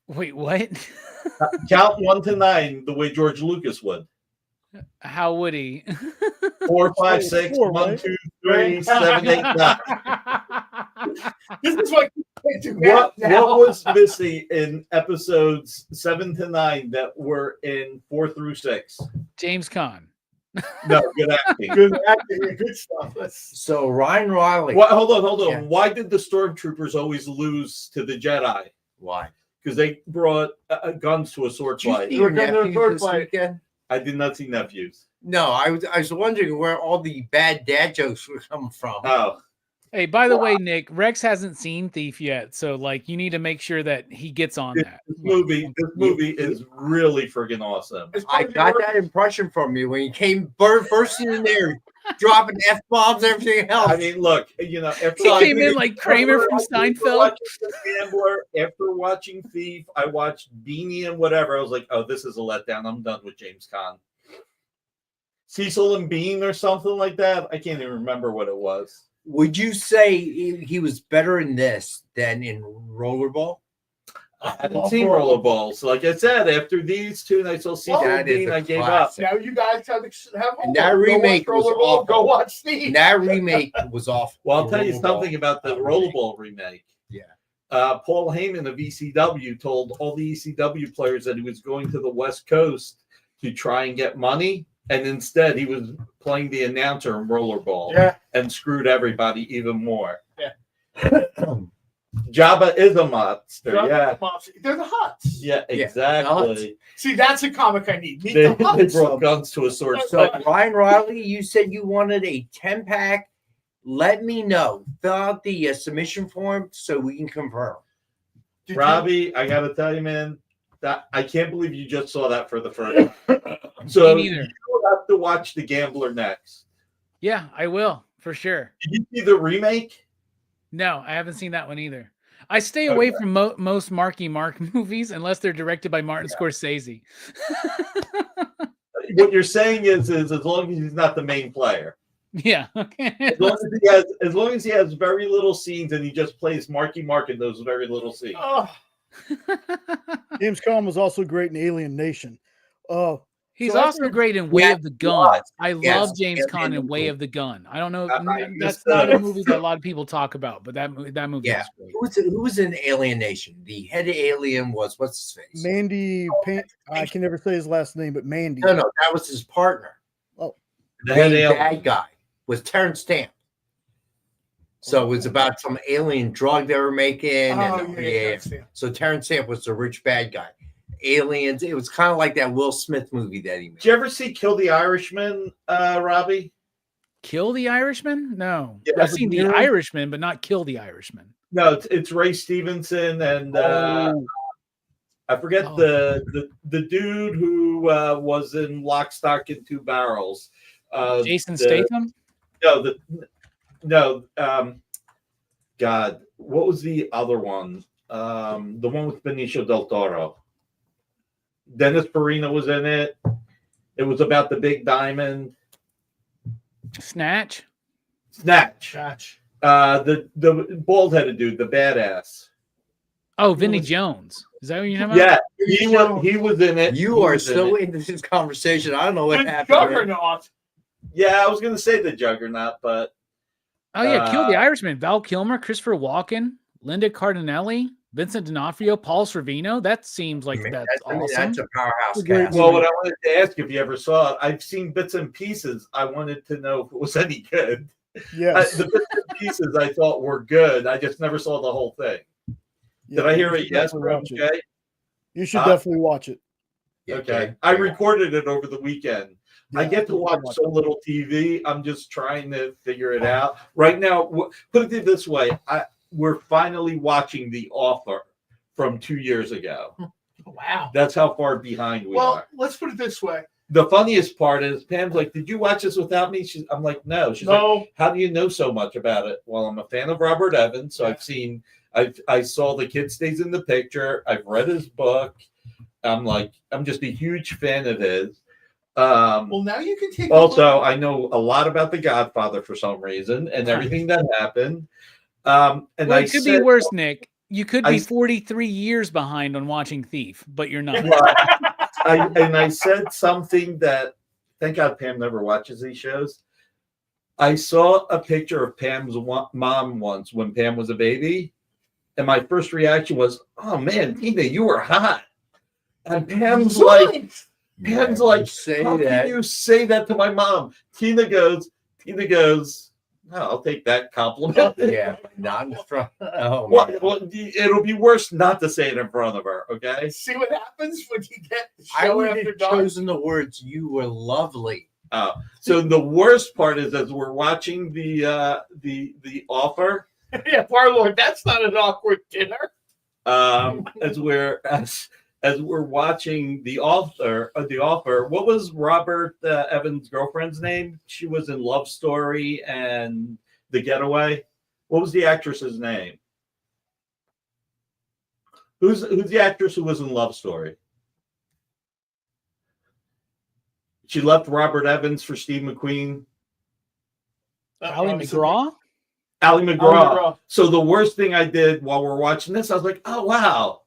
Wait, what? Count 1 to 9 the way George Lucas would. How would he? 4, 5, 6, 1, 2, 3, 7, 8, 9. This is what you can't do What now. was missing in episodes 7 to 9 that were in 4 through 6? James Caan. No, good acting. Good acting, good stuff. So Ryan Riley. Hold on. Yeah. Why did the stormtroopers always lose to the Jedi? Why? Because they brought guns to a sword fight. Your nephews this weekend? I did not see nephews. No, I was wondering where all the bad dad jokes were coming from. Oh. Hey, by the way, Nick, Rex hasn't seen Thief yet, so like you need to make sure that he gets on that. This movie is really friggin' awesome. I got that impression from you when you came bursting in there. dropping F-bombs, everything else. I mean, look, you know, after He came in like Kramer from Seinfeld. After watching Thief, I watched Beanie and whatever. I was like, oh, this is a letdown. I'm done with James Caan. Cecil and Bean or something like that. I can't even remember what it was. Would you say he was better in this than in Rollerball? I haven't seen Rollerball. So like I said, after these two nights, I'll see Bean. I gave up. Now you guys have And that remake was awful. Go watch Steve. And that remake was awful. Well, I'll tell you something about the Rollerball remake. Yeah. Paul Heyman of ECW told all the ECW players that he was going to the West Coast to try and get money, and instead he was playing the announcer in Rollerball and screwed everybody even more. Yeah. Jabba is a monster. They're the Huts. Yeah, exactly. See, that's a comic I need. Meet They, the they Huts. brought guns to a sword. So, Ryan Riley, you said you wanted a 10-pack. Let me know. Fill out the submission form so we can confirm. Robbie, I got to tell you, man, that I can't believe you just saw that for the first time. So Me neither. you have to watch The Gambler next. Yeah, I will for sure. Did you see the remake? No, I haven't seen that one either. I stay away from most Marky Mark movies unless they're directed by Martin Scorsese. What you're saying is as long as he's not the main player. Yeah. Okay. As long as he has very little scenes and he just plays Marky Mark in those very little scenes. Oh. James Caan was also great in Alien Nation. He's So also after- great in Way of the Gun. I Yes. love James Yeah, Caan yeah. in Way of the Gun. I don't know. I That's missed not that. a movie that a lot of people talk about, but that movie Yeah. is great. Who was in Alien Nation? The head alien was, what's his face? Mandy I can never say his last name, but Mandy. No, that was his partner. Oh. The head main alien. bad guy was Terrence Stamp. So it was about some alien drug they were making. So Terrence Stamp was the rich bad guy. Aliens. It was kind of like that Will Smith movie that he made. Did you ever see Kill the Irishman, Robbie? Kill the Irishman? No. Yeah, I've seen The you're- Irishman, but not Kill the Irishman. No, it's Ray Stevenson and I forget the dude who was in Lock, Stock, and Two Barrels. Jason Statham? No. God, what was the other one? The one with Benicio del Toro. Dennis Farina was in it. It was about the big diamond. Snatch. The bald-headed dude, the badass. Oh, Vinny Jones. Is that what you're talking Yeah, about? he was in it. You He are was in so it. into this conversation. I don't know what The happened. there. Juggernaut. Yeah, I was going to say the Juggernaut, but Oh, yeah. Kill the Irishman. Val Kilmer, Christopher Walken, Linda Cardinelli, Vincent D'Onofrio, Paul Sorvino. That seems like that's awesome. That's a powerhouse Great cast. Well, what I wanted to ask if you ever saw it, I've seen bits and pieces. I wanted to know if it was any good. Yes. The bits and pieces I thought were good. I just never saw the whole thing. Did I hear you a should yes definitely from watch it. Jay? You should definitely watch it. Okay. I recorded it over the weekend. I get to watch so little TV. I'm just trying to figure it out. Right now, put it this way. We're finally watching The Offer from 2 years ago. Wow. That's how far behind we are. Let's put it this way. The funniest part is Pam's like, "Did you watch this without me?" I'm like, "No." She's like, "How do you know so much about it?" Well, I'm a fan of Robert Evans, so I saw The Kid Stays in the Picture. I've read his book. I'm just a huge fan of his. Well, now you can take. Also, I know a lot about The Godfather for some reason and everything that happened. And Well, it could be worse, Nick. You could be 43 years behind on watching Thief, but you're not. I said something that, thank God Pam never watches these shows. I saw a picture of Pam's mom once when Pam was a baby, and my first reaction was, "Oh man, Tina, you were hot." And Pam's like, "How can you say that to my mom?" Tina goes, "No, I'll take that compliment." Yeah, not in front. Oh, well, it'll be worse not to say it in front of her. Okay. See what happens when you get the I show would after have dark. chosen the words "you were lovely." So the worst part is as we're watching the Offer. Yeah, Parlor, that's not an awkward dinner. As as we're watching the author, what was Robert Evans' girlfriend's name? She was in Love Story and The Getaway. What was the actress's name? Who's the actress who was in Love Story? She left Robert Evans for Steve McQueen. Ali McGraw? Ali McGraw. So the worst thing I did while we're watching this, I was like, oh, wow.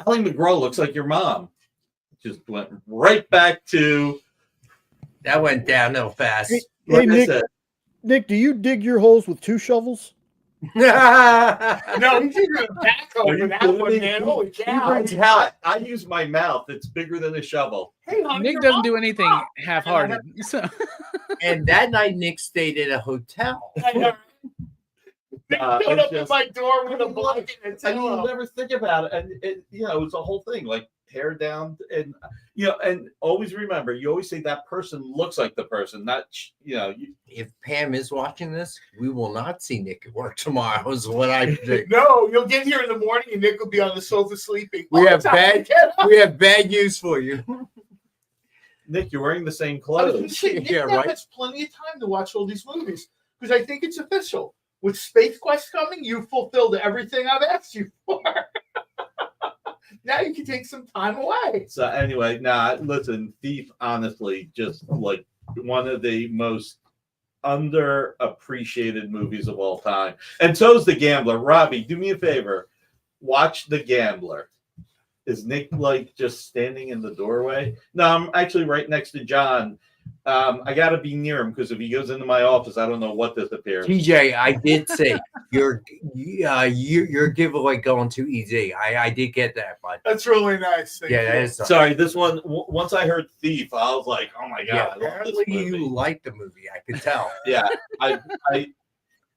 Ali McGraw looks like your mom. Just went right back to... That went downhill fast. Hey, Nick, do you dig your holes with 2 shovels? No, he's even a backhoe for that one, man. Holy cow. I use my mouth. It's bigger than a shovel. Hey, Nick doesn't do anything half-hearted. So. And that night, Nick stayed at a hotel. Nick showed up at my door with a blanket and you'll never think about it. And it was a whole thing, like hair down, and and always remember, you always say that person looks like the person, not If Pam is watching this, we will not see Nick at work tomorrow. Is what I predict. No, you'll get here in the morning and Nick will be on the sofa sleeping. We have bad news for you. Nick, you're wearing the same clothes. Nick now has plenty of time to watch all these movies because I think it's official. With Space Quest coming, you fulfilled everything I've asked you for. Now you can take some time away. So anyway, listen, Thief, honestly, just like one of the most underappreciated movies of all time. And so is The Gambler. Robbie, do me a favor. Watch The Gambler. Is Nick like just standing in the doorway? No, I'm actually right next to John. I got to be near him because if he goes into my office, I don't know what disappears. TJ, I did say your giveaway going too easy. I did get that, but that's really nice. Thank that is sorry. This one, once I heard Thief, I was like, oh my god! Apparently you like the movie. I could tell. Yeah,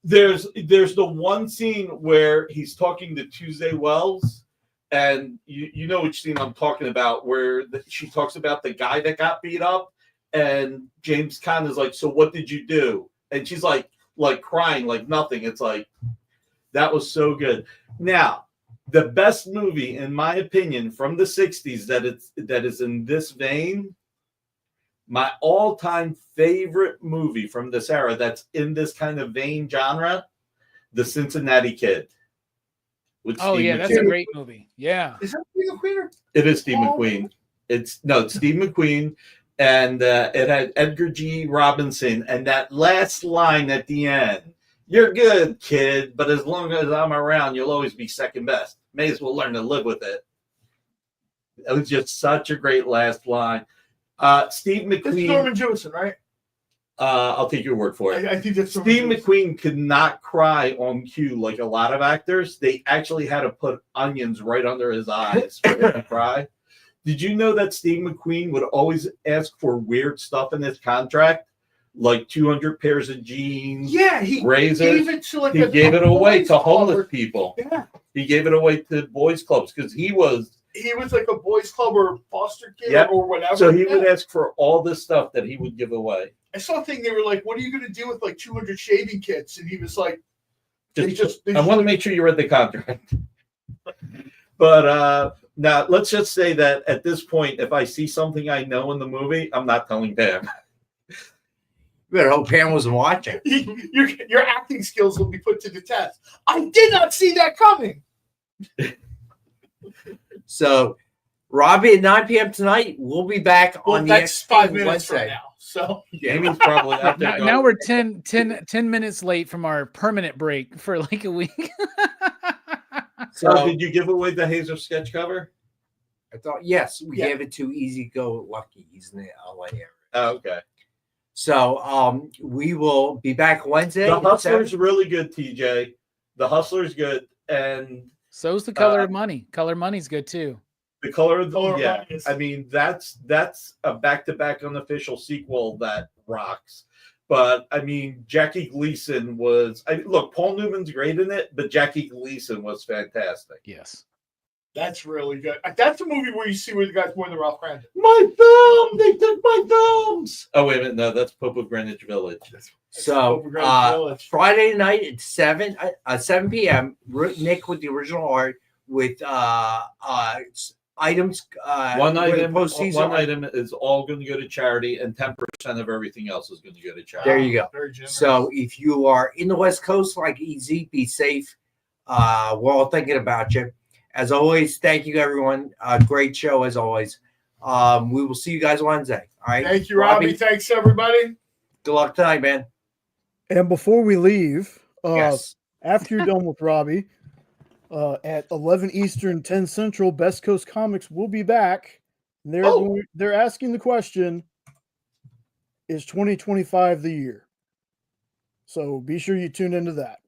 there's the one scene where he's talking to Tuesday Wells, and you know which scene I'm talking about, where she talks about the guy that got beat up. And James Caan is like, so what did you do? And she's like crying, like nothing. It's like, that was so good. Now, the best movie, in my opinion, from the 60s that is in this vein, my all-time favorite movie from this era that's in this kind of vein genre, The Cincinnati Kid. Oh, yeah, that's a great movie. Yeah. Is that Steve McQueen? It is Steve McQueen. It's Steve McQueen. And it had Edgar G. Robinson, and that last line at the end, "You're good, kid, but as long as I'm around, you'll always be second best. May as well learn to live with it." It was just such a great last line. Steve McQueen. That's Norman Jewison, right? I'll take your word for it. I think that's Steve McQueen could not cry on cue like a lot of actors. They actually had to put onions right under his eyes for him to cry. Did you know that Steve McQueen would always ask for weird stuff in his contract, like 200 pairs of jeans? Yeah, he razors. Gave it to he gave it away to homeless people. Yeah, he gave it away to boys' clubs because he was like a boys' club or foster kid or whatever. So he would ask for all this stuff that he would give away. I saw a thing. They were like, "What are you going to do with like 200 shaving kits?" And he was like, I want to make sure you read the contract. But now let's just say that at this point, if I see something I know in the movie, I'm not telling Pam. You better hope Pam wasn't watching. Your acting skills will be put to the test. I did not see that coming. So, Robbie at 9 p.m. tonight. We'll be back on the next 5 minutes from now. So Amy's probably out there. Now we're 10 minutes late from our permanent break for like a week. So did you give away the Hazer sketch cover? I thought yes, we gave it to Easy Go Lucky. He's in the LA area. Oh, okay. So we will be back Wednesday. The Hustler's really good, TJ. The Hustler's good, and so's the Color of Money. Color Money's good too. The Color of Money. I mean, that's a back-to-back unofficial sequel that rocks. But I mean, Jackie Gleason was. Look, Paul Newman's great in it, but Jackie Gleason was fantastic. Yes, that's really good. That's a movie where you see where the guy's more than Ralph Cramden. My thumb! They took my thumbs. Oh wait a minute, no, that's Pope of Greenwich Village. So Friday night at 7 p.m. Nick with the original art with items. One with item. postseason One are- item is all going to go to charity, and 10% of everything else is going to go to charity. There you go. Very generous. So if you are in the West Coast like EZ, be safe. We're all thinking about you. As always, thank you, everyone. Great show, as always. We will see you guys Wednesday. All right. Thank you, Robbie. Thanks, everybody. Good luck tonight, man. And before we leave, Yes. after you're done with Robbie, at 11 Eastern, 10 Central, Best Coast Comics will be back. They're asking the question, is 2025 the year? So be sure you tune into that.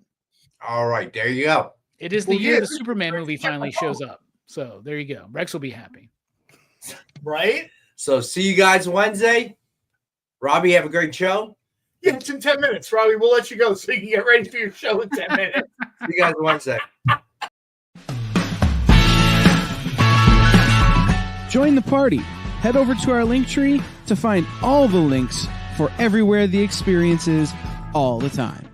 All right. There you go. It is the year the Superman movie finally shows up. So there you go. Rex will be happy. Right? So see you guys Wednesday. Robbie, have a great show. Yeah, it's in 10 minutes, Robbie. We'll let you go so you can get ready for your show in 10 minutes. See you guys Wednesday. Join the party. Head over to our Linktree to find all the links for everywhere the experience is all the time.